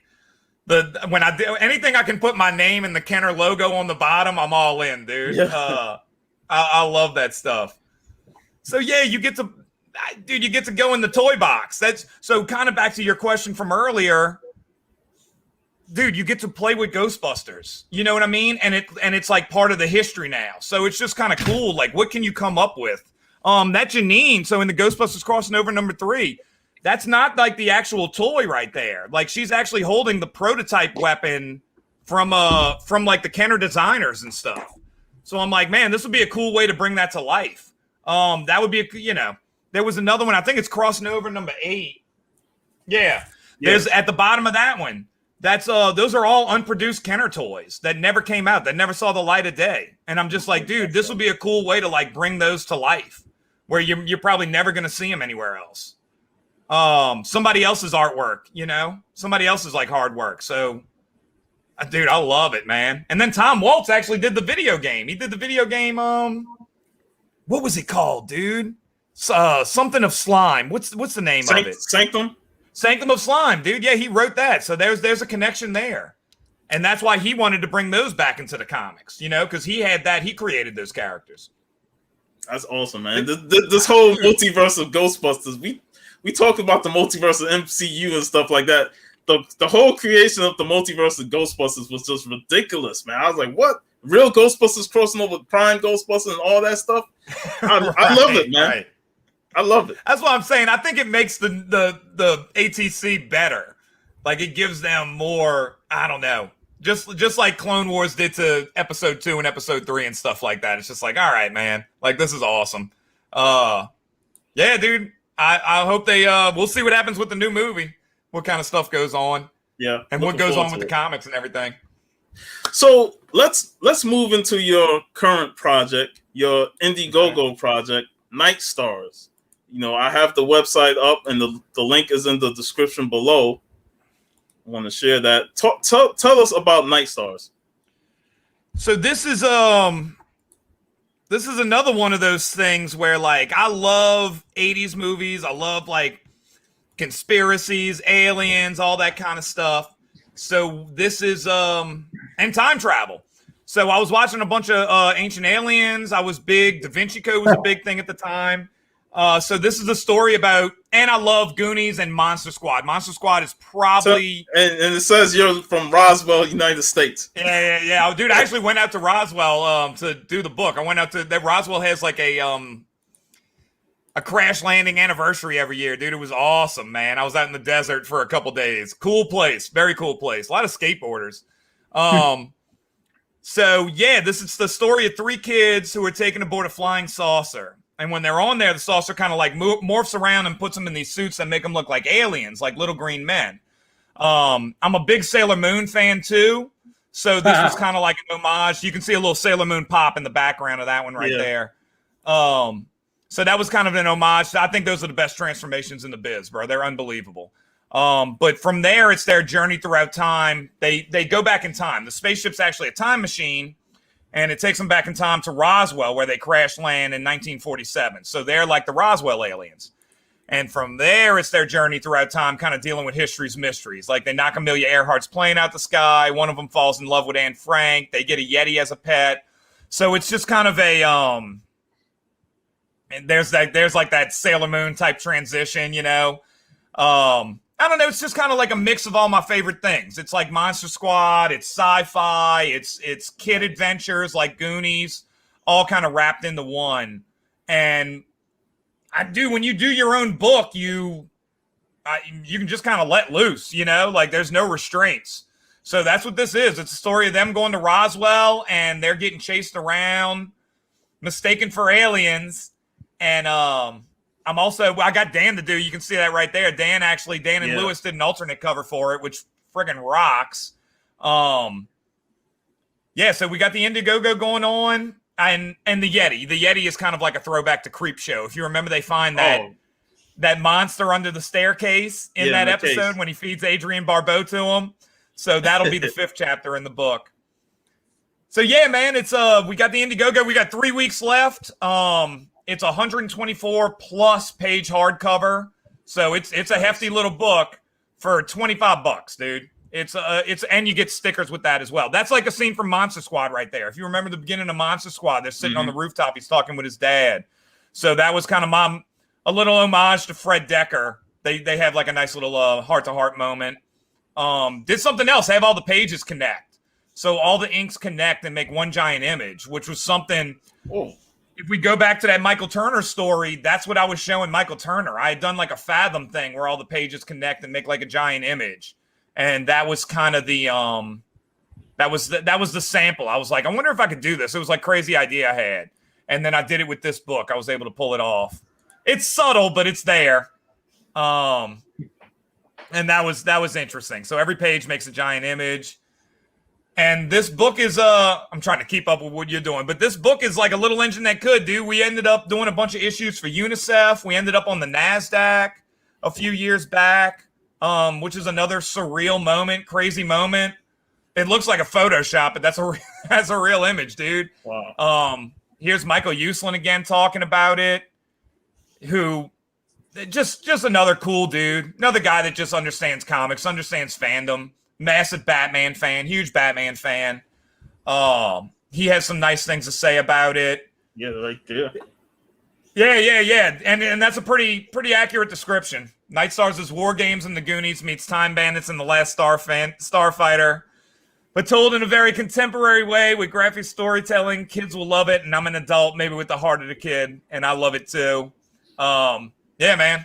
When I do anything, I can put my name and the Kenner logo on the bottom. I'm all in, dude. Yeah. I love that stuff. So yeah, you get to go in the toy box. That's so kind of back to your question from earlier. Dude, you get to play with Ghostbusters. You know what I mean? And it's like part of the history now. So it's just kind of cool. Like, what can you come up with? That Janine, so in the Ghostbusters crossing over #3, that's not like the actual toy right there. Like, she's actually holding the prototype weapon from like the Kenner designers and stuff. So I'm like, man, this would be a cool way to bring that to life. That would be there was another one. I think it's crossing over #8. Yeah. There's at the bottom of that one. That's those are all unproduced Kenner toys that never came out, that never saw the light of day. And I'm just like, dude, this would be a cool way to bring those to life, where you're probably never going to see them anywhere else. Somebody else's artwork, somebody else's hard work. So, dude, I love it, man. And then Tom Waltz actually did the video game. He did the video game. What was it called, dude? Something of Slime. What's the name of it? Sanctum of Slime, dude. Yeah, he wrote that. So there's a connection there. And that's why he wanted to bring those back into the comics, because he had that. He created those characters. That's awesome, man. This whole multiverse of Ghostbusters, we talked about the multiverse of MCU and stuff like that. The whole creation of the multiverse of Ghostbusters was just ridiculous, man. I was like, what? real Ghostbusters crossing over with Prime Ghostbusters and all that stuff. I love it, man. Right. I love it. That's what I'm saying. I think it makes the ATC better. Like it gives them more, I don't know. Just like Clone Wars did to episode 2 and episode 3 and stuff like that. It's just like, all right, man. Like this is awesome. Yeah, dude. I hope they we'll see what happens with the new movie. What kind of stuff goes on. Yeah. And what goes on with the comics and everything. So let's move into your current project, your Indiegogo project, Night Stars. You know, I have the website up and the link is in the description below. I want to share that. Tell us about Night Stars. So this is another one of those things where like I love 80s movies. I love like conspiracies, aliens, all that kind of stuff. So this is and time travel. So I was watching a bunch of Ancient Aliens. I was big. Da Vinci Code was a big thing at the time. So this is a story about, and I love Goonies and Monster Squad. Monster Squad is probably... So, and it says you're from Roswell, United States. Yeah. Dude, I actually went out to Roswell to do the book. I went out to... that Roswell has like a crash landing anniversary every year. Dude, it was awesome, man. I was out in the desert for a couple days. Cool place. Very cool place. A lot of skateboarders. So, yeah, this is the story of 3 kids who are taken aboard a flying saucer. And when they're on there, the saucer kind of like morphs around and puts them in these suits that make them look like aliens, like little green men. I'm a big Sailor Moon fan too. So this was kind of like an homage. You can see a little Sailor Moon pop in the background of that one right there. So that was kind of an homage. I think those are the best transformations in the biz, bro. They're unbelievable. But from there, it's their journey throughout time. They go back in time. The spaceship's actually a time machine. And it takes them back in time to Roswell, where they crash land in 1947. So they're like the Roswell aliens. And from there, it's their journey throughout time, kind of dealing with history's mysteries. Like they knock Amelia Earhart's plane out the sky. One of them falls in love with Anne Frank. They get a Yeti as a pet. So it's just kind of a and there's like that Sailor Moon type transition, you know. I don't know. It's just kind of like a mix of all my favorite things. It's like Monster Squad. It's sci-fi. It's kid adventures like Goonies, all kind of wrapped into one. And when you do your own book, you can just kind of let loose, you know, like there's no restraints. So that's what this is. It's a story of them going to Roswell and they're getting chased around, mistaken for aliens. And, I got Dan to do. You can see that right there. Dan and Lewis did an alternate cover for it, which friggin' rocks. So we got the Indiegogo going on, and the Yeti. The Yeti is kind of like a throwback to Creepshow. If you remember, they find that monster under the staircase in that episode when he feeds Adrienne Barbeau to him. So that'll be the 5th chapter in the book. So yeah, man, it's we got the Indiegogo. We got 3 weeks left. It's 124 plus page hardcover. So it's a hefty little book for $25, dude. It's and you get stickers with that as well. That's like a scene from Monster Squad right there. If you remember the beginning of Monster Squad, they're sitting on the rooftop. He's talking with his dad. So that was kind of a little homage to Fred Decker. They have like a nice little heart-to-heart moment. Did something else. Have all the pages connect. So all the inks connect and make one giant image, which was something... Oh. If we go back to that Michael Turner story, that's what I was showing Michael Turner. I had done like a Fathom thing where all the pages connect and make like a giant image. And that was kind of the that was the sample. I was like, I wonder if I could do this. It was like crazy idea I had. And then I did it with this book. I was able to pull it off. It's subtle, but it's there. And that was interesting. So every page makes a giant image. And this book is, I'm trying to keep up with what you're doing, but this book is like a little engine that could, dude. We ended up doing a bunch of issues for UNICEF. We ended up on the NASDAQ a few years back, which is another surreal moment, crazy moment. It looks like a Photoshop, but that's a real image, dude. Wow. Here's Michael Uslan again talking about it, who just another cool dude, another guy that just understands comics, understands fandom. Massive Batman fan, huge Batman fan. He has some nice things to say about it. Yeah, right there. Yeah. And that's a pretty accurate description. Night Stars is War Games and the Goonies meets Time Bandits and the Last Starfighter. but told in a very contemporary way with graphic storytelling. Kids will love it, and I'm an adult, maybe with the heart of a kid, and I love it too. Yeah, man,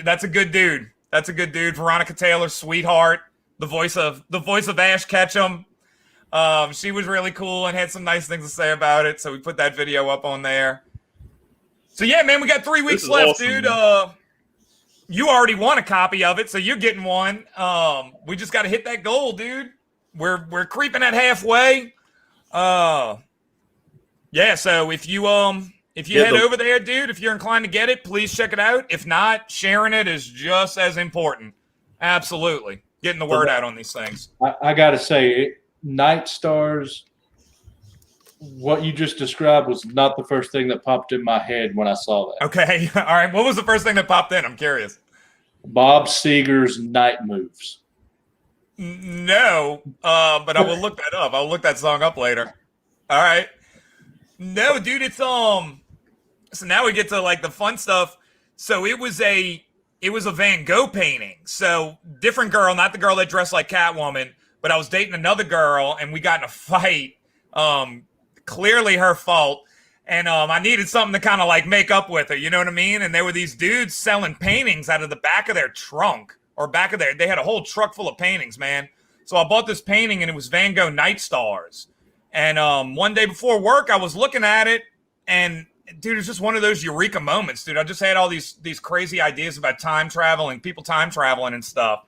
that's a good dude. That's a good dude. Veronica Taylor, sweetheart, the voice of Ash Ketchum. She was really cool and had some nice things to say about it, so we put that video up on there. So yeah, man, we got 3 weeks left, awesome, dude. You already won a copy of it, so you're getting one. We just got to hit that goal, dude. We're creeping at halfway. Yeah. So if you head over there, dude, if you're inclined to get it, please check it out. If not, sharing it is just as important. Absolutely, getting the word out on these things. I gotta say, Night Stars. What you just described was not the first thing that popped in my head when I saw that. Okay. All right. What was the first thing that popped in? I'm curious. Bob Seger's Night Moves. No, but I will look that up. I'll look that song up later. All right. No, dude, it's so now we get to like the fun stuff. So it was a Van Gogh painting. So different girl, not the girl that dressed like Catwoman, but I was dating another girl and we got in a fight. Clearly her fault. And I needed something to kind of like make up with her, you know what I mean? And there were these dudes selling paintings out of the back of their trunk or they had a whole truck full of paintings, man. So I bought this painting and it was Van Gogh Night Stars. And one day before work, I was looking at it and dude, it's just one of those eureka moments, dude. I just had all these crazy ideas about time traveling, people time traveling and stuff.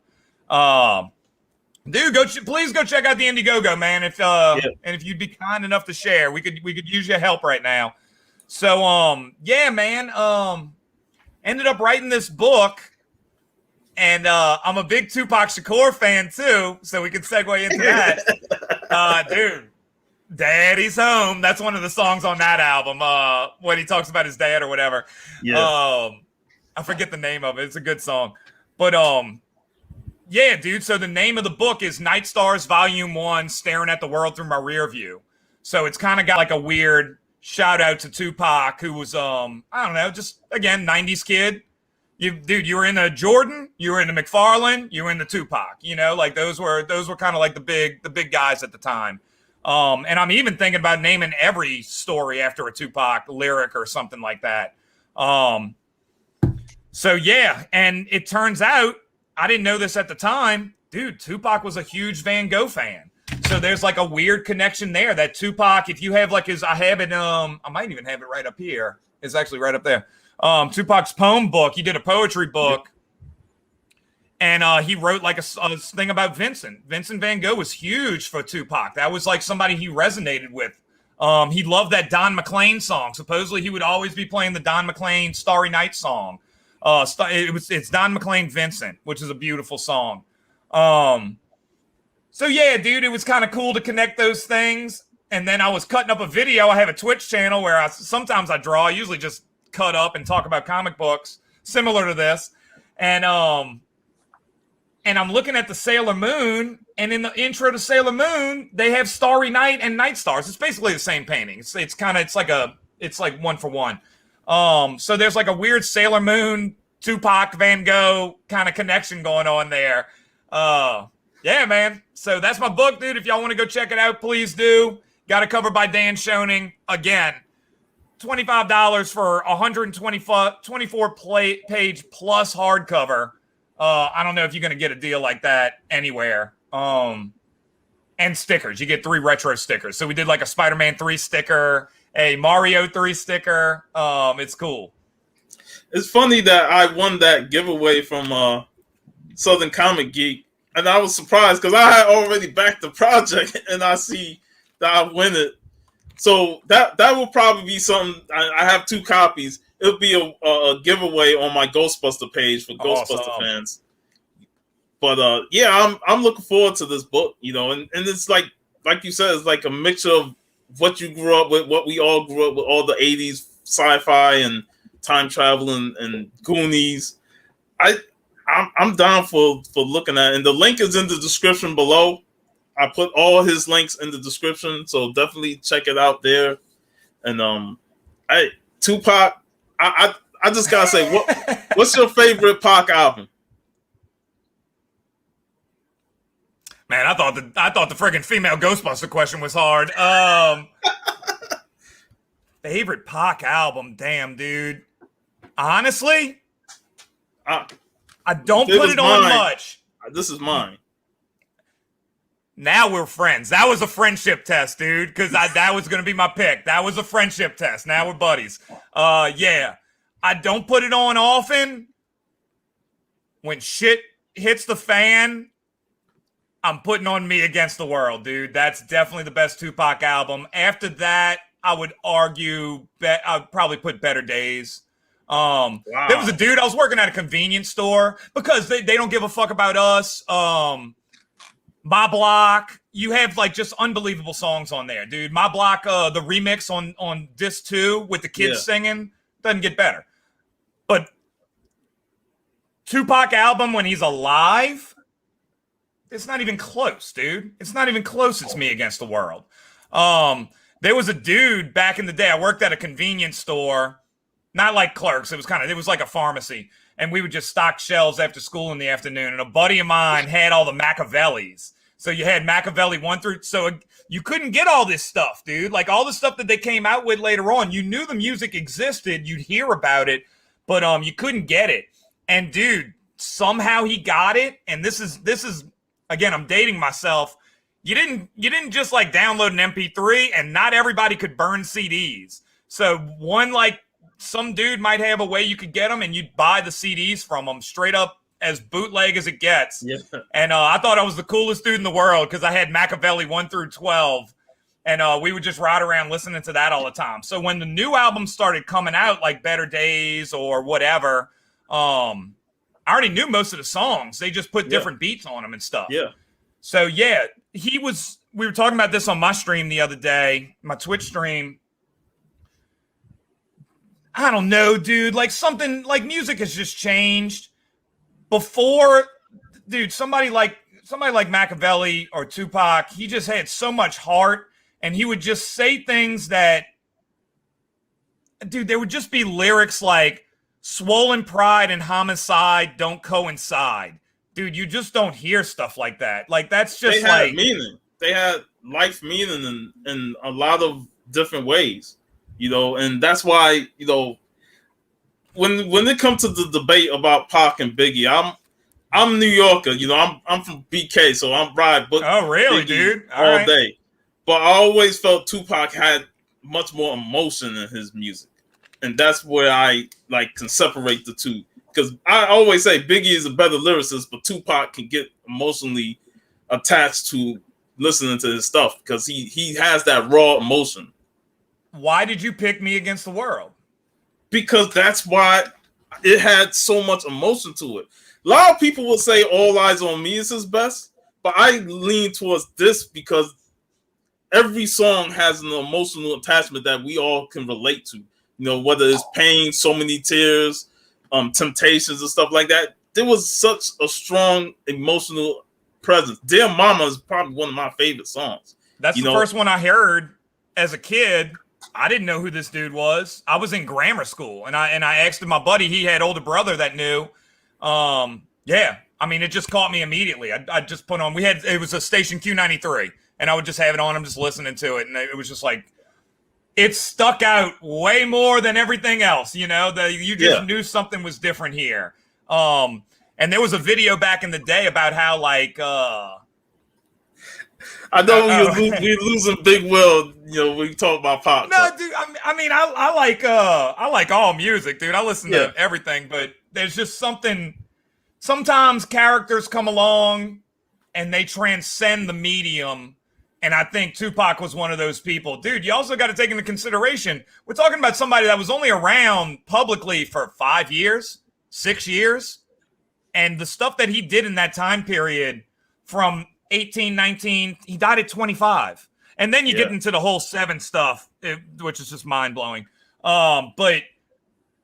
Dude, please go check out the Indiegogo, man. And if you'd be kind enough to share, we could use your help right now. So yeah, man. Ended up writing this book, and I'm a big Tupac Shakur fan too, so we can segue into that. Dude, Daddy's Home. That's one of the songs on that album. When he talks about his dad or whatever. Yeah. I forget the name of it. It's a good song, but yeah, dude. So the name of the book is Night Stars Volume 1, Staring at the World Through My Rear View. So it's kind of got like a weird shout out to Tupac, who was, I don't know, just, again, 90s kid. You were in the Jordan, you were in the McFarlane, you were in the Tupac, you know, like those were kind of like the big guys at the time. And I'm even thinking about naming every story after a Tupac lyric or something like that. So yeah, and it turns out, I didn't know this at the time. Dude, Tupac was a huge Van Gogh fan. So there's like a weird connection there that Tupac, if you have like I have it, I might even have it right up here. It's actually right up there. Tupac's poem book. He did a poetry book. And he wrote like a thing about Vincent. Vincent Van Gogh was huge for Tupac. That was like somebody he resonated with. He loved that Don McLean song. Supposedly he would always be playing the Don McLean Starry Night song. It's Don McLean Vincent, which is a beautiful song. So yeah, dude, it was kind of cool to connect those things. And then I was cutting up a video. I have a Twitch channel where sometimes I draw. I usually just cut up and talk about comic books, similar to this. And I'm looking at the Sailor Moon, and in the intro to Sailor Moon, they have Starry Night and Night Stars. It's basically the same painting. It's like one for one. So there's like a weird Sailor Moon, Tupac, Van Gogh kind of connection going on there. Yeah, man. So that's my book, dude. If y'all want to go check it out, please do. Got it covered by Dan Schoening. Again, $25 for 124 page plus hardcover. I don't know if you're going to get a deal like that anywhere. And stickers. You get 3 retro stickers. So we did like a Spider-Man 3 sticker, a Mario 3 sticker. It's cool. It's funny that I won that giveaway from Southern Comic Geek, and I was surprised because I had already backed the project, and I see that I win it. So that will probably be something. I have 2 copies. It'll be a giveaway on my Ghostbuster page for Ghostbuster fans. But yeah, I'm looking forward to this book, you know, and it's like you said, it's like a mixture of what you grew up with, what we all grew up with, all the 80s sci-fi and time travel and Goonies. I'm down for looking at it. And the link is in the description below. I put all his links in the description, so definitely check it out there. And Tupac, I just gotta say, what's your favorite Pac album? Man, I thought the friggin' female Ghostbuster question was hard. Favorite Pac album? Damn, dude. Honestly, I don't put it on much. This is mine. Now we're friends. That was a friendship test, dude, because that was going to be my pick. That was a friendship test. Now we're buddies. Yeah. I don't put it on often. When shit hits the fan, I'm putting on Me Against the World, dude. That's definitely the best Tupac album. After that, I would argue I'd probably put Better Days. Wow. There was a dude, I was working at a convenience store because they don't give a fuck about us. My Block, you have like just unbelievable songs on there, dude. My Block, the remix on disc 2 with the kids singing, doesn't get better. But Tupac album when he's alive, it's not even close, dude. It's not even close. It's Me Against the World. There was a dude back in the day. I worked at a convenience store, not like clerks. It was like a pharmacy. And we would just stock shelves after school in the afternoon. And a buddy of mine had all the Machiavellis. So you had Machiavelli 1 through. So you couldn't get all this stuff, dude. Like all the stuff that they came out with later on. You knew the music existed. You'd hear about it, but you couldn't get it. And dude, somehow he got it. And this is again, I'm dating myself. You didn't just like download an MP3, and not everybody could burn CDs. So some dude might have a way you could get them, and you'd buy the CDs from them straight up as bootleg as it gets. Yeah. And I thought I was the coolest dude in the world because I had Machiavelli 1 through 12, and we would just ride around listening to that all the time. So when the new albums started coming out, like Better Days or whatever, I already knew most of the songs. They just put different beats on them and stuff. Yeah. So yeah, we were talking about this on my stream the other day, my Twitch stream. I don't know, dude. Like something like music has just changed. Before, dude, somebody like Machiavelli or Tupac, he just had so much heart, and he would just say things that, dude, there would just be lyrics like "Swollen pride and homicide don't coincide." Dude, you just don't hear stuff like that. Like that's just they had meaning. They had life meaning in a lot of different ways, and that's why, when it comes to the debate about Pac and Biggie, I'm New Yorker, I'm from BK, so I'm ride but oh really, Biggie dude? all day. But I always felt Tupac had much more emotion in his music. And that's where I can separate the two. Because I always say Biggie is a better lyricist, but Tupac can get emotionally attached to listening to his stuff because he has that raw emotion. Why did you pick Me Against the World? Because that's why it had so much emotion to it. A lot of people will say All Eyes on Me is his best, but I lean towards this because every song has an emotional attachment that we all can relate to. Whether it's pain, So Many Tears, Temptations and stuff like that. There was such a strong emotional presence. Dear Mama is probably one of my favorite songs. That's the first one I heard as a kid. I didn't know who this dude was. I was in grammar school, and I asked my buddy. He had older brother that knew. Yeah, I mean, it just caught me immediately. I just put on. It was a station Q93, and I would just have it on. I'm just listening to it, and it was just like it stuck out way more than everything else. You just knew something was different here. And there was a video back in the day about how I know we're losing Big Will. We talk about pop. No, dude. I like all music, dude. I listen to everything, but there's just something. Sometimes characters come along and they transcend the medium, and I think Tupac was one of those people. Dude, you also got to take into consideration we're talking about somebody that was only around publicly for 5 years, 6 years, and the stuff that he did in that time period from 18, 19, he died at 25. And then you get into the whole 7 stuff, which is just mind-blowing. But,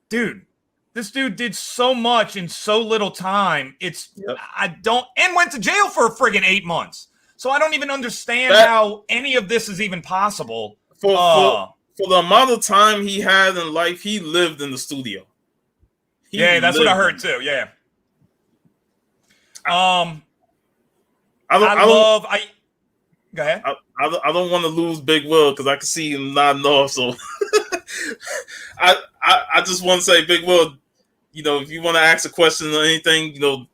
dude, this dude did so much in so little time. And went to jail for a friggin' 8 months. So I don't even understand how any of this is even possible. For the amount of time he had in life, he lived in the studio. That's what I heard too. Yeah. Go ahead. I don't want to lose Big Will because I can see him nodding off. So I just want to say, Big Will, if you want to ask a question or anything, to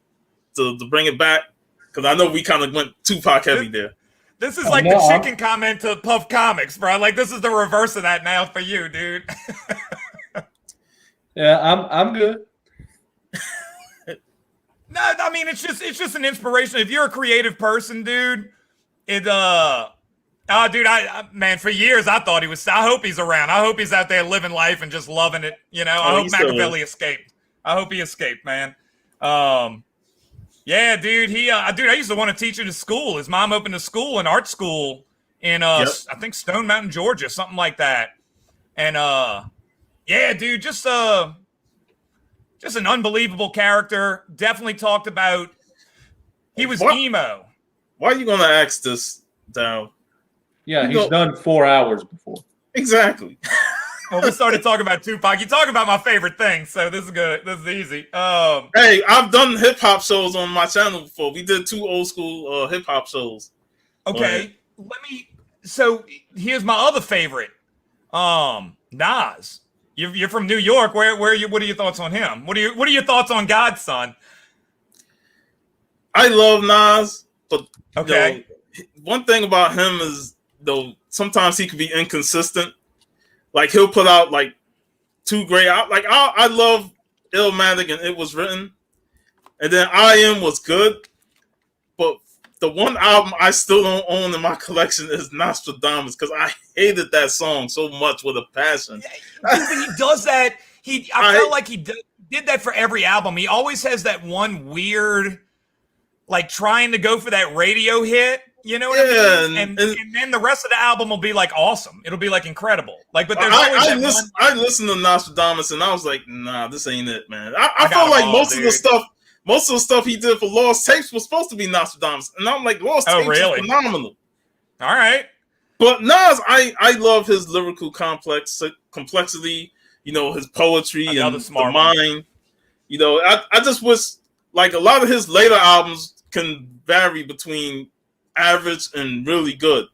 bring it back, because I know we kind of went Tupac heavy there. This is like the chicken comment to Puff Comics, bro. Like, this is the reverse of that now for you, dude. Yeah, I'm good. No, I mean, it's just an inspiration. If you're a creative person, dude, dude, man, for years I thought he was. I hope he's around. I hope he's out there living life and just loving it. I hope Machiavelli escaped. I hope he escaped, man. Yeah, dude. I used to want to teach at his school. His mom opened a school, an art school in I think Stone Mountain, Georgia, something like that. And yeah, dude, just an unbelievable character. Definitely talked about. He was emo. Why are you gonna ask this, Down? Yeah, he's done 4 hours before. Exactly. Well, we started talking about Tupac. You talk about my favorite thing, so this is good. This is easy. Hey, I've done hip hop shows on my channel before. We did 2 old school hip hop shows. Okay, So here's my other favorite. Nas. You're from New York. Where are you? What are your thoughts on him? What are your thoughts on Godson? I love Nas, but okay. One thing about him is sometimes he can be inconsistent. Like, he'll put out like 2 great out. Like, I love Illmatic and It Was Written, and then I Am was good, but the one album I still don't own in my collection is Nostradamus, because I hated that song so much with a passion. Yeah, he does that. I felt like he did that for every album. He always has that one weird, like, trying to go for that radio hit. You know what I mean? And then the rest of the album will be like awesome. It'll be like incredible. Like, but there's always I listened to Nostradamus and I was like, nah, this ain't it, man. I felt like most of the stuff he did for Lost Tapes was supposed to be Nostradamus, and I'm like, Lost Tapes is phenomenal. All right, but Nas, I love his lyrical complexity. His poetry and the mind. I just wish, like, a lot of his later albums can vary between average and really good.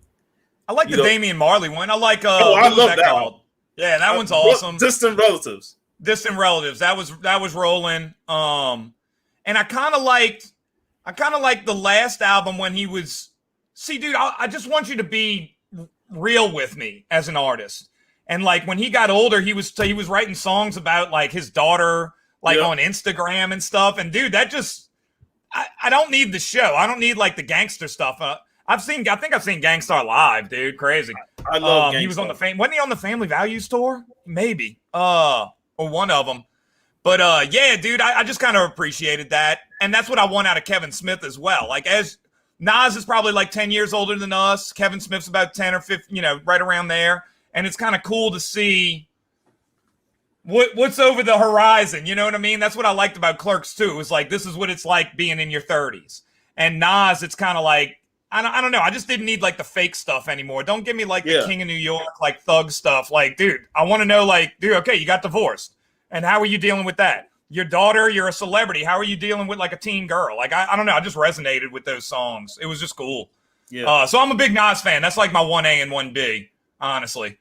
I like the Damian Marley one. I like I love that called? Yeah, that one's awesome. Distant Relatives. That was rolling. And I kind of liked the last album when he was. See, dude, I just want you to be real with me as an artist. And like, when he got older, he was writing songs about like his daughter, like on Instagram and stuff. And dude, that just. I don't need the show. I don't need like the gangster stuff. I think I've seen Gangstar live, dude. Crazy. I love He was on wasn't he on the Family Values tour? Maybe. Or one of them. But yeah, dude, I just kind of appreciated that. And that's what I want out of Kevin Smith as well. Like, as Nas is probably like 10 years older than us. Kevin Smith's about 10 or 15, right around there. And it's kind of cool to see what's over the horizon, you know what I mean? That's what I liked about Clerks too. It was like, this is what it's like being in your 30s. And Nas, it's kind of like, I don't know. I just didn't need like the fake stuff anymore. Don't give me like the King of New York, like thug stuff. Like, dude, I want to know, like, dude, okay, you got divorced. And how are you dealing with that? Your daughter, you're a celebrity. How are you dealing with like a teen girl? Like, I don't know. I just resonated with those songs. It was just cool. Yeah. So I'm a big Nas fan. That's like my 1A and 1B, honestly.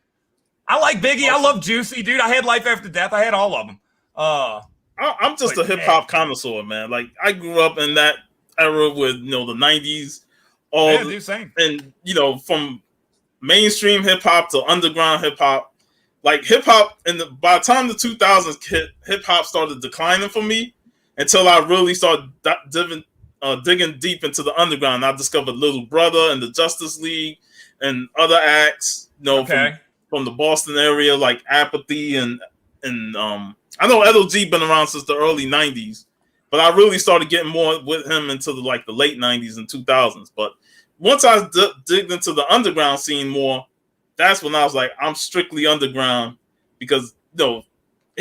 I like Biggie. Awesome. I love Juicy, dude. I had Life After Death. I had all of them. I'm just a hip hop connoisseur, man. Like, I grew up in that era with the 90s, same. And from mainstream hip hop to underground hip hop. Like, hip hop, by the time the 2000s hit, hip hop started declining for me until I really started digging deep into the underground. I discovered Little Brother and the Justice League and other acts, from the Boston area, like Apathy and I know LOG been around since the early 90s, but I really started getting more with him into the late 90s and 2000s. But once I digged into the underground scene more, that's when I was like, I'm strictly underground, because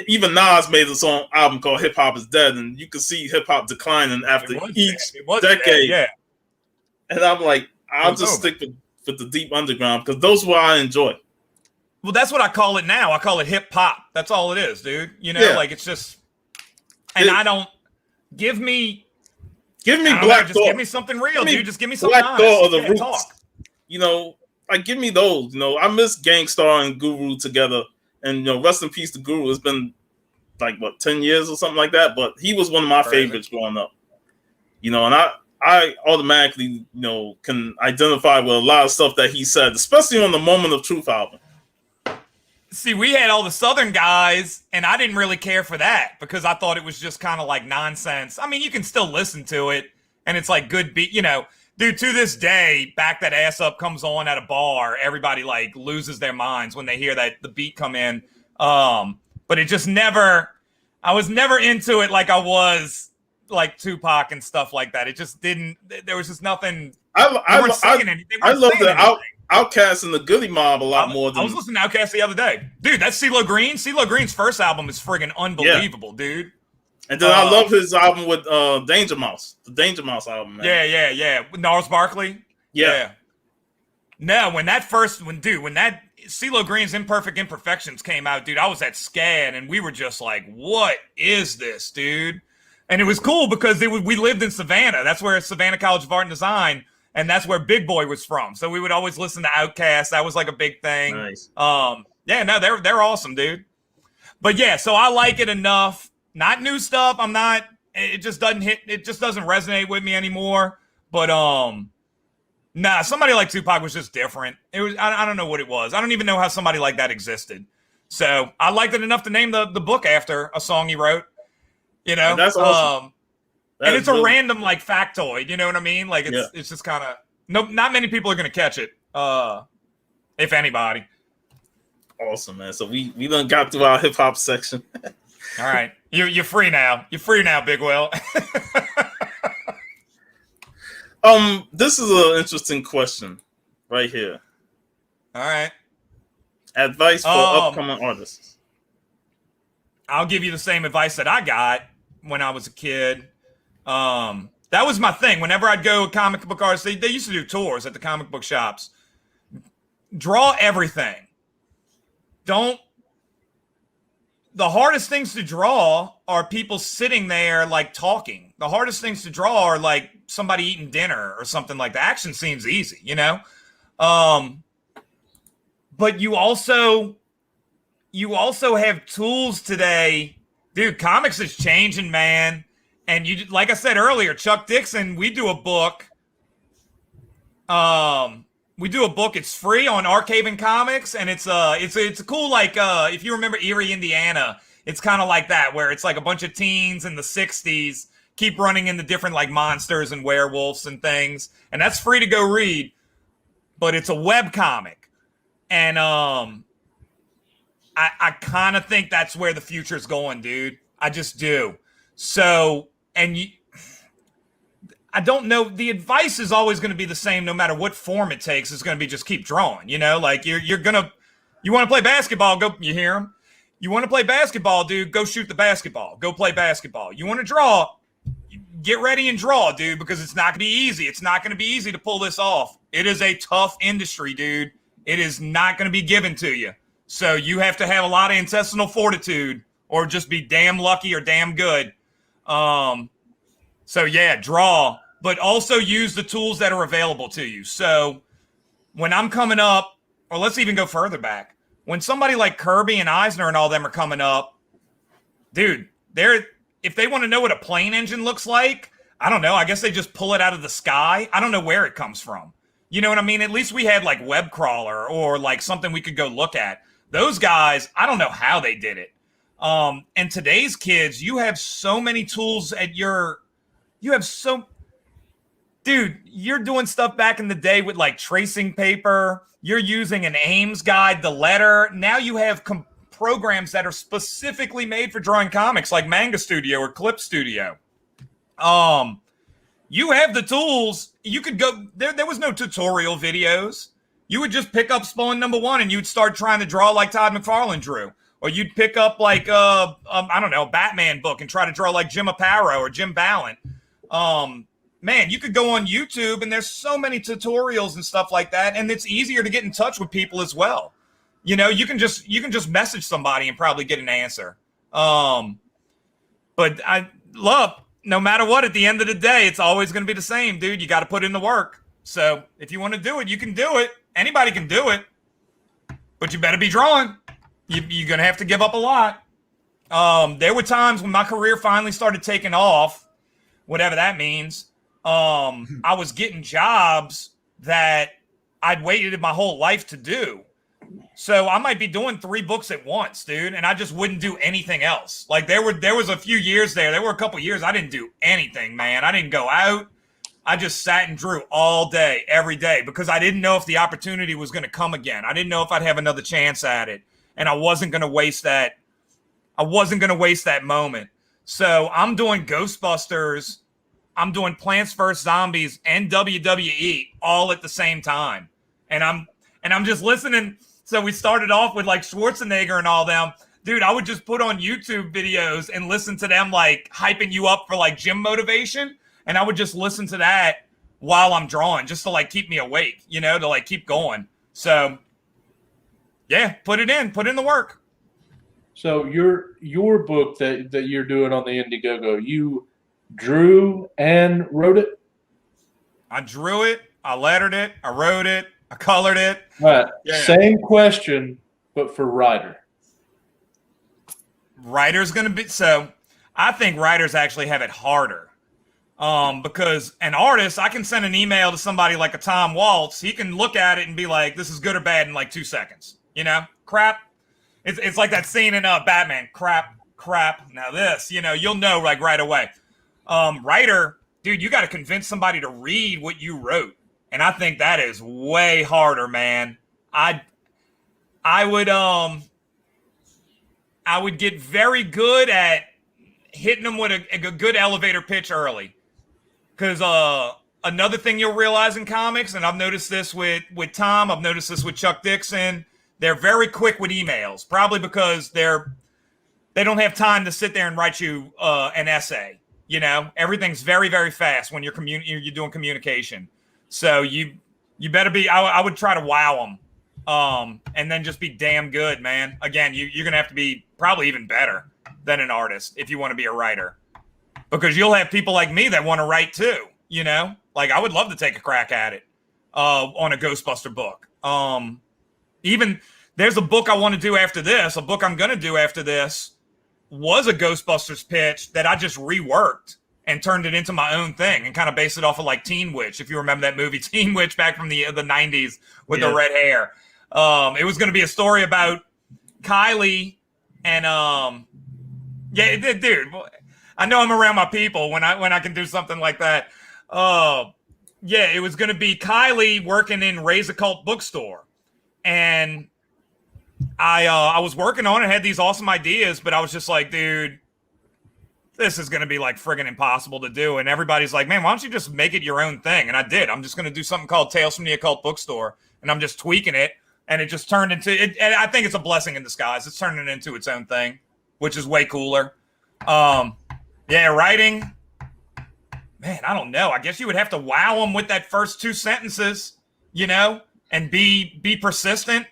even Nas made a album called Hip Hop Is Dead, and you can see hip hop declining after each decade. Yeah. And I'm like, I'll just stick with the deep underground, because those are what I enjoy. Well, that's what I call it now. I call it hip hop. That's all it is, dude. Like, it's just, and I don't give me Give me I don't know, Black just Thought. give me something real, Give me dude. Just give me something Black honest. Thought or the Yeah, Roots. talk. You know, like give me those. You know, I miss Gangstar and Guru together, and you know, rest in peace to Guru. It's been like what 10 years or something like that, but he was one of my favorites growing up. You know, and I automatically, you know, can identify with a lot of stuff that he said, especially on the Moment of Truth album. See, we had all the Southern guys, and I didn't really care for that because I thought it was just kind of like nonsense. I mean, you can still listen to it, and it's like good beat. You know, dude, to this day, Back That Ass Up comes on at a bar. Everybody like loses their minds when they hear that the beat come in. But it just never, I was never into it like I was like Tupac and stuff like that. It just didn't, there was just nothing. I love the Outkast and the Goody Mob a lot more than. I was listening to Outkast the other day. Dude, that's CeeLo Green. CeeLo Green's first album is friggin' unbelievable, dude. And then I love his album with Danger Mouse. The Danger Mouse album, man. Yeah. With Gnarls Barkley. Yeah. No, when that CeeLo Green's Imperfect Imperfections came out, dude, I was at SCAD and we were just like, what is this, dude? And it was cool because we lived in Savannah. That's where Savannah College of Art and Design. And that's where Big Boy was from. So we would always listen to Outkast. That was like a big thing. Nice. They're awesome, dude. But yeah, so I like it enough. Not new stuff. It just doesn't resonate with me anymore. But somebody like Tupac was just different. It was I don't know what it was. I don't even know how somebody like that existed. So I liked it enough to name the book after a song he wrote. You know? And that's awesome. And it's a random like factoid, you know what I mean? Like it's just kind of not many people are gonna catch it, if anybody. Awesome, man. So we done got through our hip hop section. All right, you're free now. You're free now, Big Will. This is an interesting question right here. All right. Advice for upcoming artists. I'll give you the same advice that I got when I was a kid. That was my thing. Whenever I'd go comic book artists, they used to do tours at the comic book shops. Draw everything. The hardest things to draw are people sitting there like talking. The hardest things to draw are like somebody eating dinner or something like that. Action seems easy, you know? But you also have tools today. Dude, comics is changing, man. And you, like I said earlier, Chuck Dixon, we do a book. It's free on Archaving Comics, and it's a cool, like if you remember Erie, Indiana, it's kind of like that, where it's like a bunch of teens in the 60s keep running into different like monsters and werewolves and things, and that's free to go read. But it's a web comic, and I kind of think that's where the future's going, dude. I just do. So. And I don't know. The advice is always going to be the same, no matter what form it takes. It's going to be just keep drawing. You know, like you want to play basketball? Go. You hear him? You want to play basketball, dude? Go shoot the basketball. Go play basketball. You want to draw? Get ready and draw, dude, because it's not going to be easy. It's not going to be easy to pull this off. It is a tough industry, dude. It is not going to be given to you. So you have to have a lot of intestinal fortitude, or just be damn lucky or damn good. So yeah, draw, but also use the tools that are available to you. So when I'm coming up, or let's even go further back, when somebody like Kirby and Eisner and all them are coming up, dude, if they want to know what a plane engine looks like, I don't know. I guess they just pull it out of the sky. I don't know where it comes from. You know what I mean? At least we had like web crawler or like something we could go look at. Those guys, I don't know how they did it. And today's kids, you have so many tools dude, you're doing stuff back in the day with like tracing paper. You're using an Ames guide, the letter. Now you have programs that are specifically made for drawing comics like Manga Studio or Clip Studio. You have the tools. You could go there was no tutorial videos. You would just pick up Spawn #1 and you'd start trying to draw like Todd McFarlane drew. Or you'd pick up like I don't know, a Batman book and try to draw like Jim Aparo or Jim Ballant. Man, you could go on YouTube and there's so many tutorials and stuff like that, and it's easier to get in touch with people as well. You know, you can just message somebody and probably get an answer. But I love no matter what, at the end of the day, it's always going to be the same, dude. You got to put in the work. So if you want to do it, you can do it. Anybody can do it, but you better be drawing. You're going to have to give up a lot. There were times when my career finally started taking off, whatever that means. I was getting jobs that I'd waited my whole life to do. So I might be doing 3 books at once, dude, and I just wouldn't do anything else. Like there was a few years there were a couple years I didn't do anything, man. I didn't go out. I just sat and drew all day, every day, because I didn't know if the opportunity was going to come again. I didn't know if I'd have another chance at it, and I wasn't going to waste that. I wasn't going to waste that moment. So I'm doing Ghostbusters, I'm doing Plants vs. Zombies, and WWE all at the same time, and I'm just listening. So we started off with like Schwarzenegger and all them. Dude, I would just put on YouTube videos and listen to them like hyping you up for like gym motivation. And I would just listen to that while I'm drawing just to like keep me awake, you know, to like keep going. So yeah, put in the work. So your book that you're doing on the Indiegogo, you drew and wrote it? I drew it, I lettered it, I wrote it, I colored it. All right. Yeah. Same question, but for writer. Writer's going to be, so I think writers actually have it harder. Because an artist, I can send an email to somebody like a Tom Waltz. He can look at it and be like, this is good or bad in like 2 seconds. You know, crap. It's like that scene in Batman. Crap. Now this, you know, you'll know like right away. Writer, dude, you got to convince somebody to read what you wrote. And I think that is way harder, man. I would get very good at hitting them with a good elevator pitch early. Because another thing you'll realize in comics, and I've noticed this with Tom, I've noticed this with Chuck Dixon, they're very quick with emails, probably because they don't have time to sit there and write you an essay. You know, everything's very, very fast when you're doing communication. So you better be. I would try to wow them, and then just be damn good, man. Again, you're gonna have to be probably even better than an artist if you want to be a writer. Because you'll have people like me that want to write too, you know? Like, I would love to take a crack at it on a Ghostbuster book. Even there's a book I want to do after this. A book I'm going to do after this was a Ghostbusters pitch that I just reworked and turned it into my own thing and kind of based it off of like Teen Witch, if you remember that movie, Teen Witch, back from the 90s with the red hair. It was going to be a story about Kylie and, dude, I know I'm around my people when I can do something like that. It was going to be Kylie working in Ray's Occult Bookstore. And I was working on it, had these awesome ideas, but I was just like, dude, this is going to be like friggin' impossible to do. And everybody's like, man, why don't you just make it your own thing? And I did. I'm just going to do something called Tales from the Occult Bookstore. And I'm just tweaking it. And it just turned into it. And I think it's a blessing in disguise. It's turning into its own thing, which is way cooler. Writing, man, I don't know. I guess you would have to wow them with that first 2 sentences, you know, and be persistent.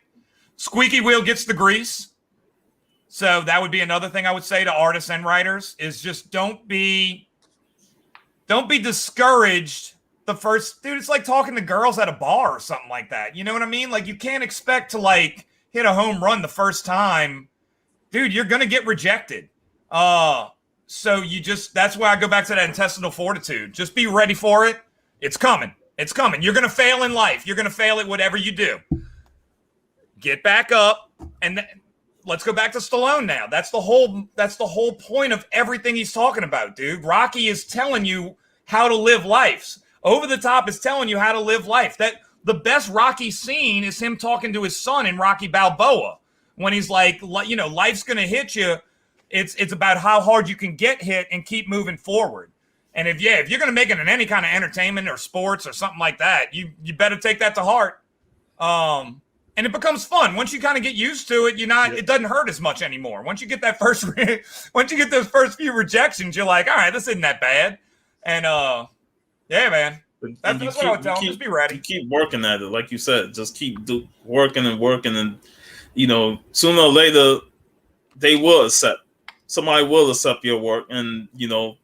Squeaky wheel gets the grease. So that would be another thing I would say to artists and writers is just don't be discouraged the first, dude, it's like talking to girls at a bar or something like that. You know what I mean? Like you can't expect to like hit a home run the first time. Dude, you're going to get rejected. So that's why I go back to that intestinal fortitude. Just be ready for it. It's coming. It's coming. You're going to fail in life. You're going to fail at whatever you do. Get back up. And let's go back to Stallone now. That's the whole point of everything he's talking about, dude. Rocky is telling you how to live life. Over the Top is telling you how to live life. That the best Rocky scene is him talking to his son in Rocky Balboa when he's like, you know, life's going to hit you. It's about how hard you can get hit and keep moving forward. And if you're going to make it in any kind of entertainment or sports or something like that, you better take that to heart. And it becomes fun once you kind of get used to it. It doesn't hurt as much anymore. Once you get once you get those first few rejections, you're like, all right, this isn't that bad. And man, that's what I would tell them. Just be ready. You keep working at it, like you said. Just keep working, and you know, sooner or later, they will accept. Somebody will accept your work, and you know,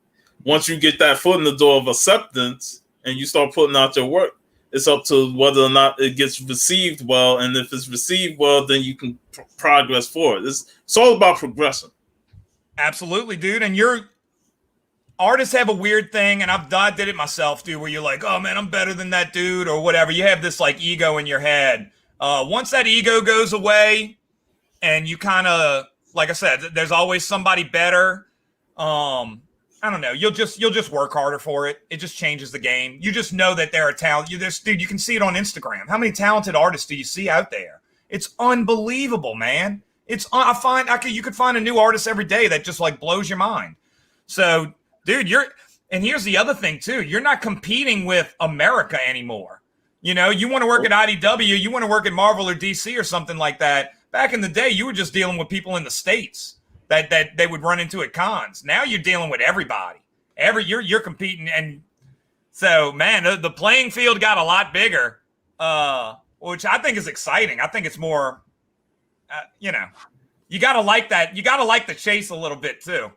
once you get that foot in the door of acceptance and you start putting out your work, it's up to whether or not it gets received well. And if it's received well, then you can progress forward. It's all about progression. Absolutely, dude. And artists have a weird thing, and I did it myself, dude, where you're like, oh man, I'm better than that dude or whatever. You have this like ego in your head. Once that ego goes away and you kind of, like I said, there's always somebody better. I don't know. You'll just work harder for it. It just changes the game. You just know that they're a talent. Dude, you can see it on Instagram. How many talented artists do you see out there? It's unbelievable, man. You could find a new artist every day that just like blows your mind. So, dude, and here's the other thing too. You're not competing with America anymore. You know, you want to work at IDW, you want to work at Marvel or DC or something like that. Back in the day, you were just dealing with people in the States that they would run into at cons. Now you're dealing with everybody. You're competing, and so man, the playing field got a lot bigger, which I think is exciting. I think it's more, you gotta like that. You gotta like the chase a little bit too.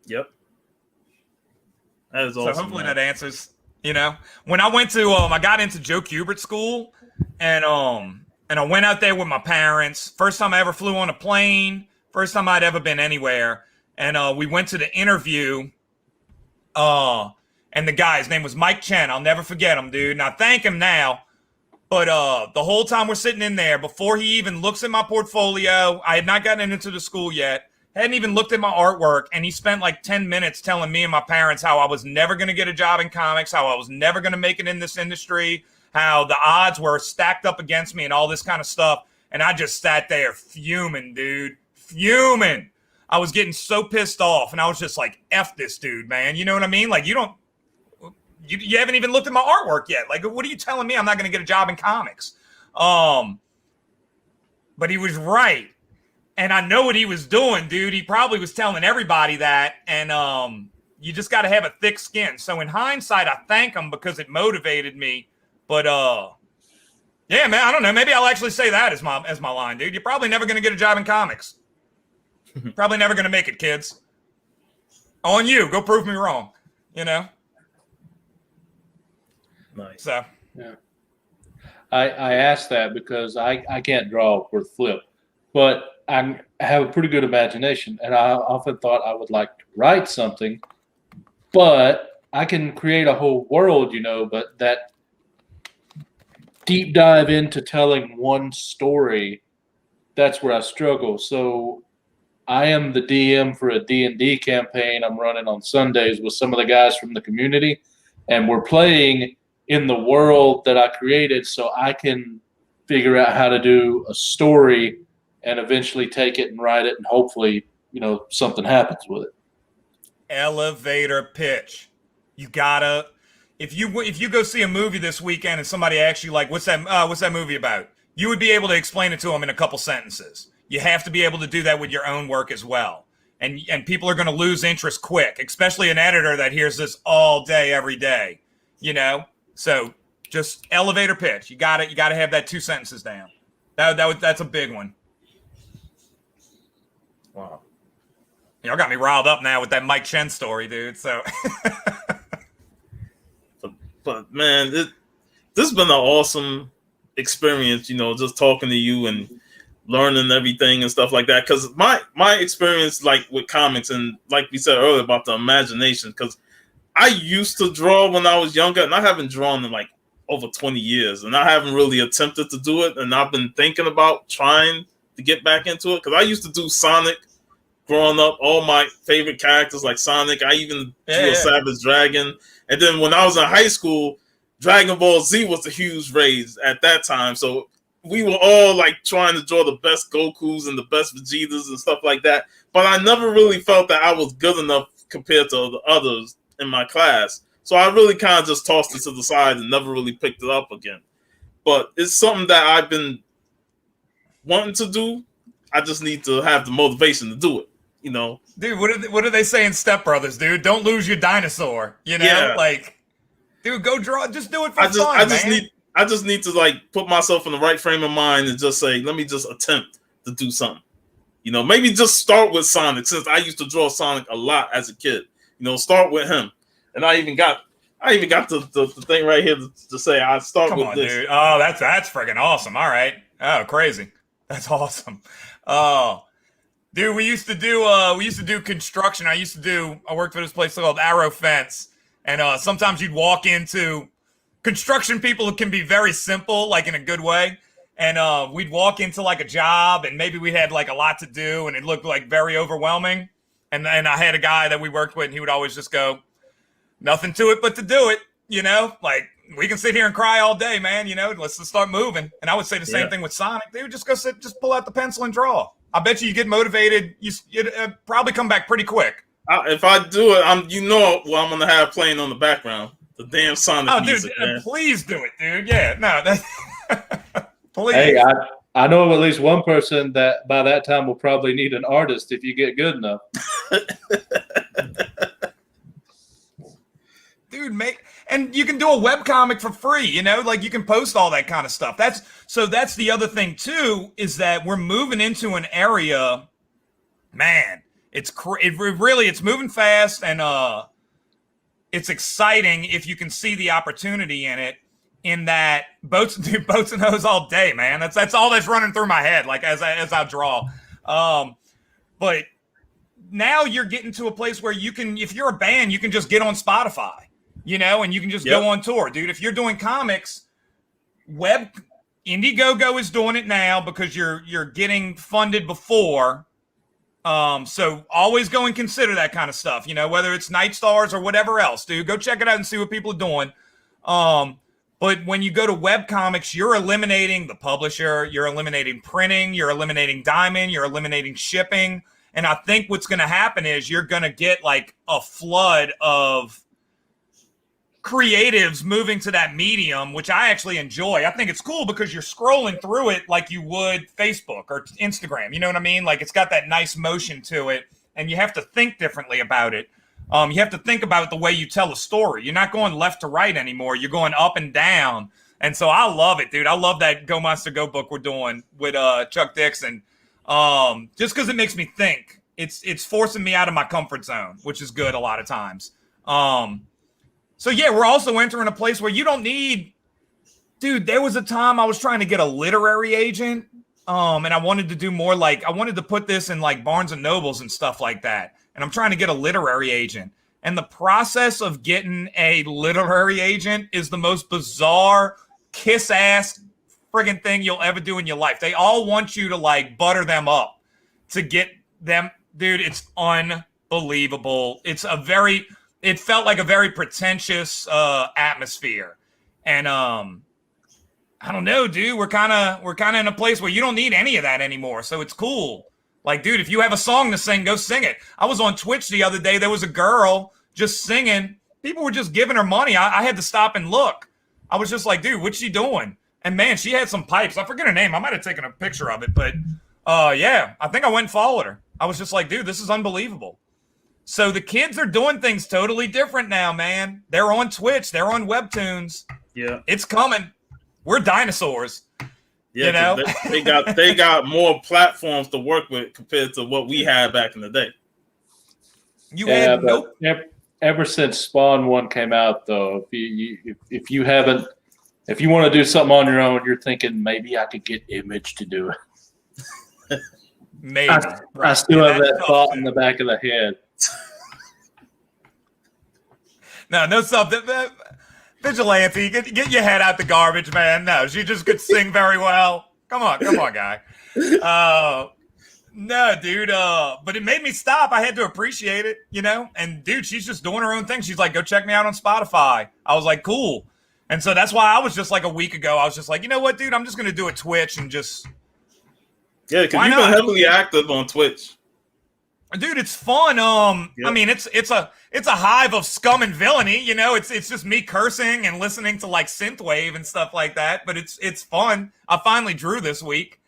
Yep. That is awesome. So hopefully that answers. When I went to I got into Joe Kubert school, and I went out there with my parents. First time I ever flew on a plane. First time I'd ever been anywhere. And we went to the interview. And the guy, his name was Mike Chen. I'll never forget him, dude. And I thank him now. But the whole time we're sitting in there, before he even looks at my portfolio, I had not gotten into the school yet. Hadn't even looked at my artwork. And he spent like 10 minutes telling me and my parents how I was never going to get a job in comics, how I was never going to make it in this industry, how the odds were stacked up against me and all this kind of stuff. And I just sat there fuming, dude. Fuming. I was getting so pissed off, and I was just like, F this dude, man. You know what I mean? Like, you haven't even looked at my artwork yet. Like, what are you telling me? I'm not going to get a job in comics. But he was right. And I know what he was doing, dude. He probably was telling everybody that. And you just got to have a thick skin. So in hindsight, I thank him because it motivated me. But yeah, man, I don't know. Maybe I'll actually say that as my line, dude. You're probably never going to get a job in comics. Probably never going to make it, kids. On you. Go prove me wrong. Nice. So yeah, I asked that because I can't draw or flip, but I have a pretty good imagination, and I often thought I would like to write something, but I can create a whole world, but that deep dive into telling one story, that's where I struggle. So I am the DM for a D&D campaign I'm running on Sundays with some of the guys from the community, and we're playing in the world that I created so I can figure out how to do a story and eventually take it and write it, and hopefully, something happens with it. Elevator pitch. You gotta, if you go see a movie this weekend and somebody asks you like, what's that movie about? You would be able to explain it to them in a couple sentences. You have to be able to do that with your own work as well. And people are going to lose interest quick, especially an editor that hears this all day, every day, So just elevator pitch. You got to have that 2 sentences down. That's a big one. Wow. Y'all got me riled up now with that Mike Chen story, dude. So, but man, this has been an awesome experience. Just talking to you and learning everything and stuff like that. Because my experience, like with comics, and like we said earlier about the imagination, because I used to draw when I was younger, and I haven't drawn in like over 20 years, and I haven't really attempted to do it. And I've been thinking about trying to get back into it, because I used to do Sonic growing up. All my favorite characters like Sonic. I even drew a Savage Dragon. And then when I was in high school, Dragon Ball Z was a huge rage at that time. So we were all like trying to draw the best Gokus and the best Vegetas and stuff like that. But I never really felt that I was good enough compared to the others in my class. So I really kind of just tossed it to the side and never really picked it up again. But it's something that I've been wanting to do. I just need to have the motivation to do it, Dude, what do they say in Step Brothers, dude? Don't lose your dinosaur, Yeah. Like, dude, go draw. Just do it for fun, man. I just need to like put myself in the right frame of mind and just say, let me just attempt to do something. Maybe just start with Sonic, since I used to draw Sonic a lot as a kid. start with him. And I even got the thing right here to say I start Come with on, this. dude. Oh, that's freaking awesome. All right. Oh, crazy. That's awesome. Oh, dude, we used to do construction. I worked for this place called Arrow Fence, and sometimes you'd walk into construction people. It can be very simple, like in a good way. And we'd walk into like a job, and maybe we had like a lot to do, and it looked like very overwhelming. And I had a guy that we worked with, and he would always just go, "Nothing to it but to do it." Like we can sit here and cry all day, man. Let's just start moving. And I would say the same thing with Sonic. Dude, just go sit, just pull out the pencil and draw. I bet you get motivated. You'd probably come back pretty quick. If I do it, I'm going to have playing on the background. The damn Sonic music, man. Please do it, dude. Yeah, no, that. Please. Hey, I know of at least one person that by that time will probably need an artist if you get good enough. Dude, and you can do a webcomic for free, like you can post all that kind of stuff. That's the other thing too, is that we're moving into an area, man, it's moving fast, and it's exciting if you can see the opportunity in it, in that boats and hoes all day, man. That's all that's running through my head, like as I draw. But now you're getting to a place where you can, if you're a band, you can just get on Spotify. And you can just go on tour, dude. If you're doing comics, Indiegogo is doing it now because you're getting funded before. So always go and consider that kind of stuff, whether it's Night Stars or whatever else, dude. Go check it out and see what people are doing. But when you go to webcomics, you're eliminating the publisher, you're eliminating printing, you're eliminating diamond, you're eliminating shipping. And I think what's going to happen is you're going to get like a flood of creatives moving to that medium, which I actually enjoy. I think it's cool because you're scrolling through it like you would Facebook or Instagram. You know what I mean? Like it's got that nice motion to it, and you have to think differently about it. You have to think about the way you tell a story. You're not going left to right anymore. You're going up and down. And so I love it, dude. I love that Go Monster Go book we're doing with Chuck Dixon. Just because it makes me think. It's forcing me out of my comfort zone, which is good a lot of times. So, yeah, we're also entering a place where you don't need – dude, there was a time I was trying to get a literary agent, and I wanted to do more like – I wanted to put this in like Barnes & Nobles and stuff like that, and I'm trying to get a literary agent. And the process of getting a literary agent is the most bizarre, kiss-ass friggin' thing you'll ever do in your life. They all want you to like butter them up to get them – dude, it's unbelievable. It felt like a very pretentious atmosphere. And I don't know, dude. We're kind of in a place where you don't need any of that anymore. So it's cool. Like, dude, if you have a song to sing, go sing it. I was on Twitch the other day. There was a girl just singing. People were just giving her money. I had to stop and look. I was just like, dude, what's she doing? And man, she had some pipes. I forget her name. I might have taken a picture of it, but yeah, I think I went and followed her. I was just like, dude, this is unbelievable. So the kids are doing things totally different now, man. They're on Twitch. They're on Webtoons. Yeah. It's coming. We're dinosaurs. Yeah, they got more platforms to work with compared to what we had back in the day. Ever since Spawn 1 came out, though, if you want to do something on your own, you're thinking maybe I could get Image to do it. Maybe. I still have that thought in the back of the head. No stuff. Vigilante, get your head out the garbage, man. No, she just could sing very well. Come on, guy. No, dude. But it made me stop. I had to appreciate it, And dude, she's just doing her own thing. She's like, go check me out on Spotify. I was like, cool. And so that's why I was just like a week ago. I was just like, you know what, dude? I'm just gonna do a Twitch and just. Yeah, because you've been heavily active on Twitch. Dude, it's fun. Yep. I mean, it's a hive of scum and villainy. It's just me cursing and listening to like synthwave and stuff like that. But it's fun. I finally drew this week,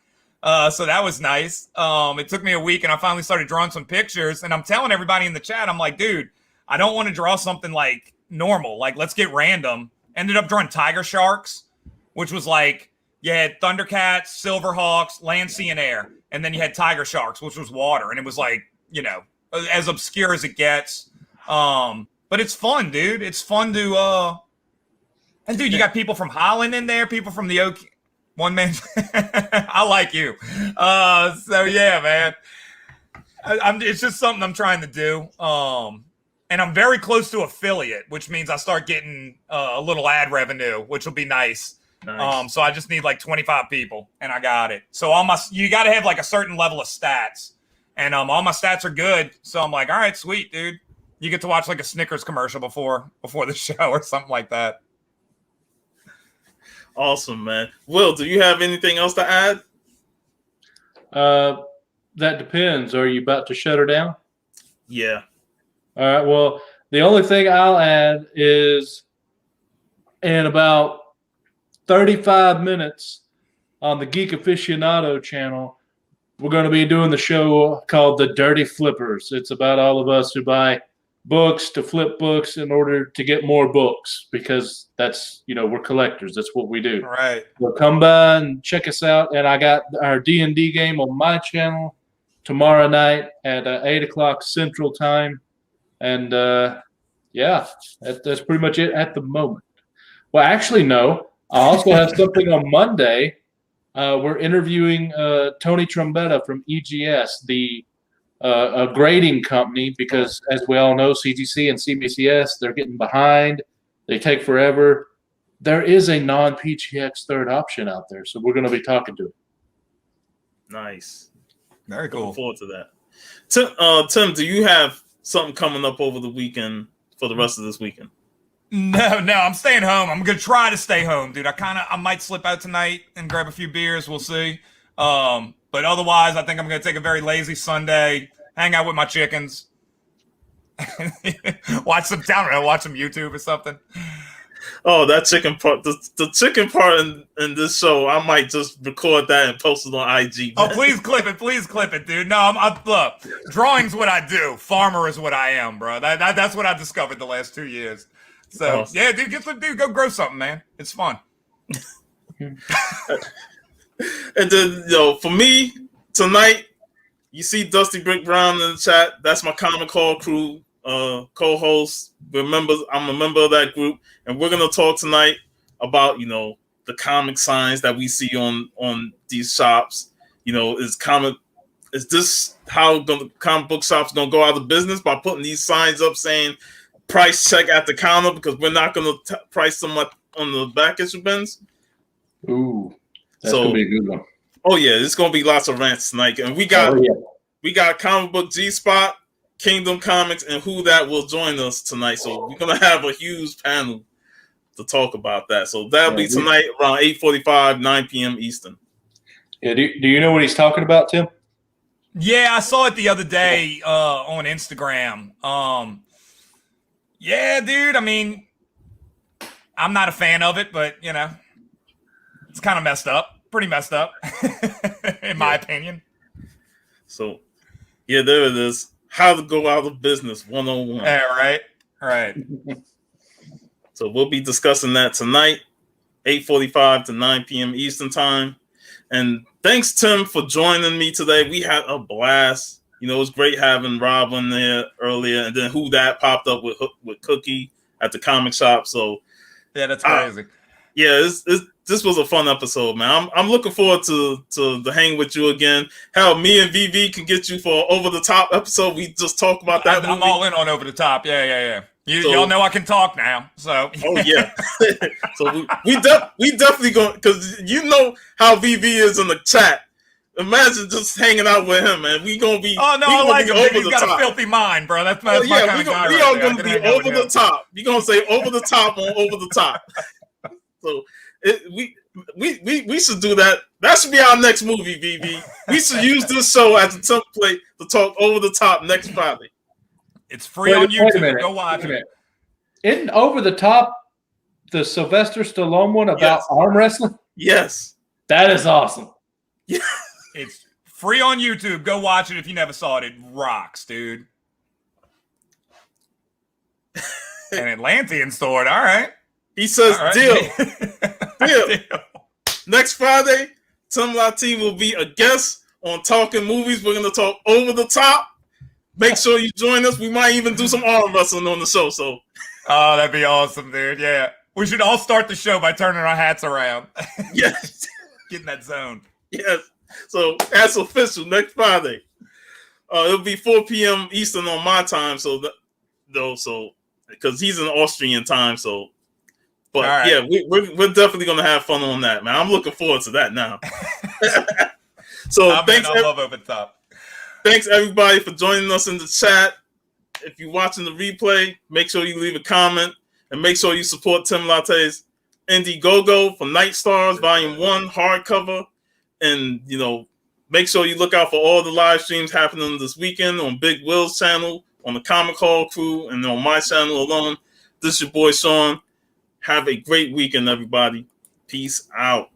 so that was nice. It took me a week, and I finally started drawing some pictures. And I'm telling everybody in the chat, I'm like, dude, I don't want to draw something like normal. Like, let's get random. Ended up drawing tiger sharks, which was like you had Thundercats, Silverhawks, land, sea, and air, and then you had tiger sharks, which was water, and it was like. As obscure as it gets. But it's fun, dude. It's fun to and dude, you got people from Holland in there, people from the Oak one man. I like you. So yeah, man. It's just something I'm trying to do. And I'm very close to affiliate, which means I start getting a little ad revenue, which will be nice. Nice. So I just need like 25 people, and I got it. So you got to have like a certain level of stats, and all my stats are good. So I'm like, all right, sweet, dude. You get to watch like a Snickers commercial before the show or something like that. Awesome, man. Will, do you have anything else to add? That depends. Are you about to shut her down? Yeah. All right. Well, the only thing I'll add is in about 35 minutes on the Geek Aficionado channel, we're going to be doing the show called The Dirty Flippers. It's about all of us who buy books to flip books in order to get more books, because that's, we're collectors. That's what we do. All right. So come by and check us out. And I got our D&D game on my channel tomorrow night at 8 o'clock Central Time. And yeah, that's pretty much it at the moment. Well, actually, no. I also have something on Monday. We're interviewing Tony Trombetta from EGS, the grading company, because as we all know, CGC and CBCS, they're getting behind. They take forever. There is a non-PGX third option out there, so we're going to be talking to it. Nice. Very cool. Looking forward to that. Tim, do you have something coming up over the weekend for the rest of this weekend? No, I'm staying home. I'm gonna try to stay home, dude. I might slip out tonight and grab a few beers. We'll see. But otherwise, I think I'm gonna take a very lazy Sunday, hang out with my chickens, watch some YouTube or something. Oh, that chicken part, the chicken part in this show, I might just record that and post it on IG. Oh, please clip it, dude. No, look, drawing's what I do. Farmer is what I am, bro. That's what I discovered the last 2 years. So awesome. yeah, dude, go grow something, man. It's fun. And then, for me tonight, you see Dusty Brick Brown in the chat. That's my Comic Hall crew co-host. Remember, I'm a member of that group, and we're gonna talk tonight about the comic signs that we see on these shops. Is this how the comic book shops gonna go out of business, by putting these signs up saying price check at the counter, because we're not going to price them up on the back issue bins? Ooh, that's going to be a good one. Oh yeah, it's going to be lots of rants tonight, and we got Comic Book G-Spot, Kingdom Comics, and Who That will join us tonight. So we're going to have a huge panel to talk about that. So that'll be tonight around 8:45, 9 p.m. Eastern. Yeah, do you know what he's talking about, Tim? Yeah, I saw it the other day on Instagram. Yeah, dude. I mean, I'm not a fan of it, but it's kind of messed up. Pretty messed up, in my opinion. So, yeah, there it is. How to go out of business 101. Yeah, right. So we'll be discussing that tonight, 8:45 to 9 p.m. Eastern time. And thanks, Tim, for joining me today. We had a blast. It was great having Rob on there earlier, and then Who That popped up with Cookie at the comic shop. So yeah, that's crazy. This was a fun episode, man. I'm looking forward to hang with you again. Hell, me and VV can get you for Over the Top episode. We just talked about that. I'm all in on Over the Top. Yeah. Y'all know I can talk now. So oh yeah. So we definitely going, because how VV is in the chat. Imagine just hanging out with him, man. We gonna be. Oh no, I like him. He's got a filthy mind, bro. That's my kind of guy. We all gonna be over the top. You gonna say over the top on Over the Top. So we should do that. That should be our next movie, VV. We should use this show as a template to talk Over the Top next Friday. It's free on YouTube. Go watch it. Isn't Over the Top the Sylvester Stallone one about arm wrestling? Yes. That is awesome. Yeah. It's free on YouTube. Go watch it if you never saw it. It rocks, dude. An Atlantean sword. All right. He says, right. Deal. Next Friday, Tim Lattie will be a guest on Talking Movies. We're going to talk Over the Top. make sure you join us. We might even do some arm wrestling on the show. So, oh, that'd be awesome, dude. Yeah, we should all start the show by turning our hats around. yes, get in that zone. Yes. So that's official. Next Friday, it'll be 4 p.m. Eastern on my time. So because he's in Austrian time. So, but right. Yeah, we're definitely gonna have fun on that, man. I'm looking forward to that now. So I love Open Top. Thanks everybody for joining us in the chat. If you're watching the replay, make sure you leave a comment and make sure you support Tim Lattie's Indiegogo for Night Stars Volume 1 hardcover. And, make sure you look out for all the live streams happening this weekend on Big Will's channel, on the Comic Hall crew, and on my channel alone. This is your boy, Sean. Have a great weekend, everybody. Peace out.